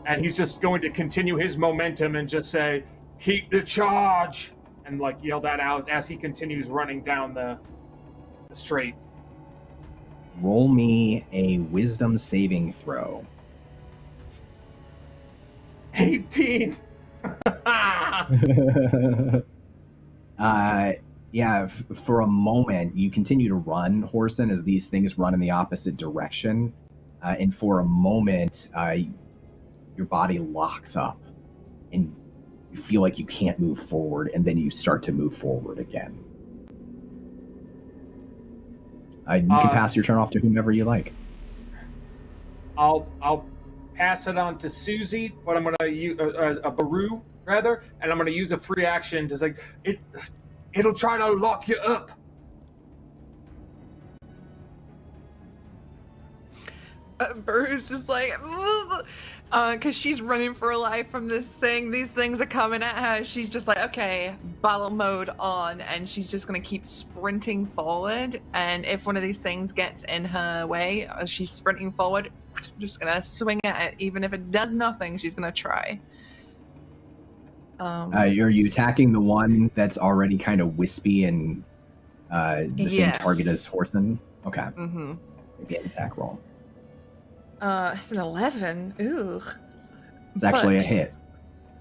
And he's just going to continue his momentum and just say, "Keep the charge!" and like yell that out as he continues running down the straight. Roll me a wisdom saving throw. 18. For a moment, you continue to run, Horsun, as these things run in the opposite direction. And for a moment, your body locks up and you feel like you can't move forward, and then you start to move forward again. You can pass your turn off to whomever you like. I'll pass it on to Susie, but I'm going to use a Barru, rather, and I'm going to use a free action to say, it'll try to lock you up. Barru's just like, because she's running for her life from this thing. These things are coming at her. She's just like, okay, battle mode on, and she's just going to keep sprinting forward. And if one of these things gets in her way as she's sprinting forward, just going to swing at it. Even if it does nothing, she's going to try. Are you attacking the one that's already kind of wispy and the same target as Horsun? Okay. Mm-hmm. Maybe an attack roll. It's an 11. Ooh. It's actually a hit.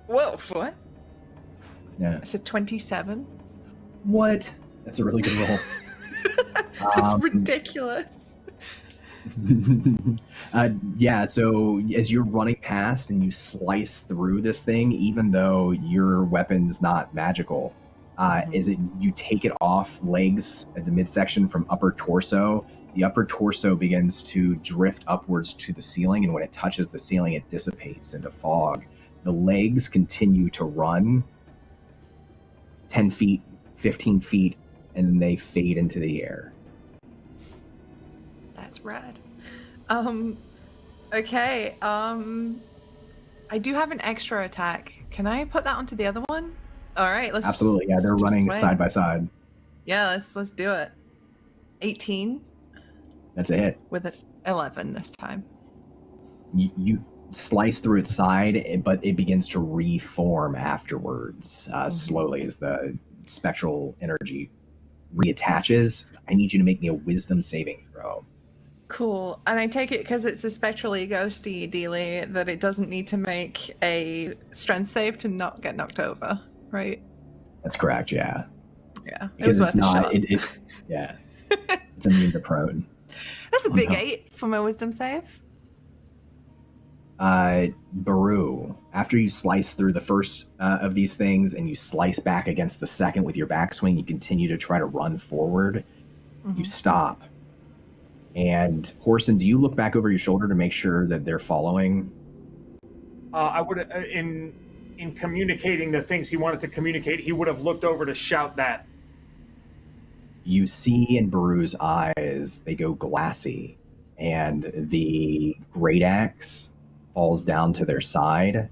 Whoa, what? Yeah. It's a 27. What? That's a really good roll. That's ridiculous. So as you're running past and you slice through this thing, even though your weapon's not magical, you take it off legs at the midsection from upper torso. The upper torso begins to drift upwards to the ceiling, and when it touches the ceiling, it dissipates into fog. The legs continue to run 10 feet, 15 feet, and then they fade into the air. That's rad. Okay. I do have an extra attack. Can I put that onto the other one? All right, let's. Absolutely, yeah. They're running side by side. Yeah, let's do it. 18. That's a hit. With an 11 this time. You slice through its side, but it begins to reform afterwards, slowly as the spectral energy reattaches. I need you to make me a wisdom saving throw. Cool. And I take it because it's especially ghosty dealy that it doesn't need to make a strength save to not get knocked over, right? That's correct, yeah. Yeah. Because it's not, yeah. It's immune to prone. That's a big 8 for my wisdom save. Barru, after you slice through the first of these things and you slice back against the second with your backswing, you continue to try to run forward. Mm-hmm. You stop. And Horsun, do you look back over your shoulder to make sure that they're following? I would, in communicating the things he wanted to communicate, he would have looked over to shout that. You see in Barru's eyes, they go glassy, and the great axe falls down to their side,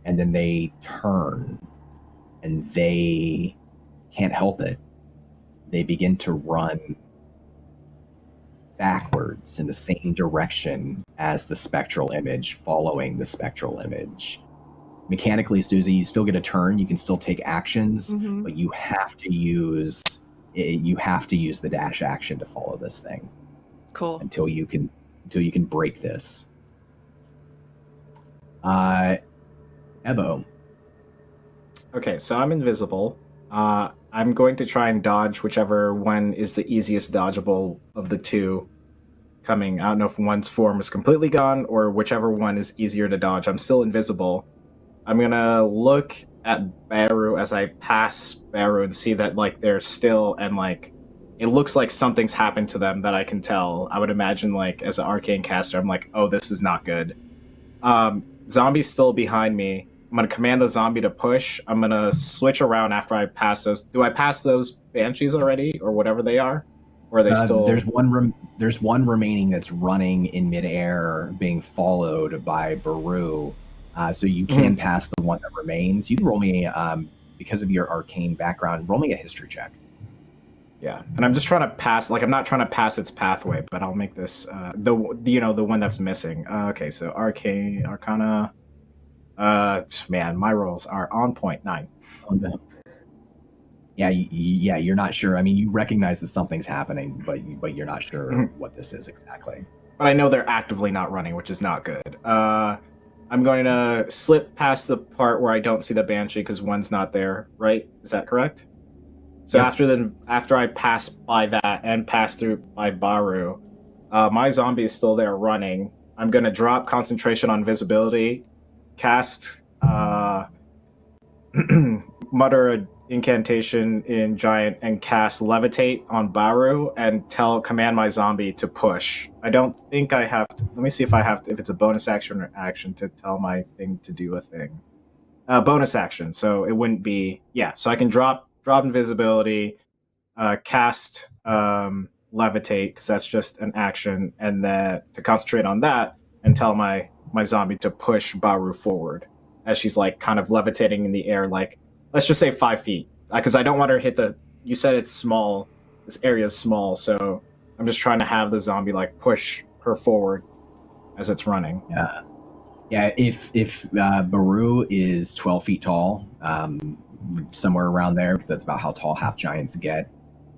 and then they turn, and they can't help it. They begin to run backwards in the same direction as the spectral image, following the spectral image. Mechanically, Susie, you still get a turn. You can still take actions, but you have to use the dash action to follow this thing. Cool. Until you can break this. Ebo. Okay, so I'm invisible. I'm going to try and dodge whichever one is the easiest dodgeable of the two coming. I don't know if one's form is completely gone or whichever one is easier to dodge. I'm still invisible. I'm gonna look at Barru as I pass Barru and see that like they're still and like it looks like something's happened to them that I can tell. I would imagine like as an arcane caster, I'm like, oh, this is not good. Zombie's still behind me. I'm going to command the zombie to push. I'm going to switch around after I pass those. Do I pass those banshees already or whatever they are? Or are they still... There's one remaining that's running in midair being followed by Barru. So you can pass the one that remains. You can roll me, because of your arcane background, roll me a history check. Yeah, and I'm just trying to pass, like I'm not trying to pass its pathway, but I'll make this, the one that's missing. Okay, so Arcana... man, my rolls are on point. 9. Oh, no. Yeah, you're not sure. I mean, you recognize that something's happening, but you're not sure what this is exactly. But I know they're actively not running, which is not good. I'm going to slip past the part where I don't see the banshee because one's not there, right? Is that correct? So yep. After I pass by that and pass through by Barru, my zombie is still there running. I'm going to drop concentration on visibility, cast mutter an incantation in giant and cast levitate on Barru and command my zombie to push. I don't think I have to, let me see if it's a bonus action or action to tell my thing to do a thing. Bonus action, so it wouldn't be, so I can drop invisibility, cast levitate because that's just an action, and then to concentrate on that and tell my zombie to push Barru forward as she's like kind of levitating in the air, like let's just say 5 feet, because I don't want her to hit you said it's small, this area is small, so I'm just trying to have the zombie like push her forward as it's running. If Barru is 12 feet tall, somewhere around there, because that's about how tall half giants get,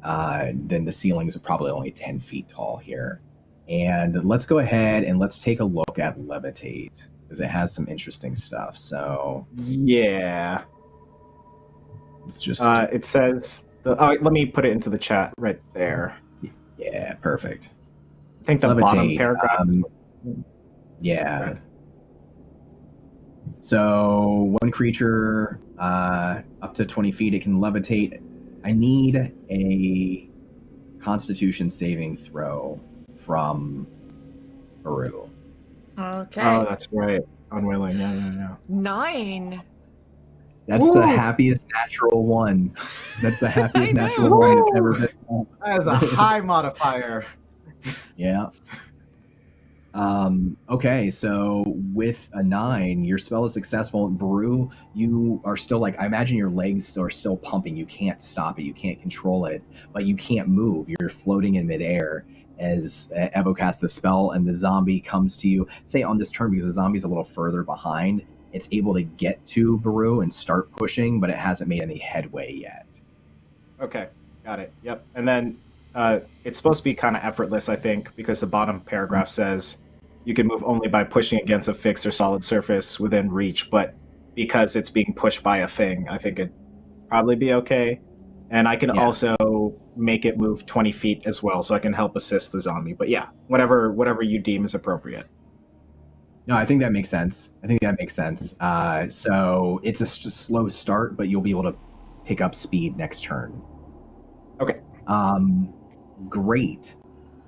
then the ceilings are probably only 10 feet tall here. And let's go ahead and let's take a look at levitate, because it has some interesting stuff. So yeah, it's just it says let me put it into the chat right there. Yeah, perfect. I think the levitate, bottom paragraph. Yeah. So one creature up to 20 feet, it can levitate. I need a Constitution saving throw from Barru. Okay. Oh, that's right. Unwilling. Yeah. 9. That's the happiest natural one. That's the happiest natural one that's ever been done. That is a high modifier. Yeah. Okay, so with a 9, your spell is successful. Barru, you are still like, I imagine your legs are still pumping. You can't stop it. You can't control it, but you can't move. You're floating in midair as Evo casts the spell, and the zombie comes to you. Say on this turn, because the zombie's a little further behind, it's able to get to Barru and start pushing, but it hasn't made any headway yet. Okay, got it. Yep. And then it's supposed to be kind of effortless, I think, because the bottom paragraph says you can move only by pushing against a fixed or solid surface within reach, but because it's being pushed by a thing, I think it'd probably be okay. And I can also make it move 20 feet as well, so I can help assist the zombie. But yeah, whatever you deem is appropriate. No, I think that makes sense. So it's a slow start, but you'll be able to pick up speed next turn. Okay. Great.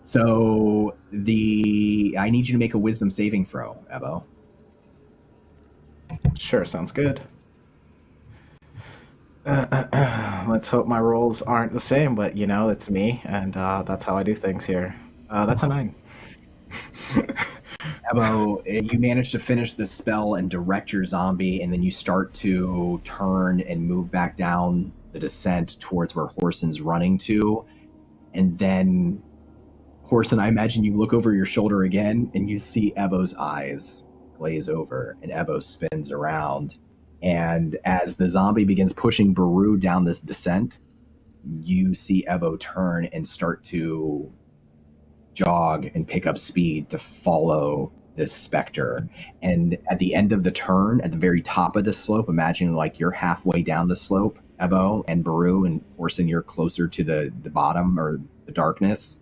So I need you to make a wisdom saving throw, Ebo. Sure, sounds good. Let's hope my rolls aren't the same, but it's me, and that's how I do things here. That's a 9. Ebo, you manage to finish the spell and direct your zombie, and then you start to turn and move back down the descent towards where Horsun's running to, and then Horsun, I imagine you look over your shoulder again and you see Ebo's eyes glaze over, and Ebo spins around. And as the zombie begins pushing Barru down this descent, you see Ebo turn and start to jog and pick up speed to follow this specter. And at the end of the turn, at the very top of the slope, imagine like you're halfway down the slope, Ebo and Barru, and Horsun, you're closer to the bottom or the darkness.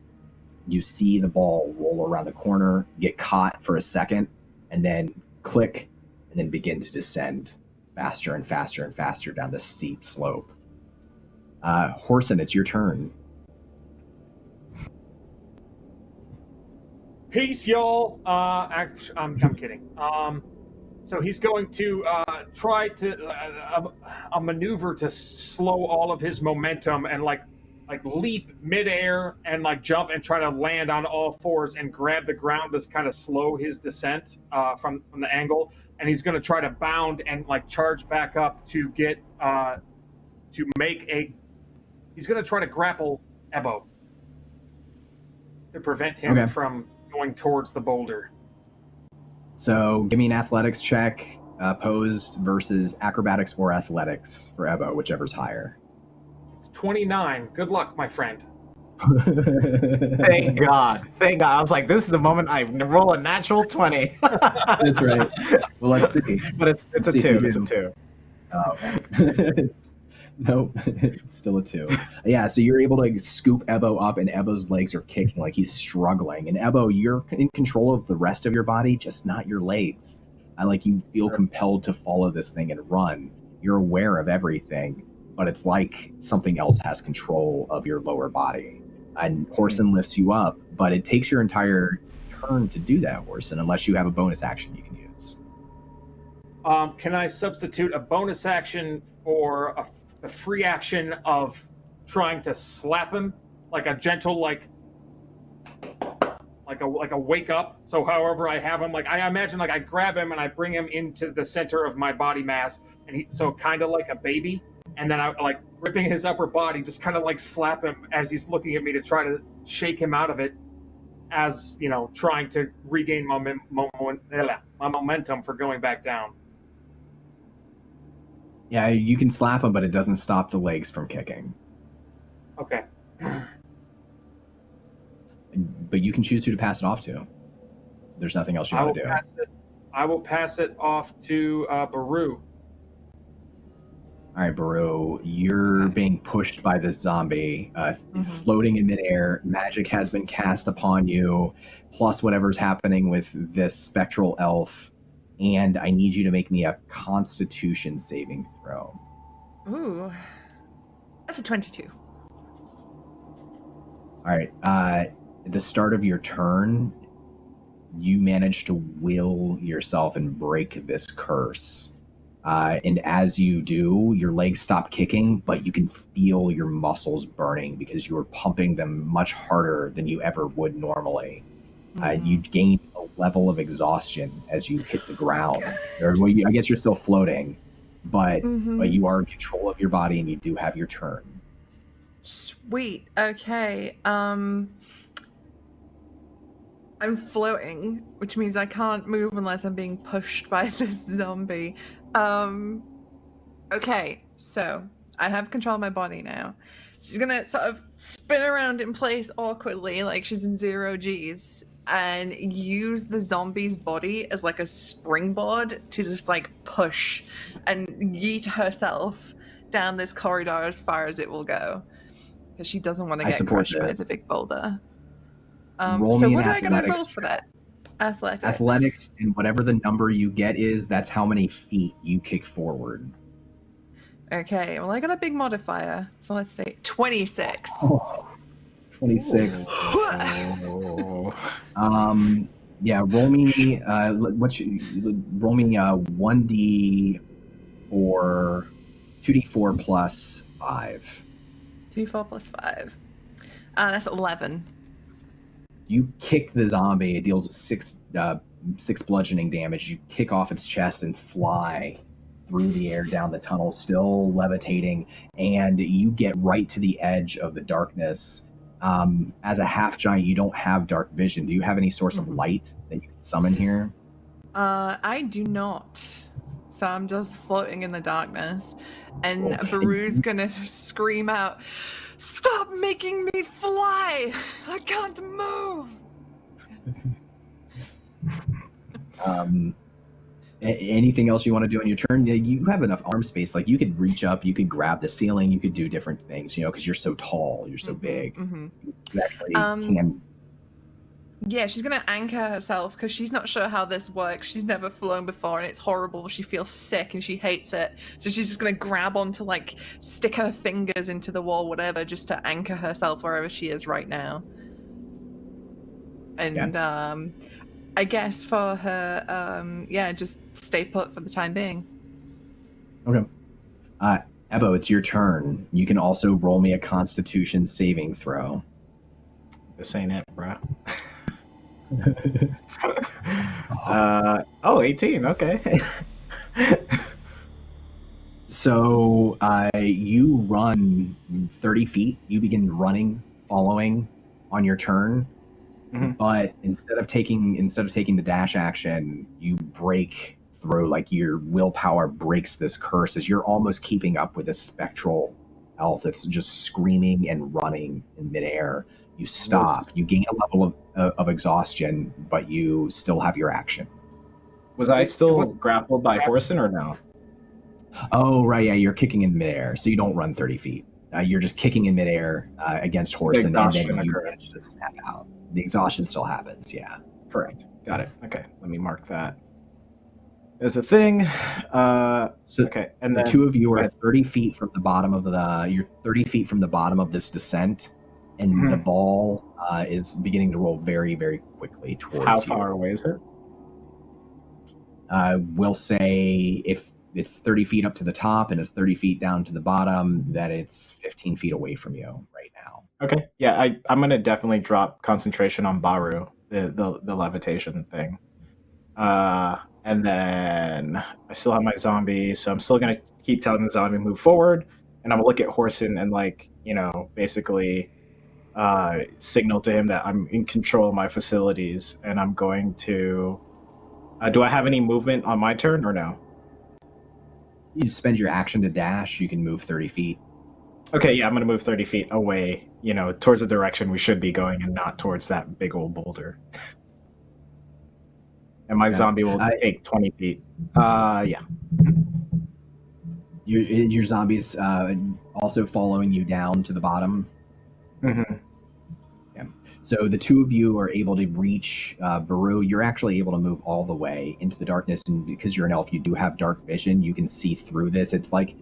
You see the ball roll around the corner, get caught for a second, and then click, and then begin to descend faster and faster and faster down the steep slope. Horsun, it's your turn. Peace, y'all. Actually, I'm kidding. So he's going to try to a maneuver to slow all of his momentum and like leap midair and like jump and try to land on all fours and grab the ground to kind of slow his descent from the angle. And he's going to try to bound and like charge back up to get to make a. He's going to try to grapple Ebo to prevent him from going towards the boulder. So give me an athletics check, opposed versus acrobatics or athletics for Ebo, whichever's higher. It's 29. Good luck, my friend. Thank God. Thank God. I was like, this is the moment I roll a natural 20. That's right. Well, let's see. But it's a 2. It's a 2. Oh, okay. Nope, it's still a 2. Yeah, so you're able to scoop Ebo up, and Ebo's legs are kicking like he's struggling. And Ebo, you're in control of the rest of your body, just not your legs. You feel compelled to follow this thing and run. You're aware of everything, but it's like something else has control of your lower body. And Horsun lifts you up, but it takes your entire turn to do that, Horsun, unless you have a bonus action you can use. Can I substitute a bonus action for a free action of trying to slap him, like a gentle, like a wake up? So however I have him, like I imagine, like I grab him and I bring him into the center of my body mass, and so kind of like a baby, and then I like gripping his upper body, just kind of like slap him as he's looking at me to try to shake him out of it, as you know, trying to regain my momentum for going back down. Yeah, you can slap him, but it doesn't stop the legs from kicking. Okay. But you can choose who to pass it off to. There's nothing else you want to do. I will pass it off to Barru. All right, Barru, you're being pushed by this zombie, floating in midair. Magic has been cast upon you, plus whatever's happening with this spectral elf. And I need you to make me a Constitution saving throw. Ooh, that's a 22. All right. At the start of your turn, you manage to will yourself and break this curse. And as you do, your legs stop kicking, but you can feel your muscles burning because you are pumping them much harder than you ever would normally. You gain a level of exhaustion as you hit the ground. I guess you're still floating, but you are in control of your body and you do have your turn. Sweet. Okay. I'm floating, which means I can't move unless I'm being pushed by this zombie. Okay, so I have control of my body now. She's gonna sort of spin around in place awkwardly, like she's in 0 Gs, and use the zombie's body as like a springboard to just like push and yeet herself down this corridor as far as it will go, because she doesn't want to get crushed by the big boulder. So what do I gotta roll for that? Athletics, and whatever the number you get that's how many feet you kick forward. Okay, well I got a big modifier, so let's say 26. 26. Yeah, roll me. Roll me 1d4, 2d4 plus 5. 2d4 plus 5. That's 11. You kick the zombie. It deals 6 bludgeoning damage. You kick off its chest and fly through the air down the tunnel, still levitating, and you get right to the edge of the darkness. As a half giant, you don't have dark vision. Do you have any source of light that you can summon here? I do not. So I'm just floating in the darkness. And Cool. Barru's gonna scream out, "Stop making me fly! I can't move!" Anything else you want to do on your turn? Yeah, you have enough arm space. Like, you could reach up, you could grab the ceiling, you could do different things, because you're so tall, you're so big. You actually can. Yeah, she's gonna anchor herself because she's not sure how this works. She's never flown before and it's horrible. She feels sick and she hates it. So she's just gonna grab onto, like, stick her fingers into the wall, whatever, just to anchor herself wherever she is right now. And I guess for her, just stay put for the time being. Okay. Ebo, it's your turn. You can also roll me a Constitution saving throw. This ain't it, bro. 18. Okay. So you run 30 feet. You begin running, following on your turn. But instead of taking the dash action, you break through. Like, your willpower breaks this curse as you're almost keeping up with a spectral elf that's just screaming and running in midair. You stop. You gain a level of exhaustion, but you still have your action. Was I still grappled by Horsun or no? Oh, right. Yeah, you're kicking in midair, so you don't run 30 feet. You're just kicking in midair against Horsun, and then you manage to snap out. The exhaustion still happens, yeah. Correct. Got it. Okay, let me mark that as a thing. Okay, and the then, two of you are 30 feet from the bottom of you're 30 feet from the bottom of this descent, and the ball is beginning to roll very, very quickly towards you. How far away is it? We'll say if it's 30 feet up to the top and it's 30 feet down to the bottom, that it's 15 feet away from you right now. Okay, yeah, I'm going to definitely drop concentration on Barru, the levitation thing. And then I still have my zombie, so I'm still going to keep telling the zombie move forward, and I'm going to look at Horsun and, basically signal to him that I'm in control of my facilities, and I'm going to... do I have any movement on my turn, or no? You spend your action to dash, you can move 30 feet. Okay, yeah, I'm going to move 30 feet away, towards the direction we should be going and not towards that big old boulder. And my zombie will take 20 feet. Yeah. Your zombie's also following you down to the bottom. Mm-hmm. Yeah. So the two of you are able to reach Barru. You're actually able to move all the way into the darkness, and because you're an elf, you do have dark vision. You can see through this. It's like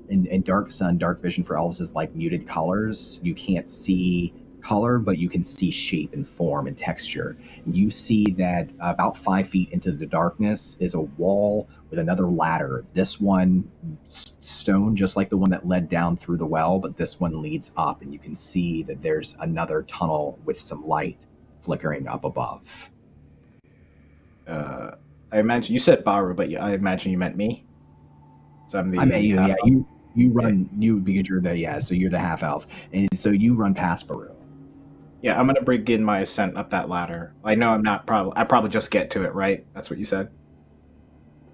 in Dark Sun, dark vision for elves is like muted colors. You can't see color, but you can see shape and form and texture. And you see that about 5 feet into the darkness is a wall with another ladder. This one stone, just like the one that led down through the well, but this one leads up, and you can see that there's another tunnel with some light flickering up above. I imagine you said Barru, but I imagine you meant me. So I'm the I meant you. Yeah, you run. You because you're so you're the half elf, and so you run past Barru. Yeah, I'm gonna begin my ascent up that ladder. I know I'm not I probably just get to it, right? That's what you said.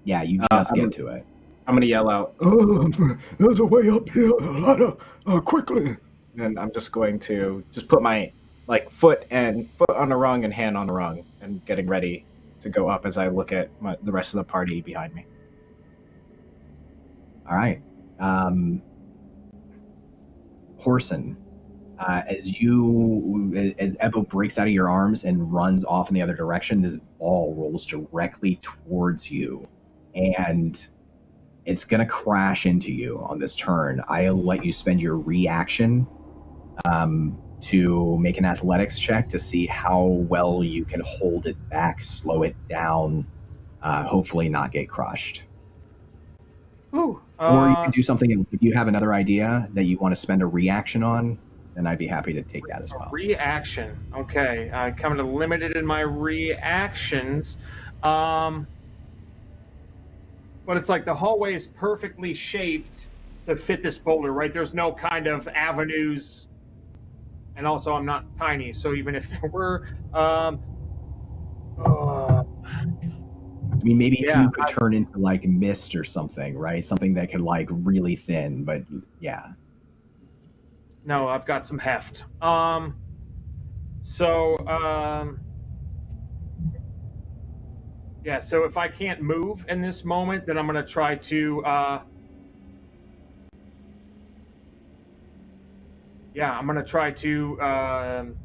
Yeah, you just get to it. I'm gonna yell out. There's a way up here, ladder, quickly. And I'm just going to put my foot on the rung and hand on the rung, and getting ready to go up as I look at the rest of the party behind me. All right. Horsun, as Ebo breaks out of your arms and runs off in the other direction, this ball rolls directly towards you, and it's going to crash into you on this turn. I'll let you spend your reaction to make an athletics check to see how well you can hold it back, slow it down, hopefully not get crushed. Ooh, or you can do something else. If you have another idea that you want to spend a reaction on, then I'd be happy to take that as well. Reaction. Okay, I kind of limited in my reactions. But it's like the hallway is perfectly shaped to fit this boulder, right? There's no kind of avenues and also I'm not tiny, so even if there were, I mean, maybe if you could turn into like mist or something, right? Something that could like really thin, but yeah. No, I've got some heft. Yeah, so if I can't move in this moment, then I'm going to try to, I'm going to try to,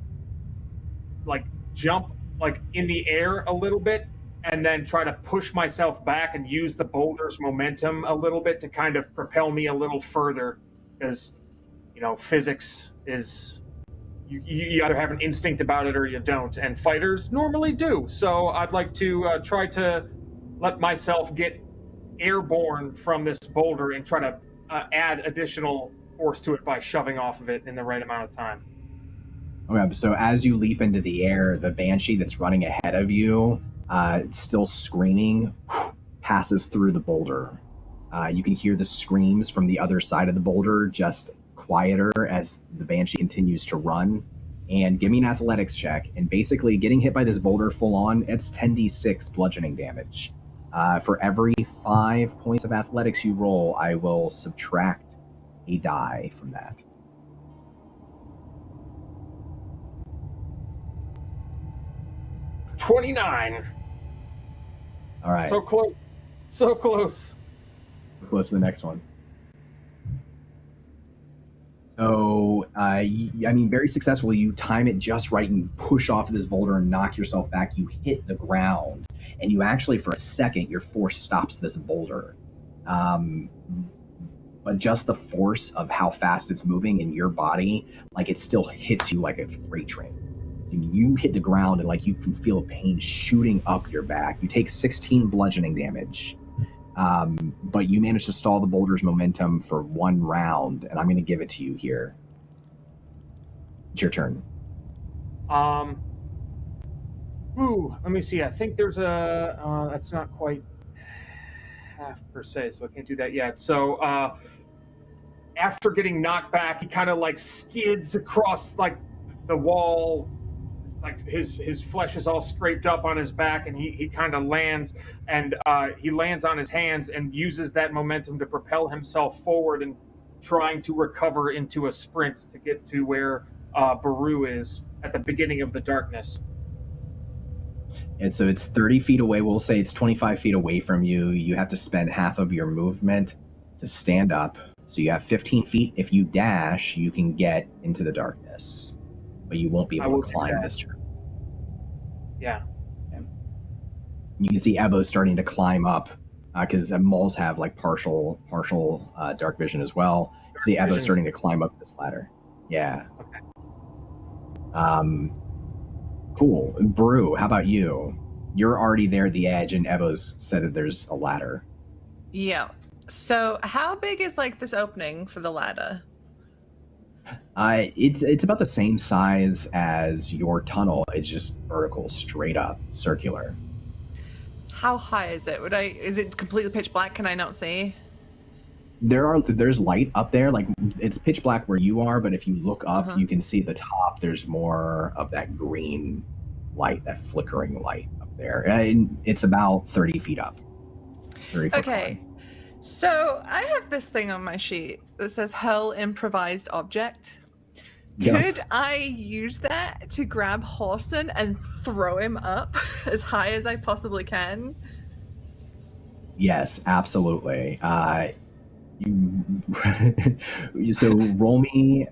like, jump, like, in the air a little bit, and then try to push myself back and use the boulder's momentum a little bit to kind of propel me a little further, because, you know, physics is... You either have an instinct about it or you don't, and fighters normally do. So I'd like to try to let myself get airborne from this boulder and try to add additional force to it by shoving off of it in the right amount of time. Okay, so as you leap into the air, the banshee that's running ahead of you, still screaming, passes through the boulder. You can hear the screams from the other side of the boulder, just quieter as the banshee continues to run. And give me an athletics check. And basically getting hit by this boulder full on, it's 10d6 bludgeoning damage. For every 5 points of athletics you roll, I will subtract a die from that. $29. All right. So close. So close. Close to the next one. So, I mean, very successfully, you time it just right and you push off of this boulder and knock yourself back. You hit the ground, and you actually, for a second, your force stops this boulder. But just the force of how fast it's moving in your body, like, it still hits you like a freight train. So you hit the ground, and, like, you can feel pain shooting up your back. You take 16 bludgeoning damage. But you managed to stall the boulder's momentum for 1 round, and I'm going to give it to you here. It's your turn. Let me see. I think there's a... that's not quite half per se, so I can't do that yet. So, after getting knocked back, he kind of, like, skids across, like, the wall. Like, his flesh is all scraped up on his back, and he kind of lands, and he lands on his hands and uses that momentum to propel himself forward and trying to recover into a sprint to get to where Barru is at the beginning of the darkness. And so it's 30 feet away. We'll say it's 25 feet away from you. You have to spend half of your movement to stand up. So you have 15 feet. If you dash, you can get into the darkness. But you won't be able to climb this turn. Yeah. You can see Ebo's starting to climb up because moles have like partial dark vision as well. See Ebo's starting to climb up this ladder. Yeah. Okay. Cool. Barru, how about you? You're already there at the edge, and Ebo's said that there's a ladder. Yeah. So how big is like this opening for the ladder? It's about the same size as your tunnel. It's just vertical, straight up, circular. How high is it? Is it completely pitch black? Can I not see? There's light up there. Like, it's pitch black where you are, but if you look up, you can see the top. There's more of that green light, that flickering light up there. And it's about 30 feet up. 30 foot okay. climb. So I have this thing on my sheet that says Hell Improvised Object. Yeah. Could I use that to grab Horsun and throw him up as high as I possibly can? Yes, absolutely. So roll me.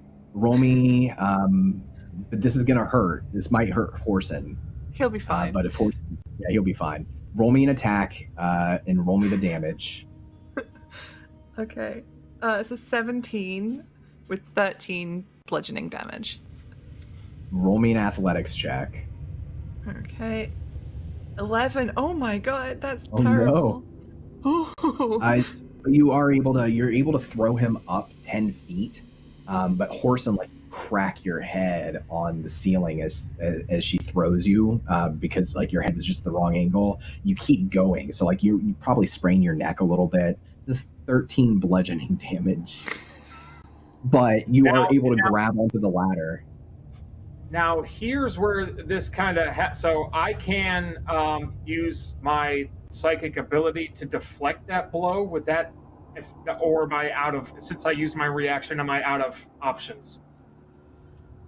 But this is gonna hurt. This might hurt Horsun. He'll be fine. But if Horsun, yeah, he'll be fine. Roll me an attack and roll me the damage. Okay. It's a 17 with 13 bludgeoning damage. Roll me an athletics check. Okay. 11. Oh my god, that's Oh, terrible. no. Oh. You're able to throw him up 10 feet, but Horsun like crack your head on the ceiling as she throws you because like your head was just the wrong angle. You keep going, so like you probably sprain your neck a little bit. This is 13 bludgeoning damage, but you are able to grab onto the ladder. Now, here's where this kind of... so I can use my psychic ability to deflect that blow. Would that... or am I out of... Since I used my reaction, am I out of options?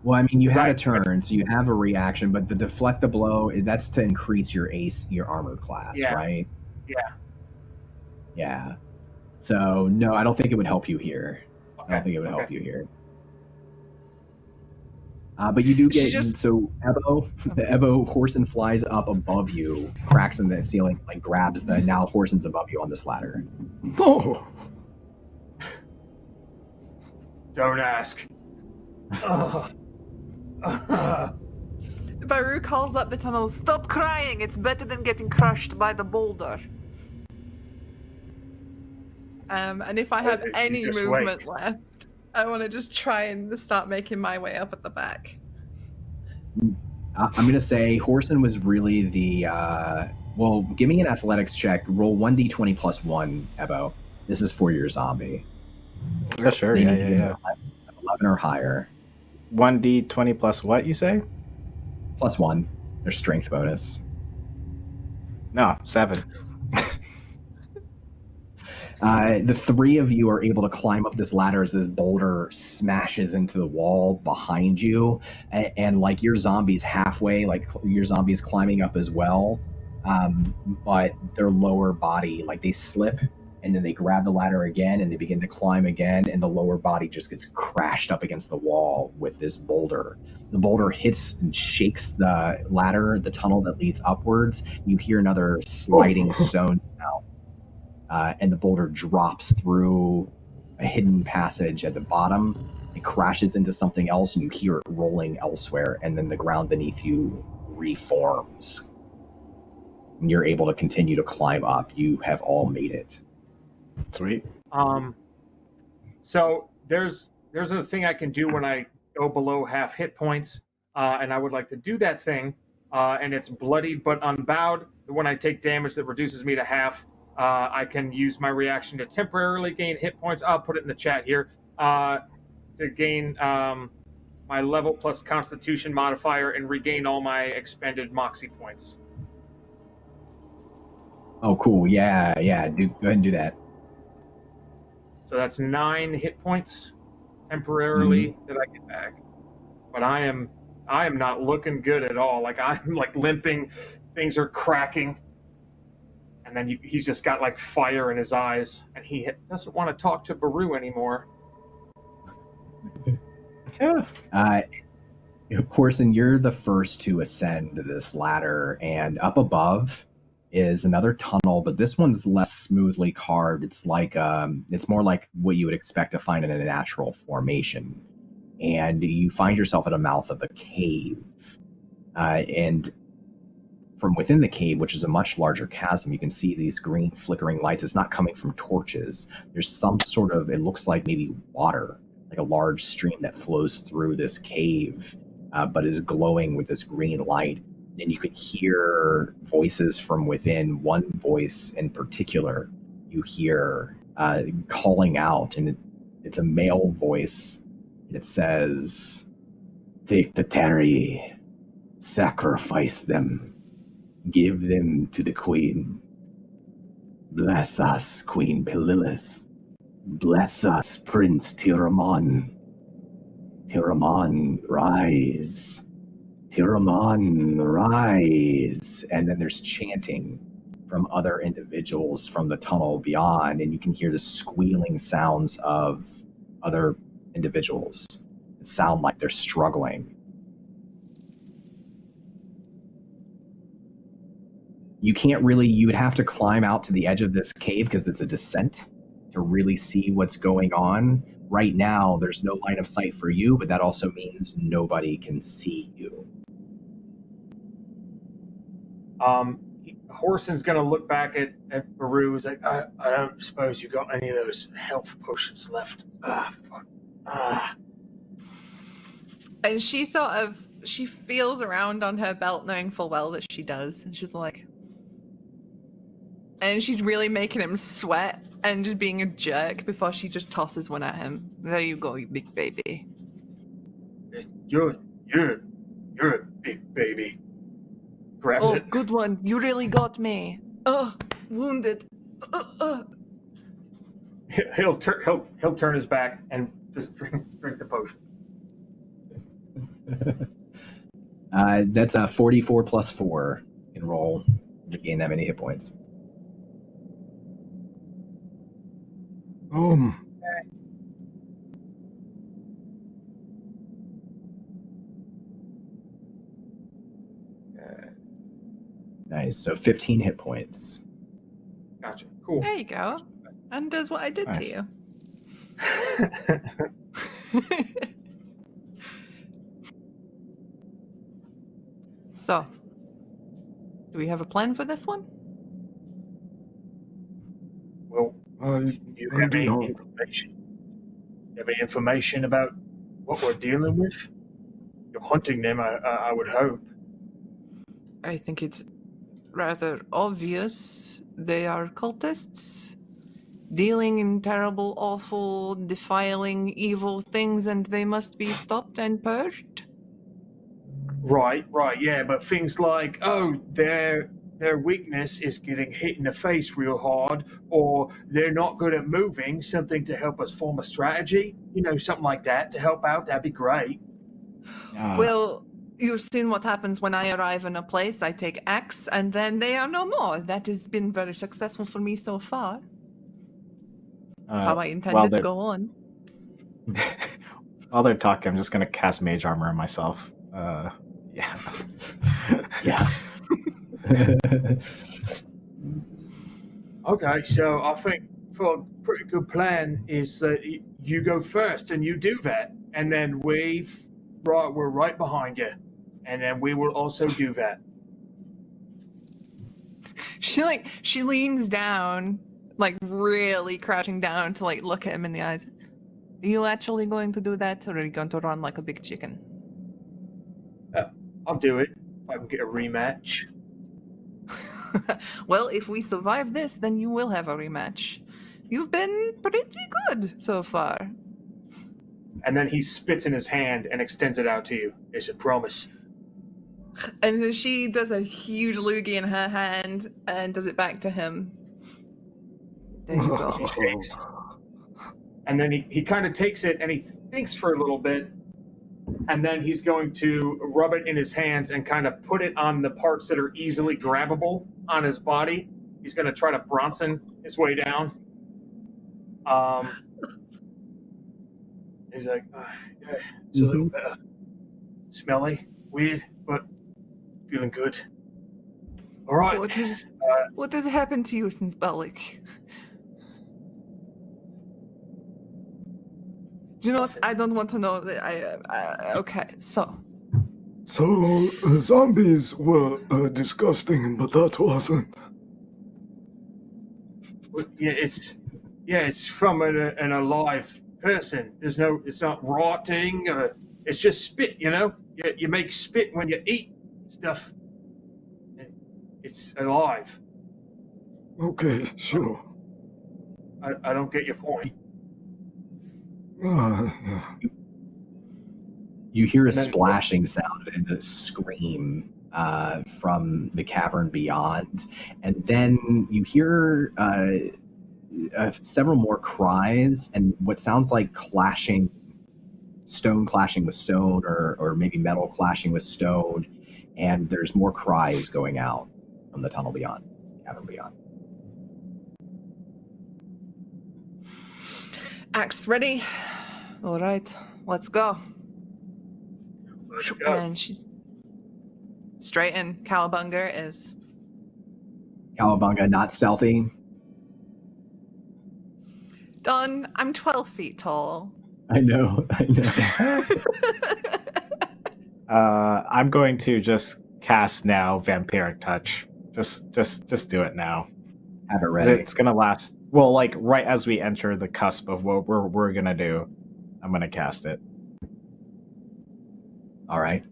Well, I mean, you had a turn, so you have a reaction, but the deflect the blow, that's to increase your armor class, right? Yeah. Yeah. So, no, I don't think it would help you here. Okay. I don't think it would help you here. But you do get... So, the Ebo Horsun flies up above you, cracks in the ceiling, like grabs the... Now Horsun's above you on this ladder. Oh! Don't ask. Barru calls up the tunnel, "Stop crying, it's better than getting crushed by the boulder." And if I have any movement left, I want to just try and start making my way up at the back. I'm going to say Horsun was really the... well, give me an athletics check. Roll 1d20 plus 1, Ebo. This is for your zombie. Yeah, sure. Yeah. 11 or higher. 1d20 plus what, you say? Plus 1. Their strength bonus. No, 7. The three of you are able to climb up this ladder as this boulder smashes into the wall behind you, and like your zombie's halfway, like your zombie's climbing up as well, but their lower body, like they slip and then they grab the ladder again and they begin to climb again, and the lower body just gets crashed up against the wall with this boulder. The boulder hits and shakes the ladder, the tunnel that leads upwards. You hear another sliding stone sound. And the boulder drops through a hidden passage at the bottom. It crashes into something else, and you hear it rolling elsewhere, and then the ground beneath you reforms. And you're able to continue to climb up. You have all made it. Sweet. So there's a thing I can do when I go below half hit points, and I would like to do that thing, and it's bloodied but unbowed. When I take damage that reduces me to half, I can use my reaction to temporarily gain hit points. I'll put it in the chat here. To gain my level plus constitution modifier and regain all my expended moxie points. Oh, cool. Yeah. Go ahead and do that. So that's 9 hit points temporarily that I get back. But I am not looking good at all. Like, I'm like limping. Things are cracking. And then he's just got like fire in his eyes, and he doesn't want to talk to Barru anymore. Horsun, you're the first to ascend this ladder, and up above is another tunnel, but this one's less smoothly carved. It's like it's more like what you would expect to find in a natural formation. And you find yourself at the mouth of a cave, and from within the cave, which is a much larger chasm, you can see these green flickering lights. It's not coming from torches. There's some sort of, it looks like maybe water, like a large stream that flows through this cave, but is glowing with this green light. And you can hear voices from within. One voice in particular, you hear calling out, and it's a male voice. It says, "Take the tari, sacrifice them. Give them to the queen. Bless us, Queen Pelilith. Bless us, Prince Tiramon. Tiramon, rise. Tiramon, rise." And then there's chanting from other individuals from the tunnel beyond, and you can hear the squealing sounds of other individuals. It sound like they're struggling. You can't really, you would have to climb out to the edge of this cave because it's a descent to really see what's going on. Right now, there's no line of sight for you, but that also means nobody can see you. Horsun's going to look back at Barru. He's like, I don't suppose you got any of those health potions left. Fuck. And she she feels around on her belt, knowing full well that she does. And she's like, and she's really making him sweat and just being a jerk before she just tosses one at him. There you go, you big baby. You're You're a big baby. Grabs Oh, it. good one. You really got me. Oh, wounded. He'll turn his back and just drink the potion. That's a 44 plus 4. You can roll to gain that many hit points. Nice. So 15 hit points. Gotcha. Cool. There you go. Undoes what I did Nice. to you. So, do we have a plan for this one? Well, I you I have do any not. information? Have any information about what we're dealing with? You're hunting them, I would hope. I think it's rather obvious they are cultists, dealing in terrible, awful, defiling, evil things, and they must be stopped and purged. Right, yeah, but things like, oh, their weakness is getting hit in the face real hard, or they're not good at moving, something to help us form a strategy, something like that to help out, that'd be great. Well, you've seen what happens when I arrive in a place. I take X, and then they are no more. That has been very successful for me so far. How I intended to go on. While they're talking, I'm just going to cast Mage Armor on myself. Yeah. Yeah. Okay, so I think for a pretty good plan is that you go first and you do that, and then we're right behind you, and then we will also do that. She leans down, like really crouching down to like look at him in the eyes. Are you actually going to do that, or are you going to run like a big chicken? I'll do it if I can get a rematch. Well, if we survive this, then you will have a rematch. You've been pretty good so far. And then he spits in his hand and extends it out to you. It's a promise. And then she does a huge loogie in her hand and does it back to him. There you go. And then he kind of takes it and he thinks for a little bit, and then he's going to rub it in his hands and kind of put it on the parts that are easily grabbable on his body. He's going to try to Bronson his way down. He's like, yeah, it's a little bit smelly, weird, but feeling good. All right. What has happened to you since Balik? Do you know what? I don't want to know. Okay, so. So, zombies were disgusting, but that wasn't. It's from an alive person. It's not rotting. It's just spit. You make spit when you eat stuff. It's alive. Okay, sure. I don't get your point. You hear a splashing sound and a scream from the cavern beyond, and then you hear several more cries and what sounds like stone clashing with stone, or maybe metal clashing with stone, and there's more cries going out from the tunnel beyond, cavern beyond. Axe ready? All right, let's go. And she's straight in. Cowabunga is. Cowabunga, not stealthy. Done. I'm 12 feet tall. I know. I'm going to just cast now Vampiric Touch. Just do it now. Have it ready. It's gonna last. Well, like right as we enter the cusp of what we're gonna do, I'm gonna cast it. All right.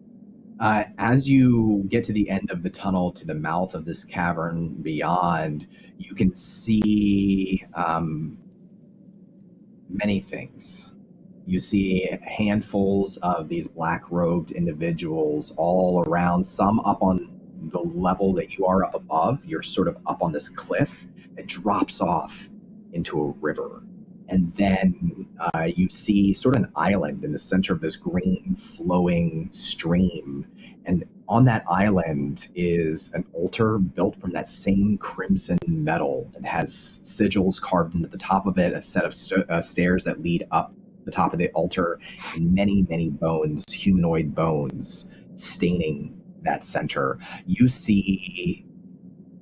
As you get to the end of the tunnel, to the mouth of this cavern beyond, you can see many things. You see handfuls of these black-robed individuals all around, some up on the level that you are up above. You're sort of up on this cliff that drops off into a river. And then you see sort of an island in the center of this green flowing stream. And on that island is an altar built from that same crimson metal. It has sigils carved into the top of it, a set of stairs that lead up the top of the altar, and many, many bones, humanoid bones, staining that center. You see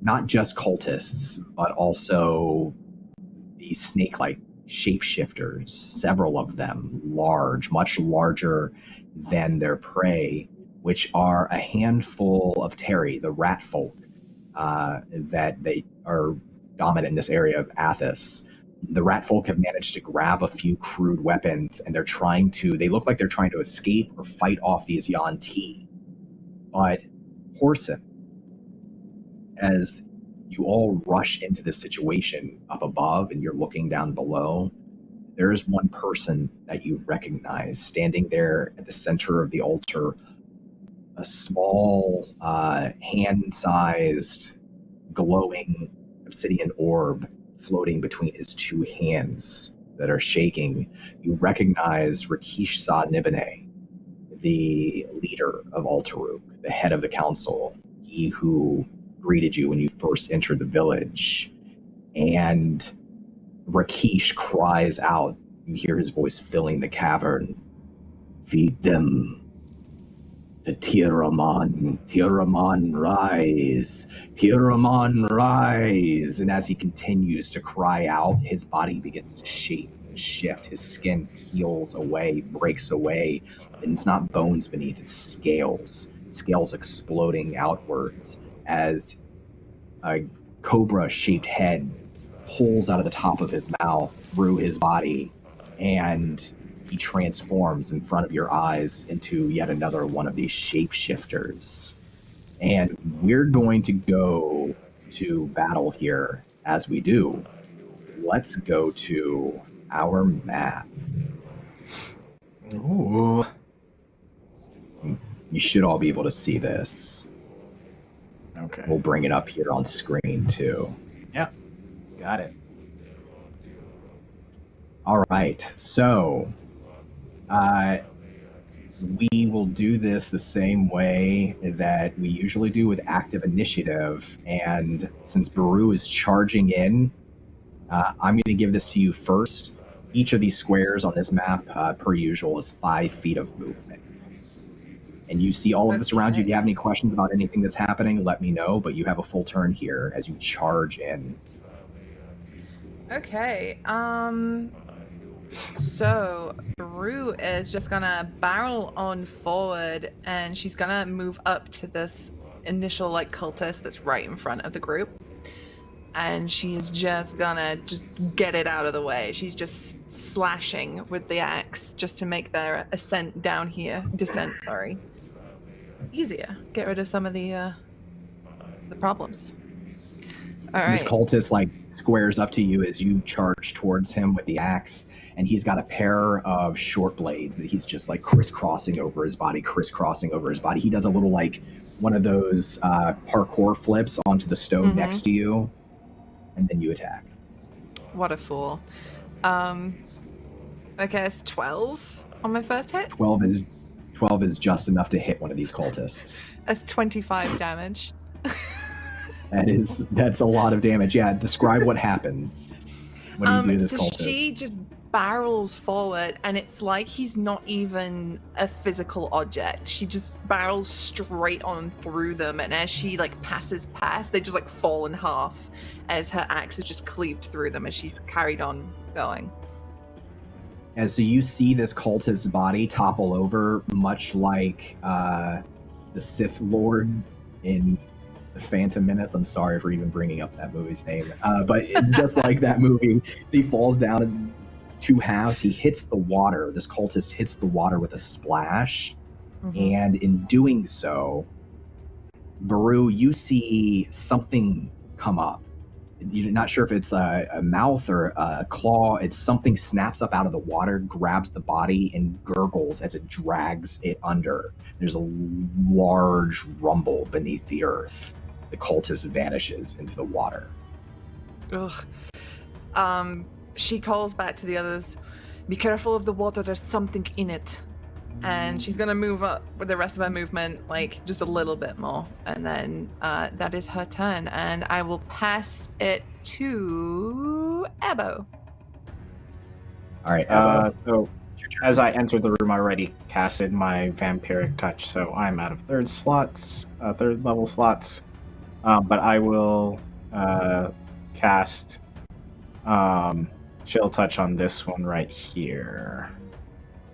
not just cultists, but also the snake-like shapeshifters, several of them large, much larger than their prey, which are a handful of tari, the rat folk, that they are dominant in this area of Athos. The rat folk have managed to grab a few crude weapons, and they look like they're trying to escape or fight off these yuan-ti. But Horsun, as you all rush into this situation up above and you're looking down below, there is one person that you recognize standing there at the center of the altar, a small, hand-sized, glowing obsidian orb floating between his two hands that are shaking. You recognize Rakesh Sa-Nibane, the leader of Altaruk, the head of the council, he who greeted you when you first entered the village. And Rakesh cries out. You hear his voice filling the cavern. Feed them. The Tiraman, rise. Tiraman, rise. And as he continues to cry out, his body begins to shape and shift. His skin peels away, breaks away. And it's not bones beneath, it's scales. Scales exploding outwards as a cobra-shaped head pulls out of the top of his mouth through his body, and he transforms in front of your eyes into yet another one of these shapeshifters. And we're going to go to battle here. As we do, let's go to our map. Ooh. You should all be able to see this. Okay. We'll bring it up here on screen too. Yeah, got it. All right, so we will do this the same way that we usually do with active initiative. And since Barru is charging in, I'm going to give this to you first. Each of these squares on this map, per usual, is 5 feet of movement. And you see all of this around you. If you have any questions about anything that's happening, let me know. But you have a full turn here as you charge in. Okay. So Barru is just gonna barrel on forward, and she's gonna move up to this initial cultist that's right in front of the group, and she's just gonna get it out of the way. She's just slashing with the axe just to make their descent easier. Get rid of some of the problems. All right. This cultist squares up to you as you charge towards him with the axe, and he's got a pair of short blades that he's just crisscrossing over his body. He does a little one of those parkour flips onto the stone next to you, and then you attack. What a fool. Okay, it's 12 on my first hit. 12 is just enough to hit one of these cultists. That's 25 damage. That's a lot of damage. Yeah, describe what happens when you do this so cultist. She just barrels forward, and it's like he's not even a physical object. She just barrels straight on through them, and as she passes past, they just fall in half as her axe is just cleaved through them as she's carried on going. And so you see this cultist's body topple over, much like the Sith Lord in The Phantom Menace. I'm sorry for even bringing up that movie's name. But just like that movie, he falls down in 2 halves. He hits the water. This cultist hits the water with a splash. And in doing so, Barru, you see something come up You're not sure if it's a mouth or a claw. It's something snaps up out of the water, grabs the body, and gurgles as it drags it under. There's a large rumble beneath the earth. The cultist vanishes into the water. Ugh. She calls back to the others, "Be careful of the water, there's something in it." And she's gonna move up with the rest of her movement, like just a little bit more. And then that is her turn, and I will pass it to Ebo. All right, Ebo. So as I entered the room, I already casted my vampiric touch, so I'm out of third level slots. But I will cast chill touch on this one right here.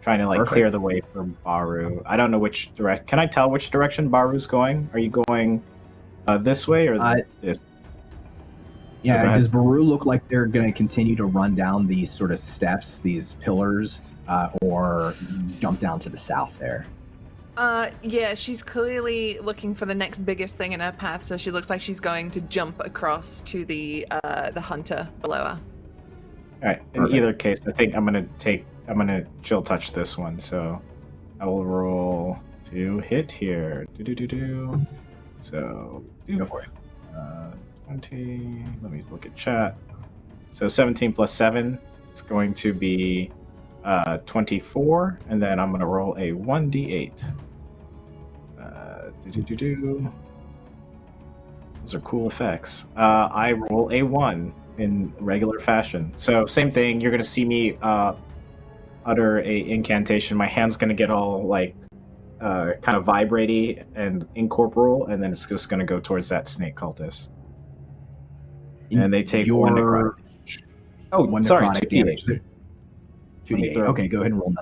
Trying to Perfect. clear the way for Barru. I don't know which direct. Can I tell which direction Baru's going? Are you going this way or this? Yeah, does Barru look like they're going to continue to run down these sort of steps, these pillars, or jump down to the south there? Yeah, she's clearly looking for the next biggest thing in her path, so she looks like she's going to jump across to the hunter below her. All right. In either case, I think I'm gonna chill touch this one. So I will roll to hit here. So go for it. 20. Let me look at chat. So 17 plus 7. It's going to be 24, and then I'm gonna roll a 1d8. Those are cool effects. I roll a 1 in regular fashion. So same thing. You're gonna see me utter a incantation. My hand's gonna get all kind of vibraty and incorporeal, and then it's just gonna go towards that snake cultist. And they take one necrotic. Oh, one sorry, necrotic damage. 2d8. Okay, go ahead and roll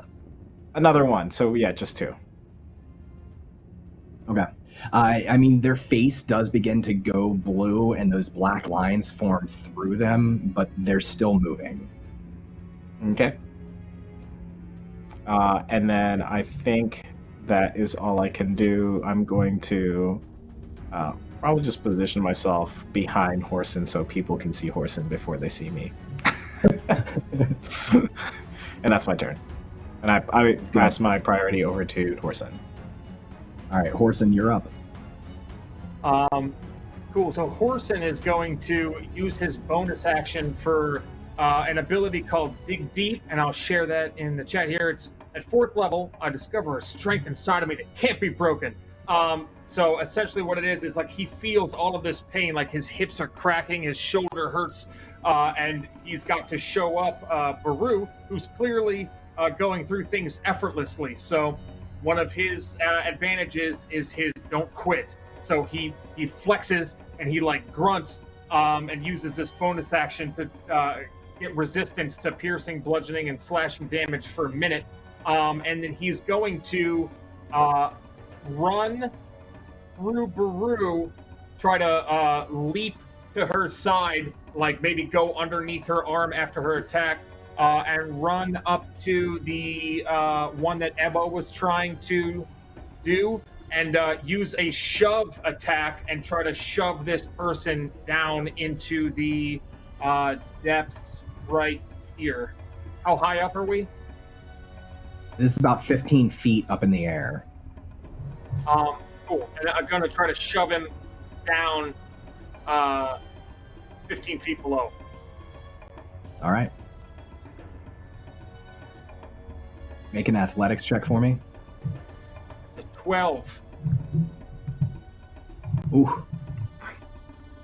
another one. So yeah, just 2. Okay. I mean, their face does begin to go blue, and those black lines form through them, but they're still moving. Okay. And then I think that is all I can do. I'm going to probably just position myself behind Horsun so people can see Horsun before they see me. And that's my turn. And I pass my priority over to Horsun. All right, Horsun, you're up. Cool. So Horsun is going to use his bonus action for an ability called Dig Deep, and I'll share that in the chat here. It's at 4th level. I discover a strength inside of me that can't be broken. So essentially what it is like he feels all of this pain, like his hips are cracking, his shoulder hurts, and he's got to show up Barru, who's clearly going through things effortlessly. So one of his advantages is his don't quit. So he flexes and he grunts and uses this bonus action to get resistance to piercing, bludgeoning, and slashing damage for a minute. And then he's going to run through Barru, try to leap to her side, maybe go underneath her arm after her attack, and run up to the one that Ebo was trying to do, and use a shove attack and try to shove this person down into the depths right here. How high up are we? This is about 15 feet up in the air. Cool. And I'm going to try to shove him down 15 feet below. All right. Make an athletics check for me. 12. Ooh.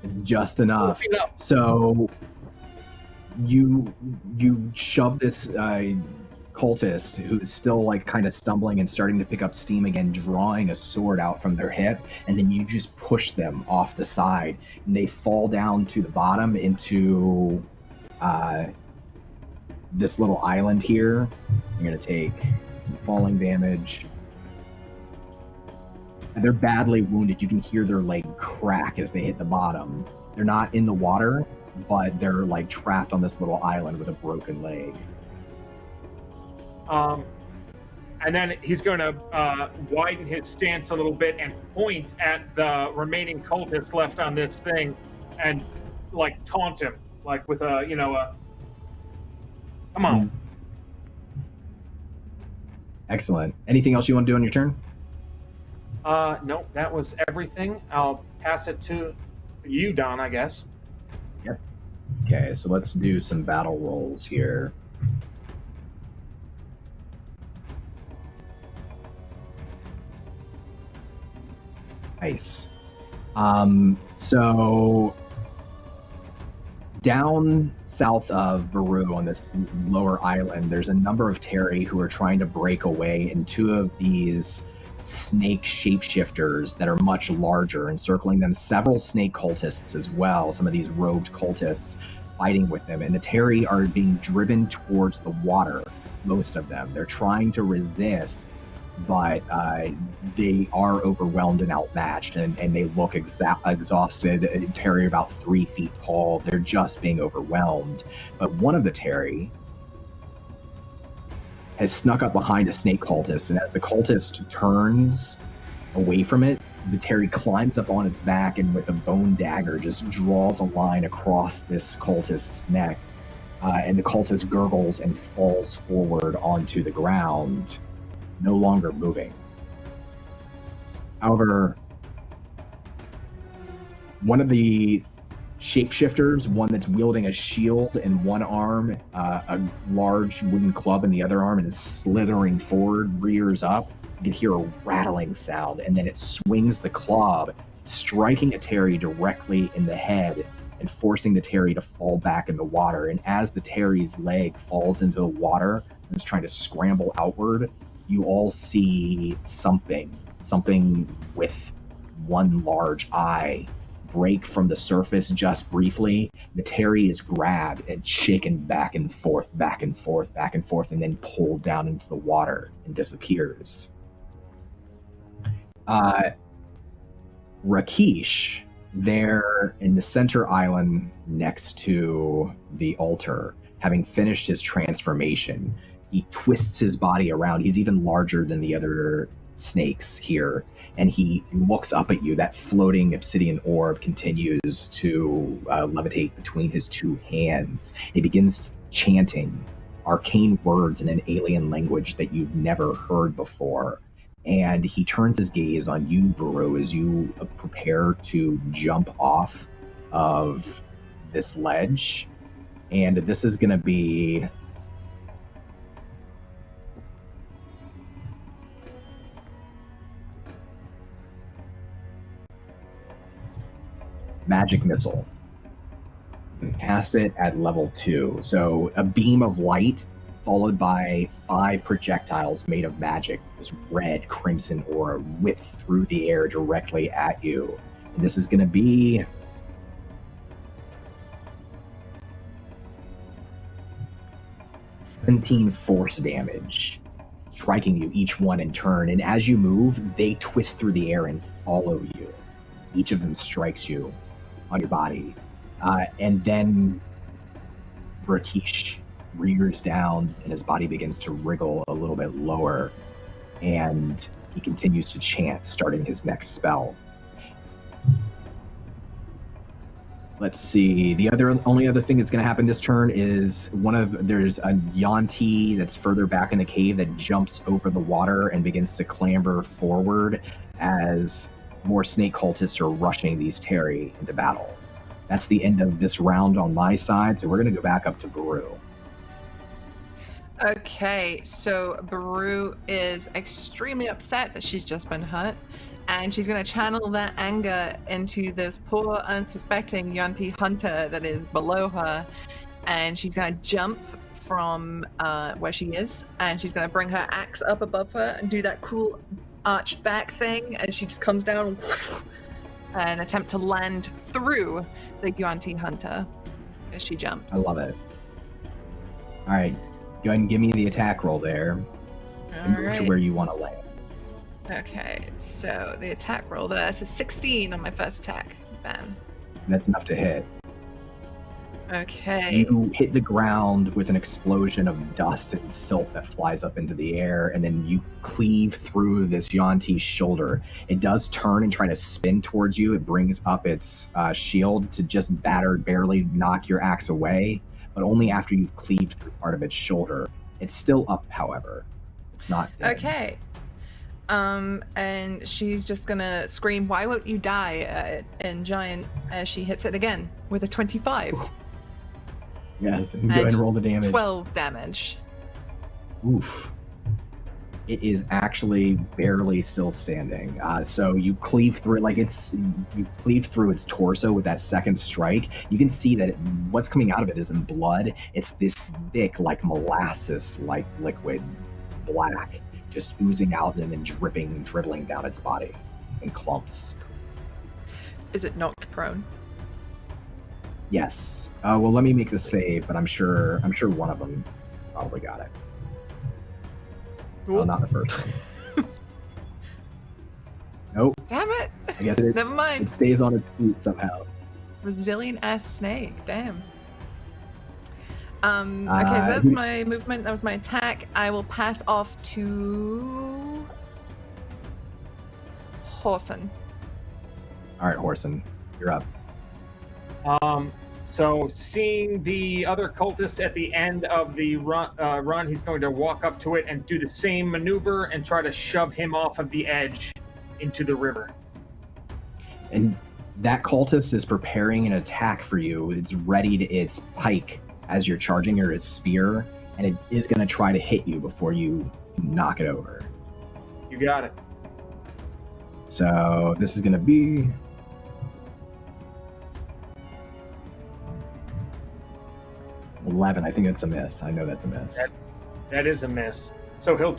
It's just enough. So you shove this cultist who's still kind of stumbling and starting to pick up steam again, drawing a sword out from their hip, and then you just push them off the side, and they fall down to the bottom into this little island here. You're going to take some falling damage. They're badly wounded. You can hear their leg crack as they hit the bottom. They're not in the water, but they're trapped on this little island with a broken leg. And then he's going to widen his stance a little bit and point at the remaining cultists left on this thing and like taunt him, like with a come on. Excellent. Anything else you want to do on your turn? No, that was everything. I'll pass it to you, Don, I guess. Yep. Okay, so let's do some battle rolls here. Nice. So down south of Barru on this lower island, there's a number of tari who are trying to break away, and two of these snake shapeshifters that are much larger, encircling them, several snake cultists as well, some of these robed cultists fighting with them, and the tari are being driven towards the water, most of them. They're trying to resist, but they are overwhelmed and outmatched, and they look exhausted. Tari about 3 feet tall. They're just being overwhelmed. But one of the tari has snuck up behind a snake cultist, and as the cultist turns away from it, the tari climbs up on its back and with a bone dagger just draws a line across this cultist's neck, and the cultist gurgles and falls forward onto the ground, no longer moving. However, one of the shapeshifters, one that's wielding a shield in one arm, a large wooden club in the other arm, and is slithering forward, rears up. You can hear a rattling sound, and then it swings the club, striking a tari directly in the head and forcing the tari to fall back in the water. And as the tari's leg falls into the water and is trying to scramble outward, you all see something with one large eye break from the surface just briefly. The tari is grabbed and shaken back and forth, back and forth, back and forth, and then pulled down into the water and disappears. Rakesh, there in the center island next to the altar, having finished his transformation, he twists his body around. He's even larger than the other snakes here, and he looks up at you. That floating obsidian orb continues to levitate between his two hands. He begins chanting arcane words in an alien language that you've never heard before. And he turns his gaze on you, Barru, as you prepare to jump off of this ledge. And this is going to be magic missile. Cast it at level 2. So a beam of light followed by 5 projectiles made of magic. This red crimson aura whip through the air directly at you. And this is going to be 17 force damage, striking you each one in turn. And as you move, they twist through the air and follow you. Each of them strikes you on your body. And then Rakesh rears down and his body begins to wriggle a little bit lower, and he continues to chant, starting his next spell. Let's see. The only other thing that's going to happen this turn is there's a yuan-ti that's further back in the cave that jumps over the water and begins to clamber forward as more snake cultists are rushing these tari into battle. That's the end of this round on my side, so we're going to go back up to Barru. Okay, so Barru is extremely upset that she's just been hurt, and she's going to channel that anger into this poor, unsuspecting yuan-ti hunter that is below her, and she's going to jump from where she is, and she's going to bring her axe up above her and do that cool arched back thing, and she just comes down and attempt to land through the yuan-ti hunter as she jumps. I love it. All right. Go ahead and give me the attack roll there. And move to where you want to land. Okay, so the attack roll, that's a 16 on my first attack, Ben. That's enough to hit. Okay. You hit the ground with an explosion of dust and silt that flies up into the air, and then you cleave through this yuan-ti's shoulder. It does turn and try to spin towards you. It brings up its shield to just barely knock your axe away, but only after you've cleaved through part of its shoulder. It's still up, however. It's not dead. Okay. And she's just gonna scream, "Why won't you die?" In giant as she hits it again with a 25. Yes, and go ahead and roll the damage. 12 damage. Oof. It is actually barely still standing. So you cleave through you cleave through its torso with that second strike. You can see that what's coming out of it isn't blood. It's this thick, like molasses, like liquid, black, just oozing out and then dribbling down its body in clumps. Is it knocked prone? Yes. Well, let me make the save, but I'm sure one of them probably got it. Well, not the first one. Nope. Damn it! I guess it. Never mind. It stays on its feet somehow. Resilient ass snake. Damn. Okay, so that's my movement. That was my attack. I will pass off to Horsun. All right, Horsun, you're up. So seeing the other cultist at the end of the run, he's going to walk up to it and do the same maneuver and try to shove him off of the edge into the river. And that cultist is preparing an attack for you. It's ready to its pike as you're charging, or its spear, and it is going to try to hit you before you knock it over. You got it. So this is going to be... $11. I think that's a miss. I know that's a miss. That is a miss. So he'll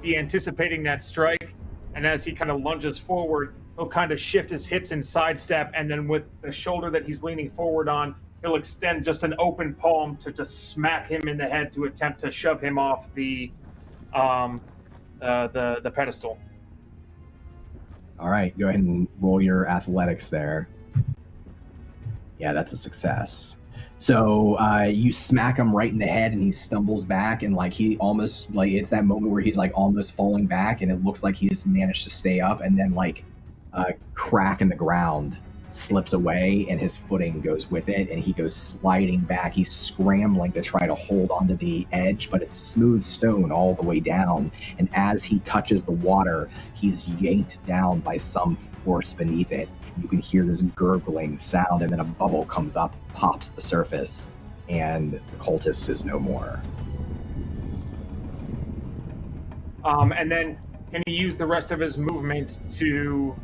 be anticipating that strike, and as he kind of lunges forward, he'll kind of shift his hips and sidestep, and then with the shoulder that he's leaning forward on, he'll extend just an open palm to just smack him in the head to attempt to shove him off the pedestal. All right, go ahead and roll your athletics there. Yeah, that's a success. So you smack him right in the head, and he stumbles back, and he almost it's that moment where he's almost falling back, and it looks like he's managed to stay up, and then a crack in the ground slips away, and his footing goes with it, and he goes sliding back. He's scrambling to try to hold onto the edge, but it's smooth stone all the way down, and as he touches the water, he's yanked down by some force beneath it. You can hear this gurgling sound, and then a bubble comes up, pops the surface, and the cultist is no more. And then can he use the rest of his movement to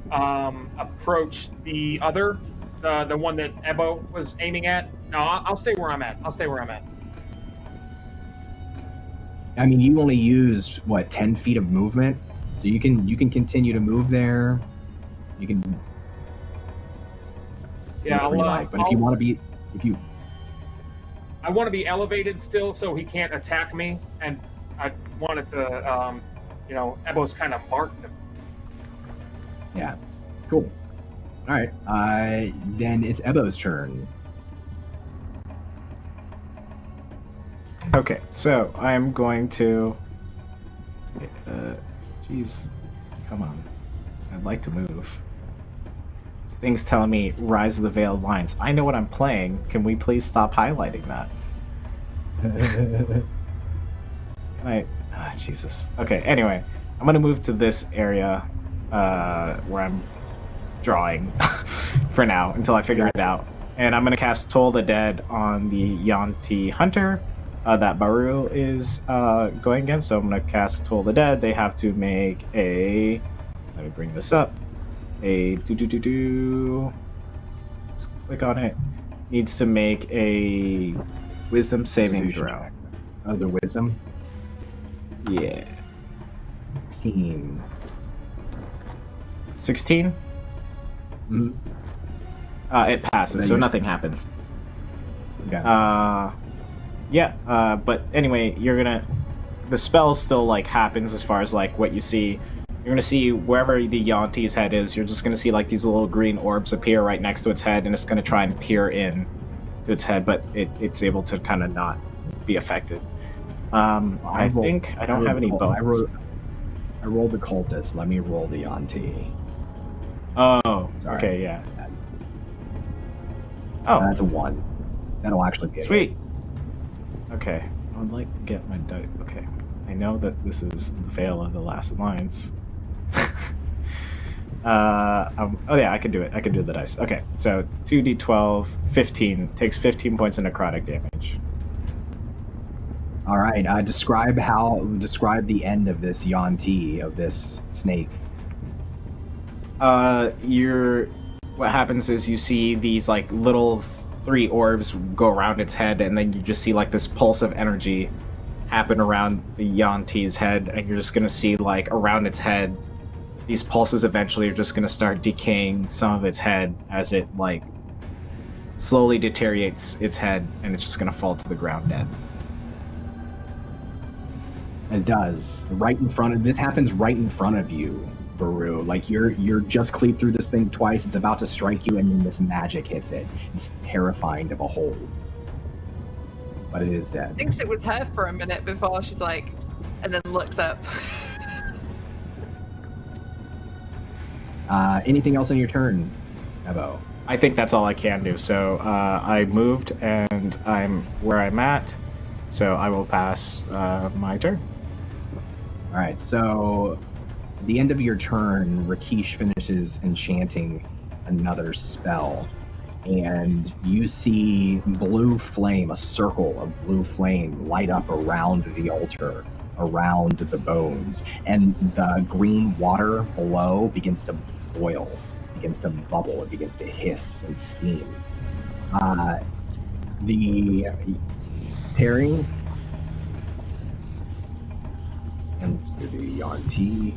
approach the other, the one that Ebo was aiming at? No, I'll stay where I'm at. I mean, you only used 10 feet of movement, so you can continue to move there. You can. Yeah, but if you want to be, I want to be elevated still, so he can't attack me, and I wanted to, Ebo's kind of marked him. Yeah, cool. All right, then it's Ebo's turn. Okay, so I'm going to. Jeez, come on! I'd like to move. Things telling me Rise of the Veiled Lines. I know what I'm playing. Can we please stop highlighting that? Jesus. Okay, anyway. I'm going to move to this area where I'm drawing for now until I figure it out. And I'm going to cast Toll the Dead on the yuan-ti hunter that Barru is going against. So I'm going to cast Toll the Dead. They have to make a... Let me bring this up. Just click on it. Needs to make a wisdom saving throw. Oh, the wisdom? Yeah. 16. 16? Mm-hmm. It passes, so nothing happens. Okay. But anyway, you're gonna... The spell still, happens as far as, what you see. You're going to see wherever the yuan-ti's head is, you're just going to see these little green orbs appear right next to its head, and it's going to try and peer in to its head, but it's able to kind of not be affected. I think I don't have any bones. I rolled the cultist. Let me roll the yuan-ti. Oh, Sorry. Okay, yeah. Oh, that's a 1. That'll actually be sweet. Okay, I would like to get my dice. Okay, I know that this is the fail of the last alliance. Oh yeah, I can do it. I can do the dice. Okay, so 2d12, 15. Takes 15 points of necrotic damage. All right. Describe the end of this yuan-ti, of this snake. What happens is you see these like little 3 orbs go around its head, and then you just see like this pulse of energy happen around the yuan-ti's head, and you're just gonna see like around its head, these pulses eventually are just gonna start decaying some of its head as it like slowly deteriorates its head, and it's just gonna fall to the ground dead. It does. This happens right in front of you, Barru. Like you're just cleaved through this thing twice, it's about to strike you, and then this magic hits it. It's terrifying to behold. But it is dead. Thinks it was her for a minute before she's like, and then looks up. Anything else on your turn, Evo? I think that's all I can do. So I moved, and I'm where I'm at. So I will pass my turn. All right. So at the end of your turn, Rakesh finishes enchanting another spell, and you see blue flame, a circle of blue flame, light up around the altar, around the bones, and the green water below begins to boil, begins to bubble, it begins to hiss and steam. The Terry and to the yuan-ti.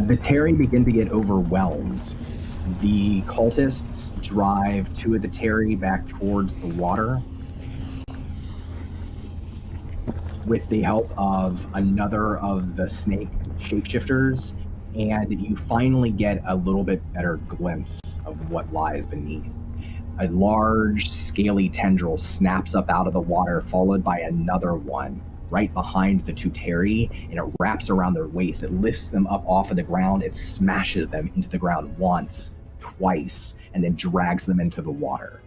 The Terry begin to get overwhelmed. The cultists drive 2 of the Terry back towards the water with the help of another of the snake shapeshifters, and you finally get a little bit better glimpse of what lies beneath. A large, scaly tendril snaps up out of the water, followed by another one right behind the 2 Terry, and it wraps around their waist. It lifts them up off of the ground, it smashes them into the ground once, twice, and then drags them into the water.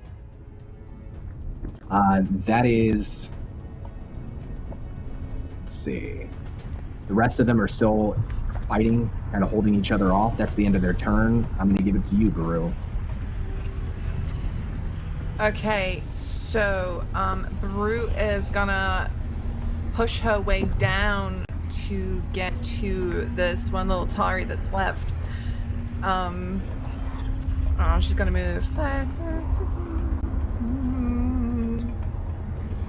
That is... Let's see. The rest of them are still fighting, kind of holding each other off. That's the end of their turn. I'm going to give it to you, Barru. Okay, so Barru is gonna push her way down to get to this one little tari that's left. She's gonna move.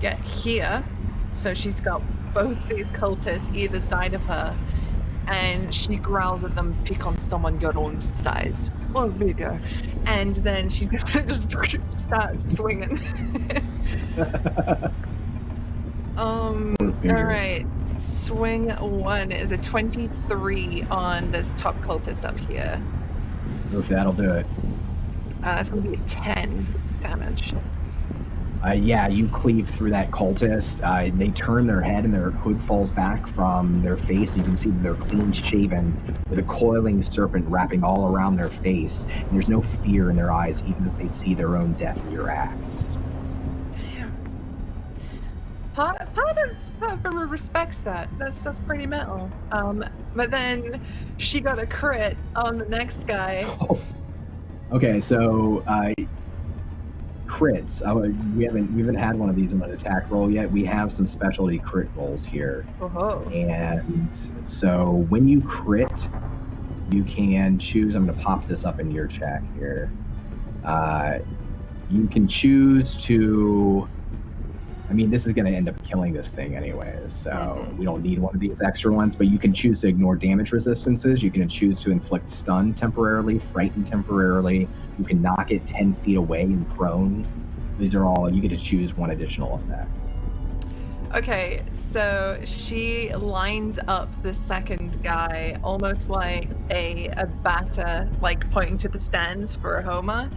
Get here. So she's got both these cultists either side of her, and she growls at them, pick on someone your own size or bigger, and then she's gonna just start swinging. Alright, swing 1 is a 23 on this top cultist up here. If that'll do it. It's gonna be a 10 damage. Yeah, you cleave through that cultist. They turn their head and their hood falls back from their face. You can see that they're clean shaven with a coiling serpent wrapping all around their face. And there's no fear in their eyes, even as they see their own death in your axe. Damn. Part of her respects that. That's pretty metal. But then she got a crit on the next guy. Oh. Okay, so crits. We haven't had one of these in an attack roll yet. We have some specialty crit rolls here. Oh. And so when you crit, you can choose. I'm going to pop this up in your chat here. You can choose to. I mean, this is going to end up killing this thing anyways, so we don't need one of these extra ones, but you can choose to ignore damage resistances. You can choose to inflict stun temporarily, frighten temporarily. You can knock it 10 feet away and prone. These are all, you get to choose one additional effect. Okay, so she lines up the second guy almost like a batter, like pointing to the stands for a homer,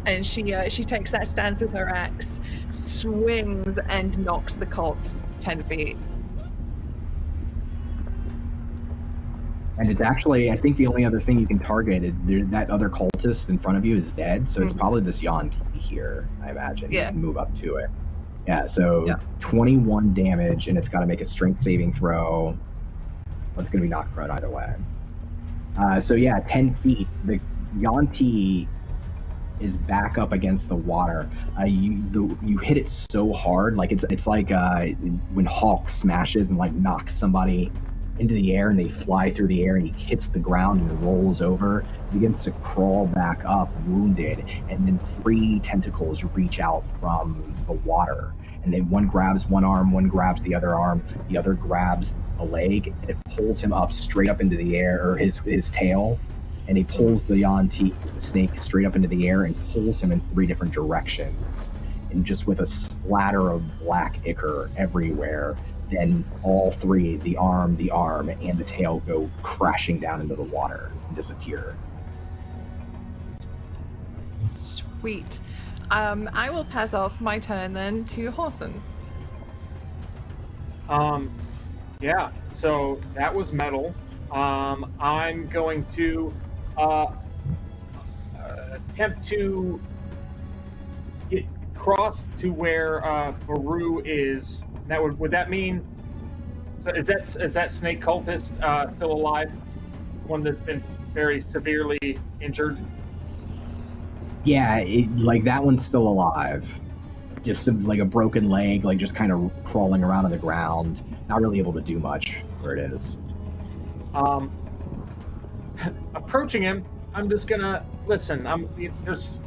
and she takes that stance with her axe, swings, and knocks the corpse 10 feet. And it's actually, I think the only other thing you can target is that other cultist in front of you is dead, so it's probably this yuan-ti here, I imagine. Yeah. You can move up to it. Yeah, so Yeah. 21 damage, and it's got to make a strength saving throw. Well, it's going to be knocked prone either way. So yeah, 10 feet. The yuan-ti is back up against the water. You hit it so hard, like it's like when Hulk smashes and like knocks somebody into the air and they fly through the air and he hits the ground and rolls over, begins to crawl back up wounded, and then 3 tentacles reach out from the water, and then one grabs one arm, one grabs the other arm, the other grabs a leg, and it pulls him up straight up into the air, or his tail, and he pulls the yuan-ti, the snake, straight up into the air and pulls him in 3 different directions, and just with a splatter of black ichor everywhere, then all 3, the arm, and the tail, go crashing down into the water and disappear. Sweet. I will pass off my turn then to Horsun. Yeah, so that was metal. I'm going to attempt to get across to where Barru is. That would that mean? So is that snake cultist still alive? One that's been very severely injured. Yeah, like that one's still alive. Just like a broken leg, like just kind of crawling around on the ground. Not really able to do much where it is. Approaching him, I'm just gonna listen. There's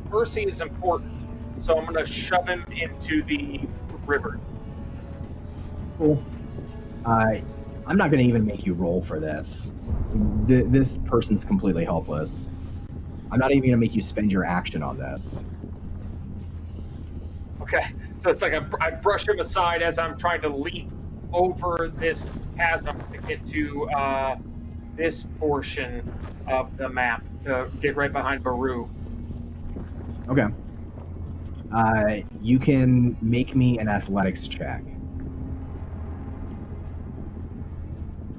mercy is important, so I'm gonna shove him into the river. Cool. I'm not going to even make you roll for this. This person's completely helpless. I'm not even going to make you spend your action on this. Okay, so it's like I brush him aside as I'm trying to leap over this chasm to get to this portion of the map to get right behind Barru. Okay. You can make me an athletics check.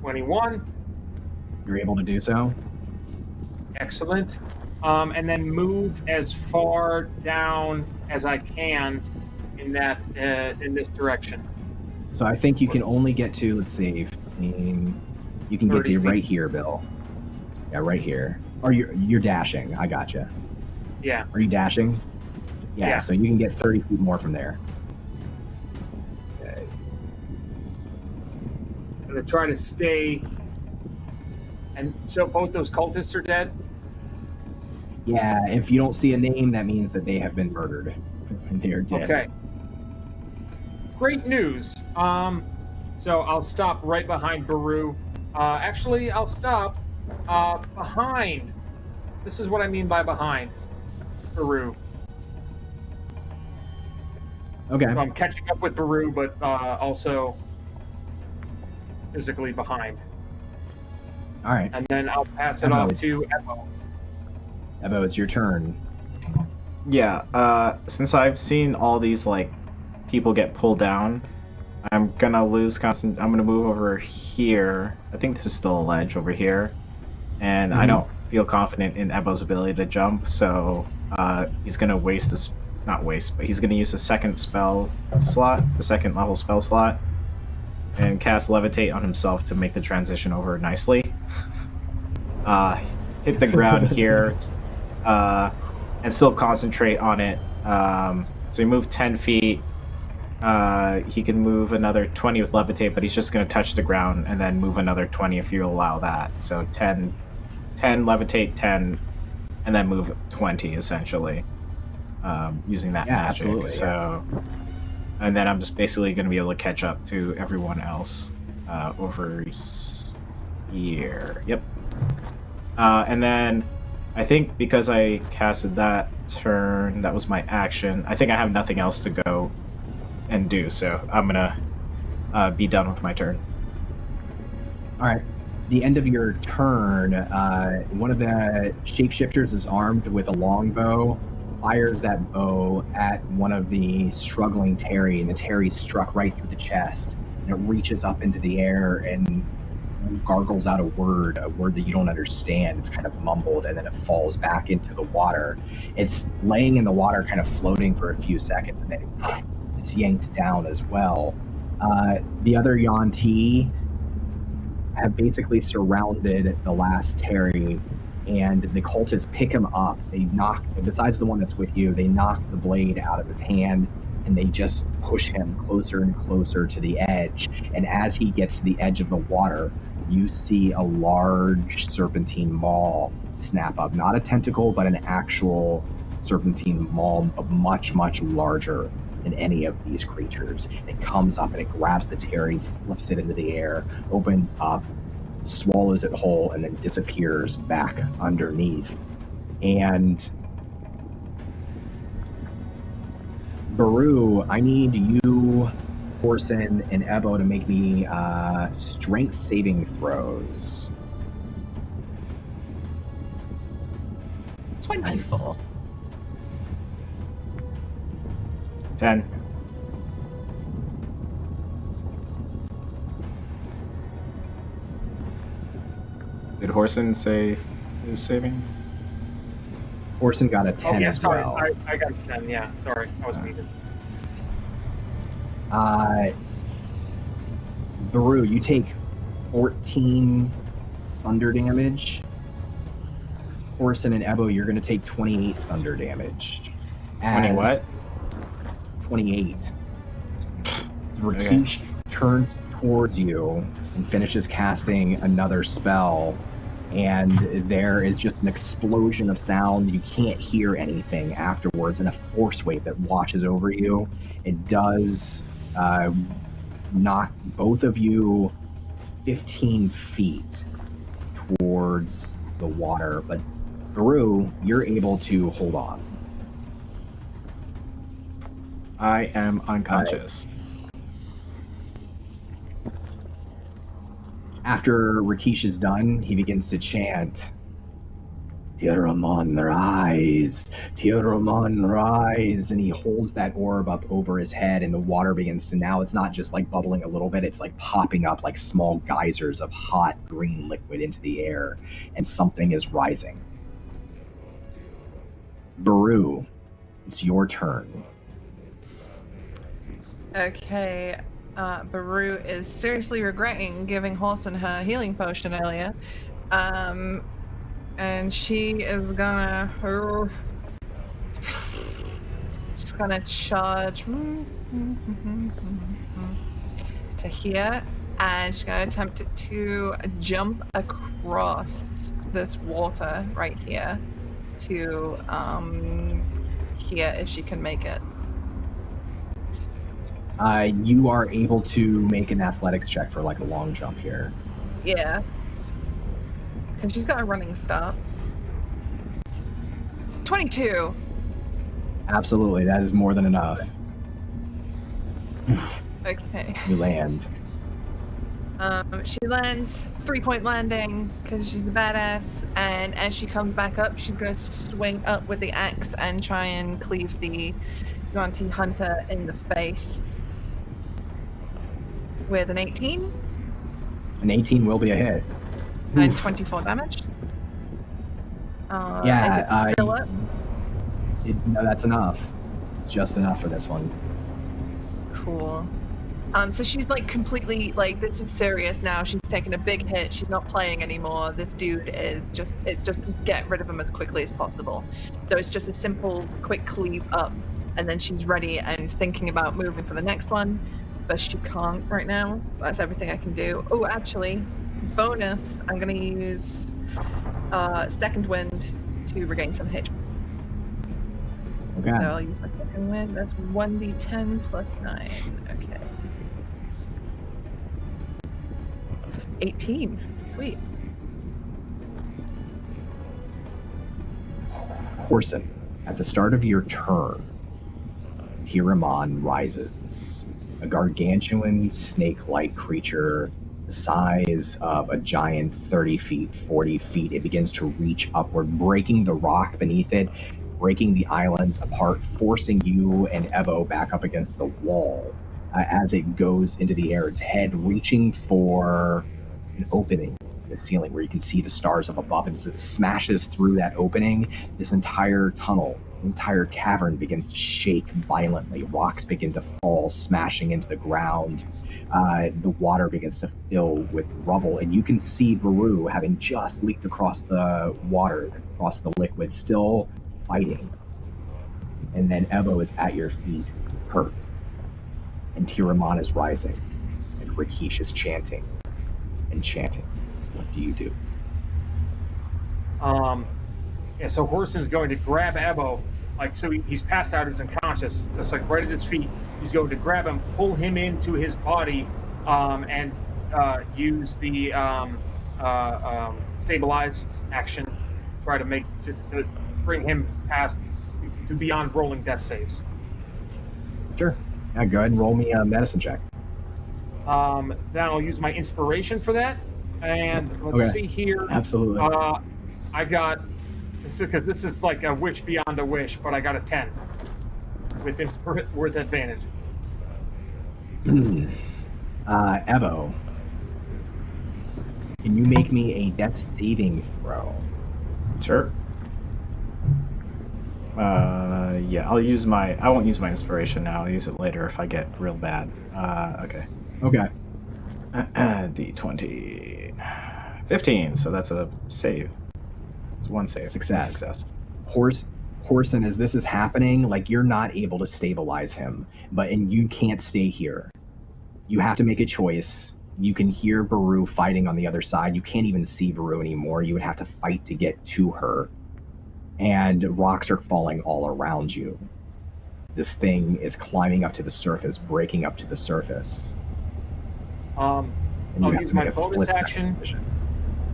21. You're able to do so? Excellent. And then move as far down as I can in this direction. So I think you can only get to, let's see, 15. You can get to right here, Bill. Yeah, right here. Or you're dashing. I gotcha. Yeah. Are you dashing? Yeah, so you can get 30 feet more from there. Okay. I'm going to try to stay. And so both those cultists are dead? Yeah, if you don't see a name, that means that they have been murdered. They are dead. Okay. Great news. So I'll stop right behind Barru. Actually, I'll stop behind. This is what I mean by behind Barru. Okay. So I'm catching up with Barru, but also physically behind. All right. And then I'll pass it off to Evo. Evo, it's your turn. Yeah, since I've seen all these, like, people get pulled down, I'm gonna lose I'm gonna move over here. I think this is still a ledge over here. And I don't feel confident in Evo's ability to jump, so he's gonna waste this, not waste, but he's gonna use the second spell slot, the second level spell slot, and cast Levitate on himself to make the transition over nicely. Hit the ground here, and still concentrate on it. So he moved 10 feet. He can move another 20 with Levitate, but he's just going to touch the ground and then move another 20 if you allow that. So 10 Levitate, 10, and then move 20, essentially, using that magic. Absolutely, so, and then I'm just basically going to be able to catch up to everyone else over here. Yep. And then I think because I casted that turn, that was my action, I think I have nothing else to go and do, so I'm gonna be done with my turn. All right. The end of your turn, one of the shapeshifters is armed with a longbow, fires that bow at one of the struggling tari, and the tari struck right through the chest, and it reaches up into the air and gargles out a word that you don't understand. It's kind of mumbled, and then it falls back into the water. It's laying in the water, kind of floating for a few seconds, and then it's yanked down as well. The other yuan-ti have basically surrounded the last tari, and the cultists pick him up. They knock, besides the one that's with you, they knock the blade out of his hand, and they just push him closer and closer to the edge. And as he gets to the edge of the water, you see a large serpentine maw snap up. Not a tentacle, but an actual serpentine maw, much, much larger than any of these creatures. It comes up and it grabs the tari, flips it into the air, opens up, swallows it whole, and then disappears back underneath. And Barru, I need you, Horsun, and Ebo to make me strength saving throws. 24. Nice. 10. Did Horsun say his saving? Horsun got a 10 yeah, as sorry. well. I got a 10, yeah. Sorry, I was muted. Barru, you take 14 thunder damage. Horsun and Ebo, you're going to take 28 thunder damage. 20 what? 28. Rakesh turns towards you and finishes casting another spell, and there is just an explosion of sound. You can't hear anything afterwards, and a force wave that washes over you. It does knock both of you 15 feet towards the water, but Barru, you're able to hold on. I am unconscious. After Rakesh is done, he begins to chant, Tiramon, rise! Tiramon, rise! And he holds that orb up over his head, and the water begins to, now it's not just like bubbling a little bit, it's like popping up like small geysers of hot green liquid into the air, and something is rising. Barru, it's your turn. Okay, Barru is seriously regretting giving Horsun her healing potion earlier. And she is gonna... Just gonna charge to here, and she's gonna attempt to jump across this water right here to here if she can make it. You are able to make an athletics check for like a long jump here. Yeah. Because she's got a running start. 22. Absolutely, that is more than enough. Okay. You land. She lands 3-point landing because she's a badass, and as she comes back up, she's going to swing up with the axe and try and cleave the yuan-ti hunter in the face with an 18. An 18 will be a hit. And 24 damage. Yeah, if it's still up. No, that's enough. It's just enough for this one. Cool. So she's like completely like, this is serious now. She's taken a big hit. She's not playing anymore. This dude is just, it's just get rid of him as quickly as possible. So it's just a simple, quick cleave up, and then she's ready and thinking about moving for the next one, but she can't right now. That's everything I can do. Oh, actually, bonus, I'm gonna use second wind to regain some HP. Okay. So I'll use my second wind. That's 1d10 plus 9. Okay. 18. Sweet. Horsun, at the start of your turn, Tiramon rises a gargantuan snake-like creature the size of a giant 30 feet, 40 feet. It begins to reach upward, breaking the rock beneath it, breaking the islands apart, forcing you and Evo back up against the wall as it goes into the air, its head reaching for an opening in the ceiling where you can see the stars up above. And as it smashes through that opening, this entire tunnel, this entire cavern begins to shake violently. Rocks begin to fall, smashing into the ground. The water begins to fill with rubble, and you can see Barru, having just leaped across the water, across the liquid, still fighting. And then Evo is at your feet, hurt. And Tiraman is rising, and Rakesh is chanting and chanting. What do you do? Yeah, so Horsun's going to grab Evo, like, so he's passed out, he's unconscious, just like right at his feet. He's going to grab him, pull him into his body, and use the stabilize action, try to bring him past to beyond rolling death saves. Sure. Yeah, go ahead and roll me a medicine check. Then I'll use my inspiration for that. And let's see here. Absolutely. I got, because this is like a wish beyond a wish, but I got a 10 with advantage. Evo, can you make me a death saving throw? Sure. Yeah, I won't use my inspiration now. I'll use it later if I get real bad. Okay. Okay. D20. 15, so that's a save. It's one save. Success. Horsun, as this is happening, like, you're not able to stabilize him, and you can't stay here. You have to make a choice. You can hear Barru fighting on the other side. You can't even see Barru anymore. You would have to fight to get to her. And rocks are falling all around you. This thing is climbing up to the surface, breaking up to the surface. I'll use my bonus action.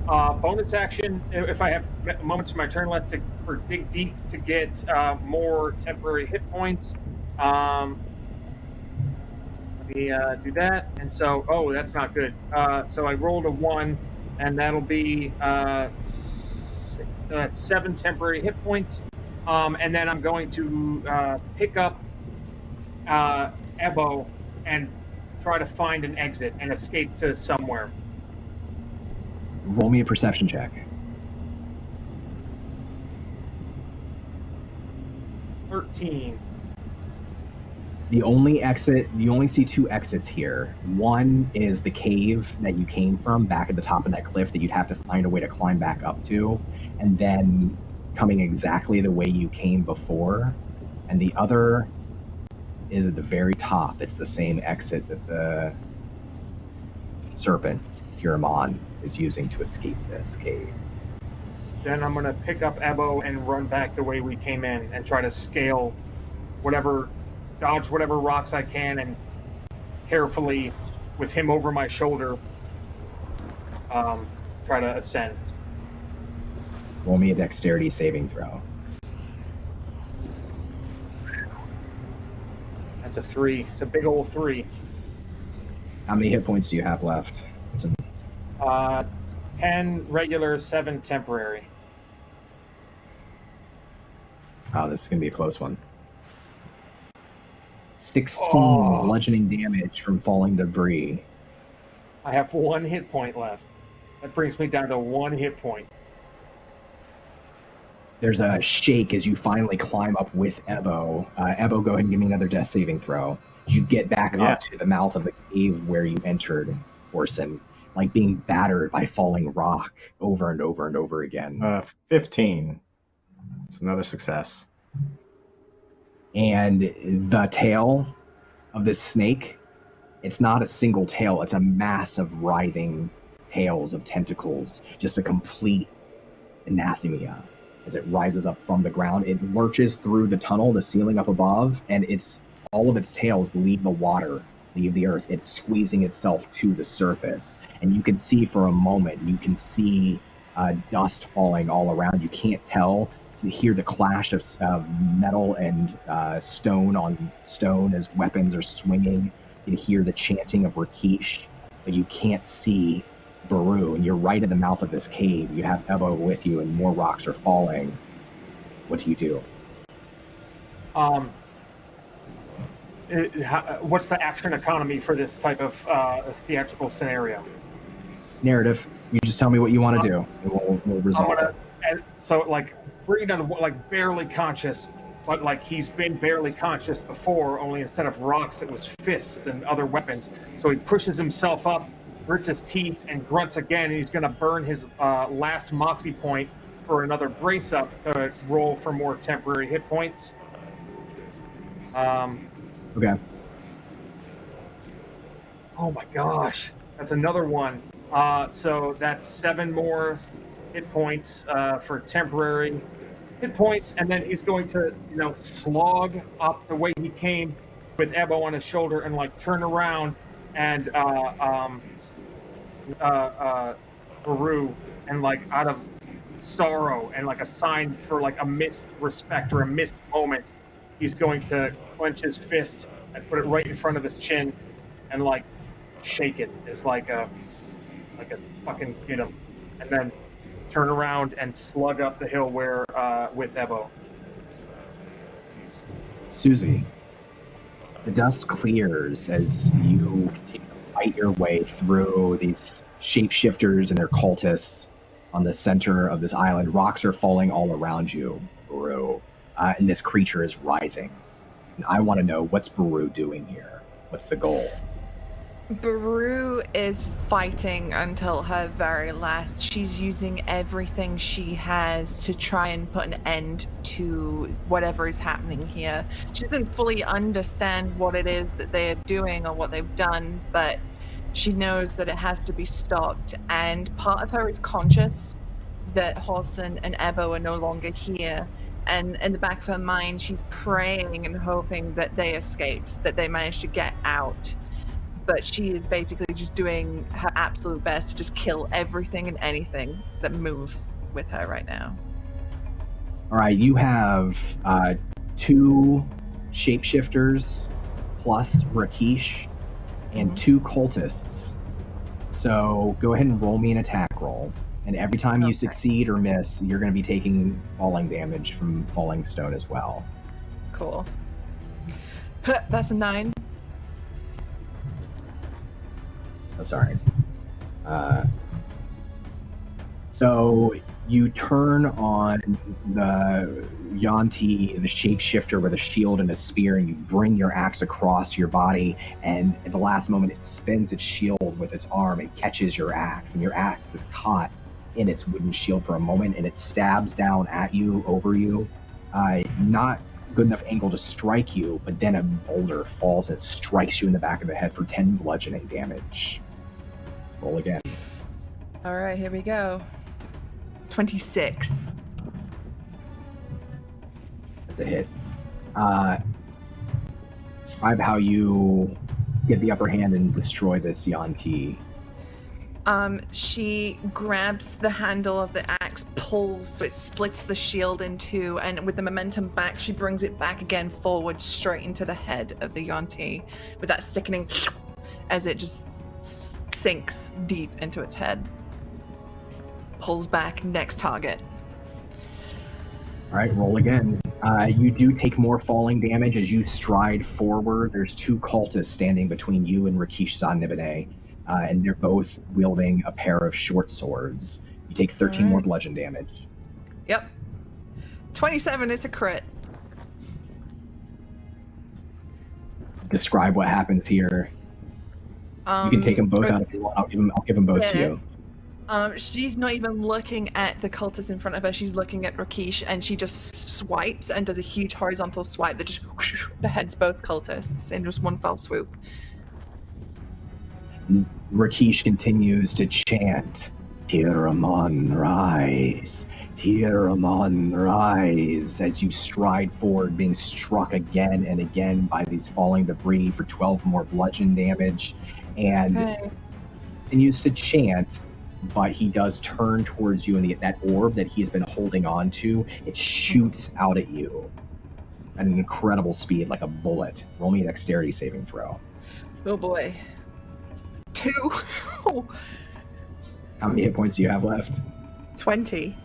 Bonus action, if I have moments of my turn left for dig deep to get more temporary hit points. Let me do that. And so, that's not good. So I rolled a 1, and that'll be so that's 7 temporary hit points. And then I'm going to pick up Evo and try to find an exit and escape to somewhere. Roll me a perception check. 13. You only see 2 exits here. One is the cave that you came from back at the top of that cliff that you'd have to find a way to climb back up to, and then coming exactly the way you came before. And the other is at the very top. It's the same exit that the serpent, Tiraman, is using to escape this cave. Then I'm going to pick up Evo and run back the way we came in and try to scale dodge whatever rocks I can, and carefully, with him over my shoulder, try to ascend. Roll me a dexterity saving throw. That's a 3. It's a big old 3. How many hit points do you have left? 10 regular, 7 temporary. Oh, this is going to be a close one. 16 bludgeoning damage from falling debris. I have 1 hit point left. That brings me down to 1 hit point. There's a shake as you finally climb up with Evo. Evo, go ahead and give me another death saving throw. You get back up to the mouth of the cave where you entered, Horsun, like being battered by falling rock over and over and over again. 15. It's another success. And the tail of this snake, it's not a single tail, it's a mass of writhing tails of tentacles, just a complete anathema. As it rises up from the ground, it lurches through the tunnel, the ceiling up above, and all of its tails leave the water, leave the earth. It's squeezing itself to the surface. And you can see for a moment, you can see dust falling all around. You can't tell. To hear the clash of metal and stone on stone as weapons are swinging. You can hear the chanting of Rakesh, but you can't see Barru, and you're right in the mouth of this cave. You have Ebo with you, and more rocks are falling. What do you do? What's the action economy for this type of theatrical scenario? Narrative. You just tell me what you want to do, and we'll resolve it. And so, like, bring it down to, like, barely conscious, but, like, he's been barely conscious before, only instead of rocks, it was fists and other weapons. So he pushes himself up, grits his teeth, and grunts again, and he's going to burn his last moxie point for another brace up to roll for more temporary hit points. Okay. Oh my gosh, that's another one. So that's 7 more hit points for temporary hit points, and then he's going to, slog up the way he came with Ebo on his shoulder and, like, turn around and Barru, and, like, out of sorrow and, like, a sign for, like, a missed respect or a missed moment, he's going to clench his fist and put it right in front of his chin and, like, shake it as like a fucking get him, and then turn around and slug up the hill where with Ebo. Susie, the dust clears as you continue to fight your way through these shapeshifters and their cultists on the center of this island. Rocks are falling all around you, Barru, and this creature is rising. And I want to know, what's Barru doing here? What's the goal? Barru is fighting until her very last. She's using everything she has to try and put an end to whatever is happening here. She doesn't fully understand what it is that they are doing or what they've done, but she knows that it has to be stopped. And part of her is conscious that Horsun and Ebo are no longer here. And in the back of her mind, she's praying and hoping that they escaped, that they managed to get out. But she is basically just doing her absolute best to just kill everything and anything that moves with her right now. All right, you have 2 shapeshifters plus Rakesh and 2 cultists. So go ahead and roll me an attack roll. And every time you succeed or miss, you're going to be taking falling damage from falling stone as well. Cool. That's a 9. Oh, sorry. So you turn on the yuan-ti, the shapeshifter with a shield and a spear, and you bring your axe across your body, and at the last moment it spins its shield with its arm and catches your axe, and your axe is caught in its wooden shield for a moment, and it stabs down at you, over you. Not good enough angle to strike you, but then a boulder falls and strikes you in the back of the head for 10 bludgeoning damage. Roll again. All right, here we go. 26. That's a hit. Describe how you get the upper hand and destroy this yuan-ti. She grabs the handle of the axe, pulls, so it splits the shield in 2, and with the momentum back, she brings it back again forward, straight into the head of the yuan-ti, with that sickening as it just sinks deep into its head. Pulls back, next target. All right, roll again. You do take more falling damage as you stride forward. There's 2 cultists standing between you and Rakesh Zanibane, and they're both wielding a pair of short swords. You take 13 more bludgeon damage. Yep. 27 is a crit. Describe what happens here. You can take them both out if you want. I'll give them both to you. She's not even looking at the cultist in front of her. She's looking at Rakesh, and she just swipes and does a huge horizontal swipe that just beheads both cultists in just one fell swoop. Rakesh continues to chant, "Tiramon, rise! Tiramon, rise!" as you stride forward, being struck again and again by these falling debris for 12 more bludgeon damage. And continues to chant, but he does turn towards you, and that orb that he's been holding on to, it shoots out at you at an incredible speed, like a bullet. Roll me a dexterity saving throw. Oh boy. 2. How many hit points do you have left? 20.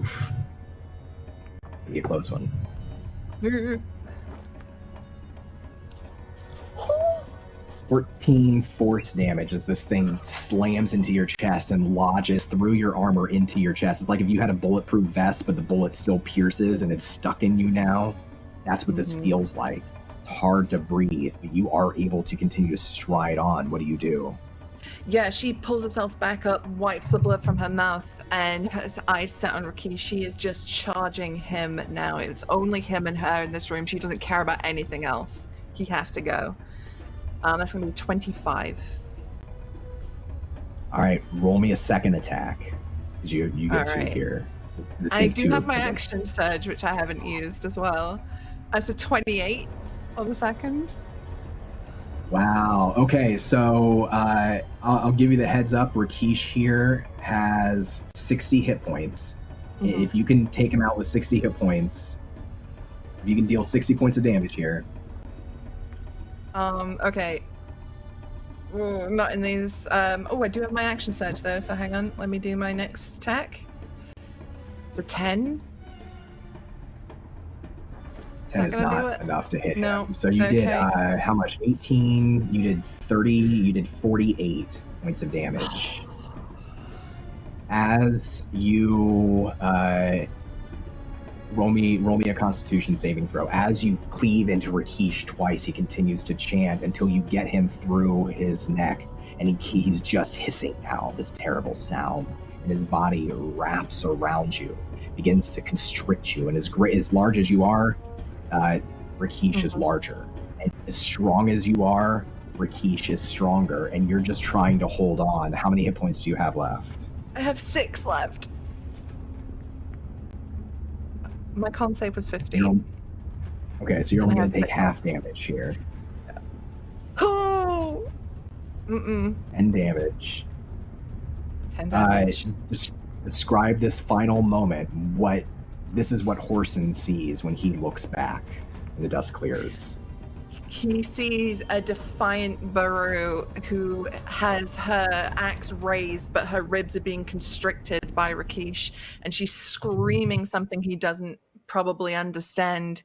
Oof. Be a close one. 14 force damage as this thing slams into your chest and lodges through your armor into your chest. It's like if you had a bulletproof vest, but the bullet still pierces and it's stuck in you now. That's what this feels like. It's hard to breathe, but you are able to continue to stride on. What do you do? Yeah, she pulls herself back up, wipes the blood from her mouth, and her eyes set on Rakesh. She is just charging him now. It's only him and her in this room. She doesn't care about anything else. He has to go. That's going to be 25. All right, roll me a second attack. Because you get 2 here. I do have my action surge, which I haven't used as well. That's a 28 on the second. Wow. Okay, so I'll give you the heads up. Rakesh here has 60 hit points. Mm-hmm. If you can take him out with 60 hit points, if you can deal 60 points of damage here. Okay. Ooh, not in these. I do have my action surge though, so hang on. Let me do my next attack. It's a 10. 10 is not enough to hit him. So you okay. did, how much? 18, you did 30, you did 48 points of damage. As you, roll me a Constitution saving throw. As you cleave into Rakesh twice, he continues to chant until you get him through his neck, and he's just hissing out this terrible sound, and his body wraps around you, begins to constrict you, and as large as you are, Rakesh is larger, and as strong as you are, Rakesh is stronger, and you're just trying to hold on. How many hit points do you have left? I have 6 left. My con save was 15. Okay, so you're only going to take half damage here. Oh! 10 damage. 10 damage. Describe this final moment. This is what Horsun sees when he looks back and the dust clears. He sees a defiant Barru who has her axe raised, but her ribs are being constricted by Rakesh, and she's screaming something he doesn't probably understand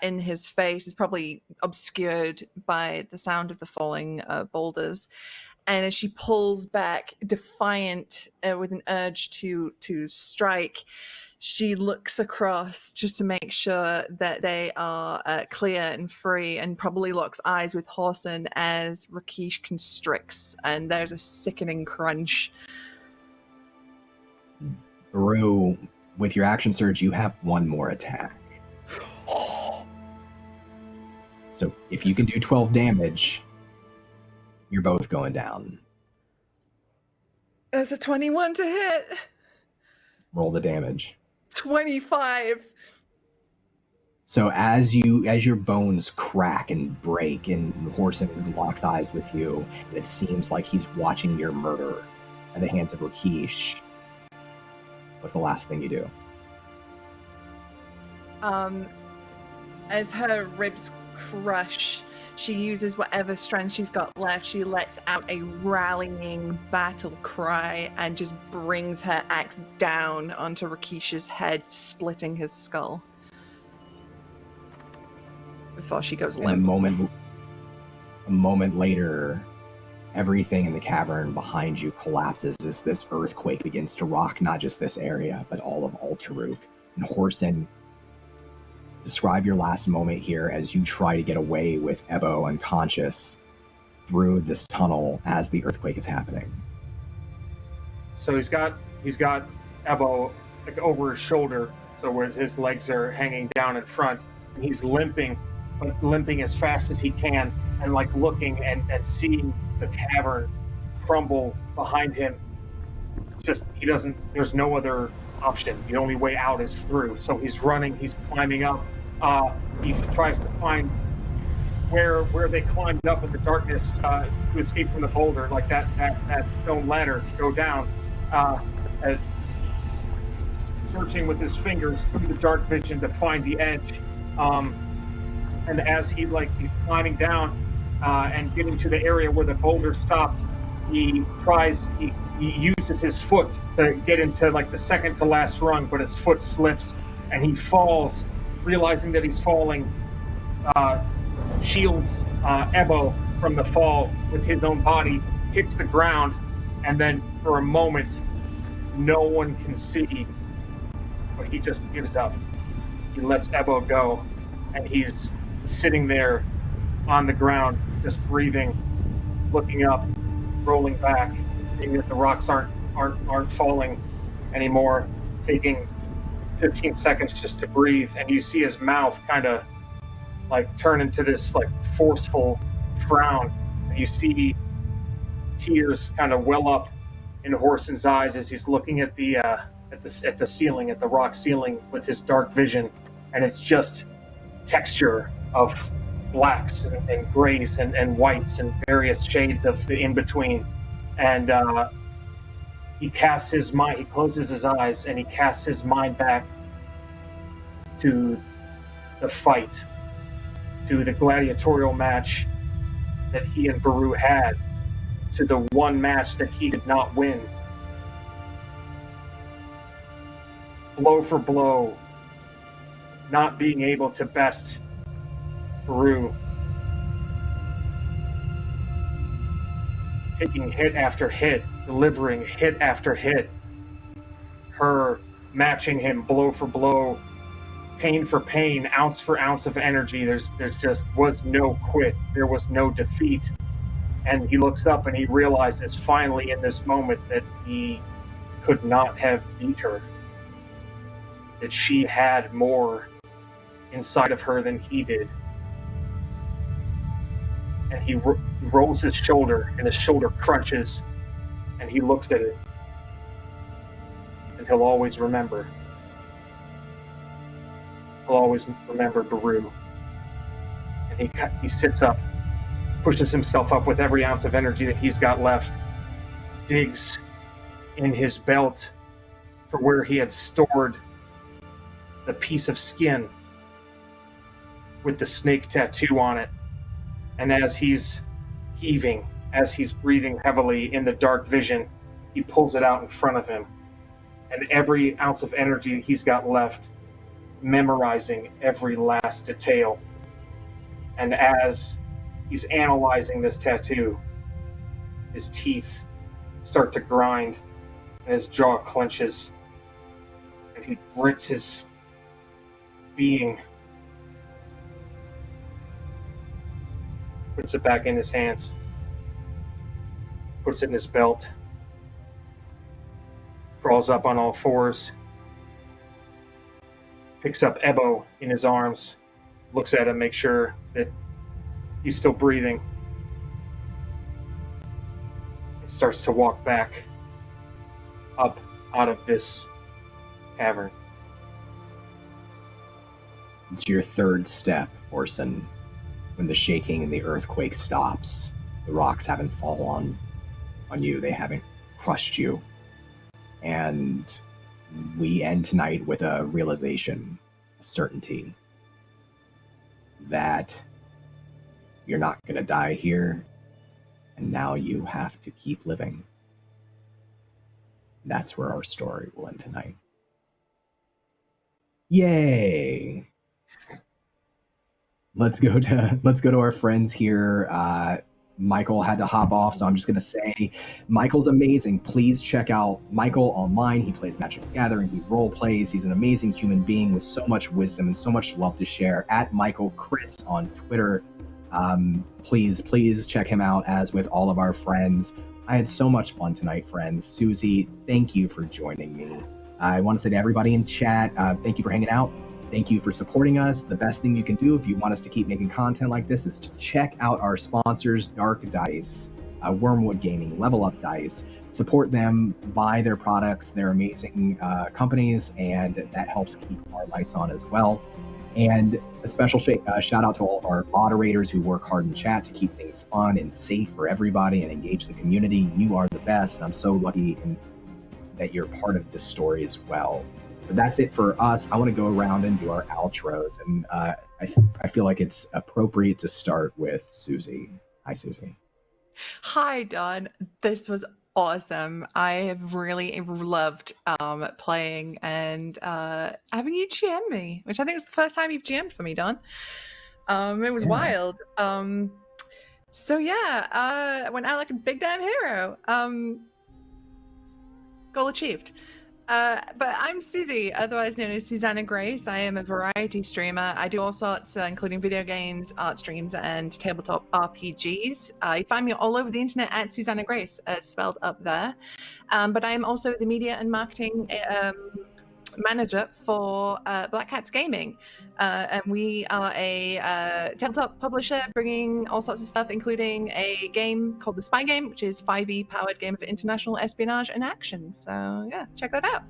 in his face. Is probably obscured by the sound of the falling boulders. And as she pulls back, defiant, with an urge to strike, she looks across just to make sure that they are clear and free, and probably locks eyes with Horsun as Rakesh constricts, and there's a sickening crunch. Barru, with your action surge, you have 1 more attack. So if you can do 12 damage, you're both going down. There's a 21 to hit. Roll the damage. 25. So as your bones crack and break, and Horsun locks eyes with you, and it seems like he's watching your murder at the hands of Rakesh, what's the last thing you do? As her ribs crush, she uses whatever strength she's got left. She lets out a rallying battle cry and just brings her axe down onto Rakesh's head, splitting his skull. Before she goes limp. And a moment later, everything in the cavern behind you collapses as this earthquake begins to rock not just this area, but all of Alteruk. And Horsun, describe your last moment here as you try to get away with Ebo unconscious through this tunnel as the earthquake is happening. So he's got Ebo like over his shoulder, so where his legs are hanging down in front. And he's limping, but limping as fast as he can, and like looking and seeing the cavern crumble behind him. Just there's no other option. The only way out is through. So he's running, he's climbing up. He tries to find where they climbed up in the darkness to escape from the boulder, like that stone ladder to go down. Searching with his fingers through the dark vision to find the edge. And as he's climbing down and getting to the area where the boulder stopped, he uses his foot to get into the second to last rung, but his foot slips and he falls. Realizing that he's falling, shields Ebo from the fall with his own body, hits the ground, and then for a moment, no one can see, but he just gives up. He lets Ebo go, and he's sitting there on the ground, just breathing, looking up, rolling back, seeing that the rocks aren't falling anymore, taking 15 seconds just to breathe, and you see his mouth kind of turn into this forceful frown, and you see tears kind of well up in Horsun's eyes as he's looking at the ceiling, at the rock ceiling with his dark vision, and it's just texture of blacks and grays and whites and various shades of the in-between. And he closes his eyes and he casts his mind back to the fight, to the gladiatorial match that he and Barru had, to the one match that he did not win. Blow for blow, not being able to best Barru, taking hit after hit, delivering hit after hit, her matching him blow for blow, pain for pain, ounce for ounce of energy. There's just was no quit. There was no defeat. And he looks up and he realizes finally in this moment that he could not have beat her, that she had more inside of her than he did. And he rolls his shoulder, and his shoulder crunches, and he looks at it. And he'll always remember. He'll always remember Barru. And he sits up, pushes himself up with every ounce of energy that he's got left, digs in his belt for where he had stored the piece of skin with the snake tattoo on it. And as he's heaving, as he's breathing heavily in the dark vision, he pulls it out in front of him. And every ounce of energy he's got left, memorizing every last detail. And as he's analyzing this tattoo, his teeth start to grind and his jaw clenches. And he grits his being, puts it back in his hands, puts it in his belt, crawls up on all fours, picks up Ebo in his arms, looks at him, makes sure that he's still breathing, and starts to walk back up out of this cavern. It's your third step, Horsun. When the shaking and the earthquake stops, the rocks haven't fallen on you, they haven't crushed you. And we end tonight with a realization, a certainty, that you're not going to die here, and now you have to keep living. That's where our story will end tonight. Yay! Let's go to our friends here. Michael had to hop off, so I'm just going to say Michael's amazing. Please check out Michael online. He plays Magic the Gathering. He role plays. He's an amazing human being with so much wisdom and so much love to share. At Michael Crits on Twitter. Please check him out, as with all of our friends. I had so much fun tonight, friends. Susie, thank you for joining me. I want to say to everybody in chat, thank you for hanging out. Thank you for supporting us. The best thing you can do if you want us to keep making content like this is to check out our sponsors, Dark Dice, Wormwood Gaming, Level Up Dice. Support them, buy their products. They're amazing companies, and that helps keep our lights on as well. And a special shout out to all of our moderators who work hard in chat to keep things fun and safe for everybody and engage the community. You are the best, and I'm so lucky that you're part of this story as well. But that's it for us. I want to go around and do our outros, and I feel like it's appropriate to start with Susie. Hi, Susie. Hi, Don. This was awesome. I have really loved playing and having you GM me, which I think was the first time you've GM'd for me, Don. It was wild. So yeah, went out like a big damn hero. Goal achieved. But I'm Susie, otherwise known as Susanna Grace. I am a variety streamer. I do all sorts, including video games, art streams, and tabletop RPGs. You find me all over the internet at Susanna Grace, spelled up there. But I am also the media and marketing manager for Black Cats Gaming. And we are a tabletop publisher bringing all sorts of stuff, including a game called the Spy Game, which is 5e powered game of international espionage and action. So yeah, check that out.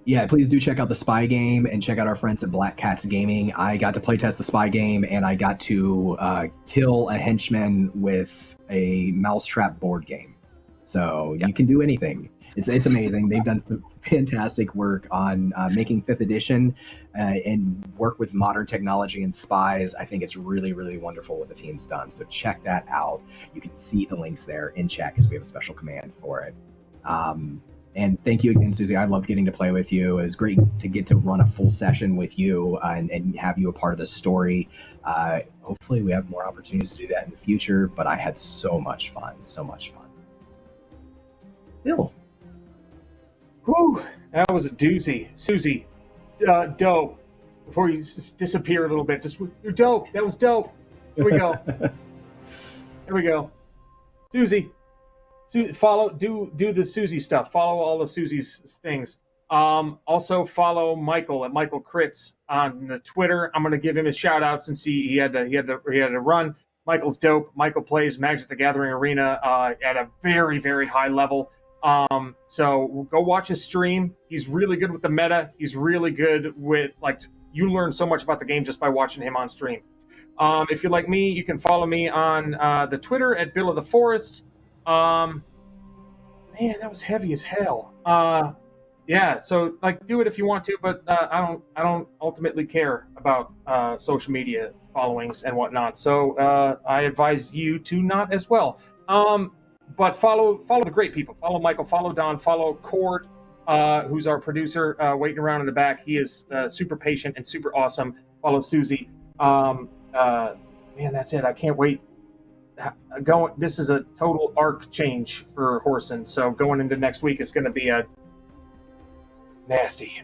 Yeah, please do check out the Spy Game and check out our friends at Black Cats Gaming. I got to playtest the Spy Game, and I got to kill a henchman with a mousetrap board game. So you can do anything. It's amazing. They've done some fantastic work on making 5th edition and work with modern technology and spies. I think it's really, really wonderful what the team's done. So check that out. You can see the links there in chat because we have a special command for it. And thank you again, Susie. I loved getting to play with you. It was great to get to run a full session with you and have you a part of the story. Hopefully we have more opportunities to do that in the future, but I had so much fun, so much fun. Bill. Whew, that was a doozy. Susie, dope. Before you disappear a little bit, you're dope. That was dope. Here we go. Here we go. Susie, follow, do the Susie stuff. Follow all the Susie's things. Also follow Michael at Michael Crits on the Twitter. I'm gonna give him a shout out since he had to run. Michael's dope. Michael plays Magic the Gathering Arena at a very, very high level. So go watch his stream. He's really good with the meta. He's really good with, like, you learn so much about the game just by watching him on stream. If you're like me, you can follow me on the Twitter at Bill of the Forest. Man, that was heavy as hell. Yeah, so like do it if you want to, but I don't ultimately care about social media followings and whatnot. So I advise you to not as well. But follow the great people. Follow Michael, follow Don, follow Cord, who's our producer, waiting around in the back. He is super patient and super awesome. Follow Susie. Man, that's it. I can't wait. This is a total arc change for Horsun, so going into next week is going to be a nasty.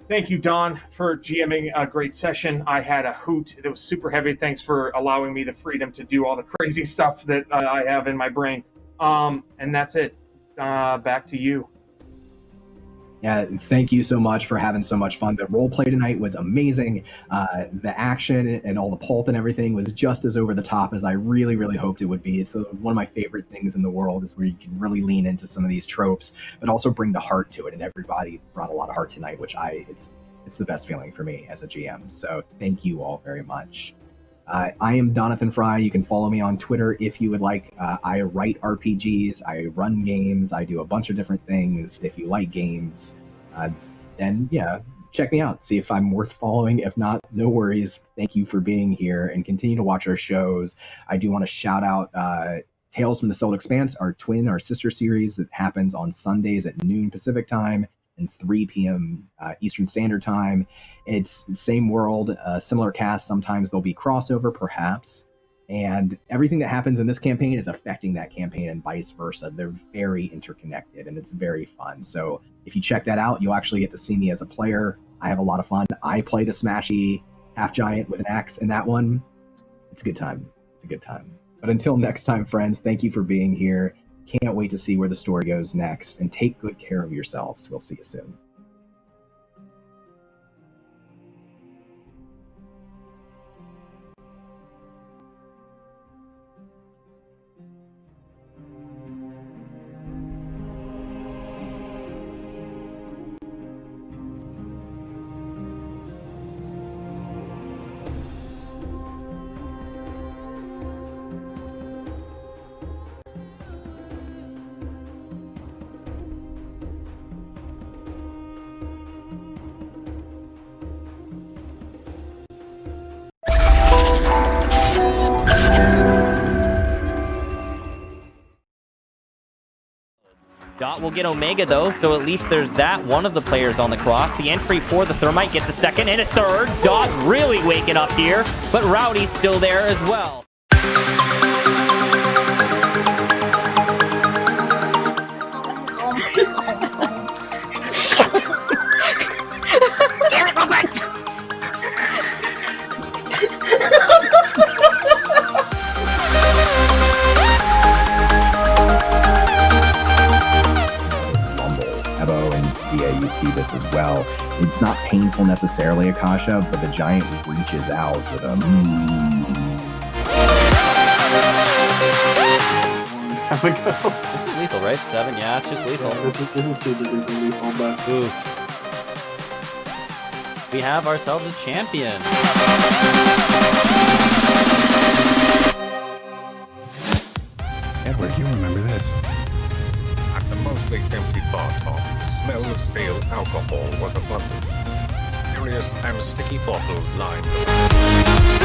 Thank you, Don, for GMing a great session. I had a hoot. It was super heavy. Thanks for allowing me the freedom to do all the crazy stuff that I have in my brain. And that's it. Back to you. Yeah, thank you so much for having so much fun. The role play tonight was amazing. The action and all the pulp and everything was just as over the top as I really, really hoped it would be. It's one of my favorite things in the world is where you can really lean into some of these tropes, but also bring the heart to it. And everybody brought a lot of heart tonight, which it's the best feeling for me as a GM. So thank you all very much. I am Donathan Fry. You can follow me on Twitter if you would like. I write RPGs, I run games, I do a bunch of different things. If you like games, then yeah, check me out. See if I'm worth following. If not, no worries. Thank you for being here and continue to watch our shows. I do want to shout out Tales from the Silt Expanse, our sister series that happens on Sundays at noon Pacific time and 3 p.m. Eastern Standard Time. It's the same world, similar cast. Sometimes there'll be crossover, perhaps. And everything that happens in this campaign is affecting that campaign and vice versa. They're very interconnected and it's very fun. So if you check that out, you'll actually get to see me as a player. I have a lot of fun. I play the smashy half-giant with an axe in that one. It's a good time. It's a good time. But until next time, friends, thank you for being here. Can't wait to see where the story goes next. And take good care of yourselves. We'll see you soon. That will get Omega, though, so at least there's that. One of the players on the cross. The entry for the Thermite gets a second and a third. Dot really waking up here, but Rowdy's still there as well. You see this as well. It's not painful necessarily, Akasha, but the giant reaches out with a Have a go. This is lethal, right? 7, yeah, it's just lethal. Yeah, this is super duper lethal, but... Oof. We have ourselves a champion. Edward, you remember this. At the mostly empty bar top, the smell of stale alcohol was abundant. Curious and sticky bottles lined the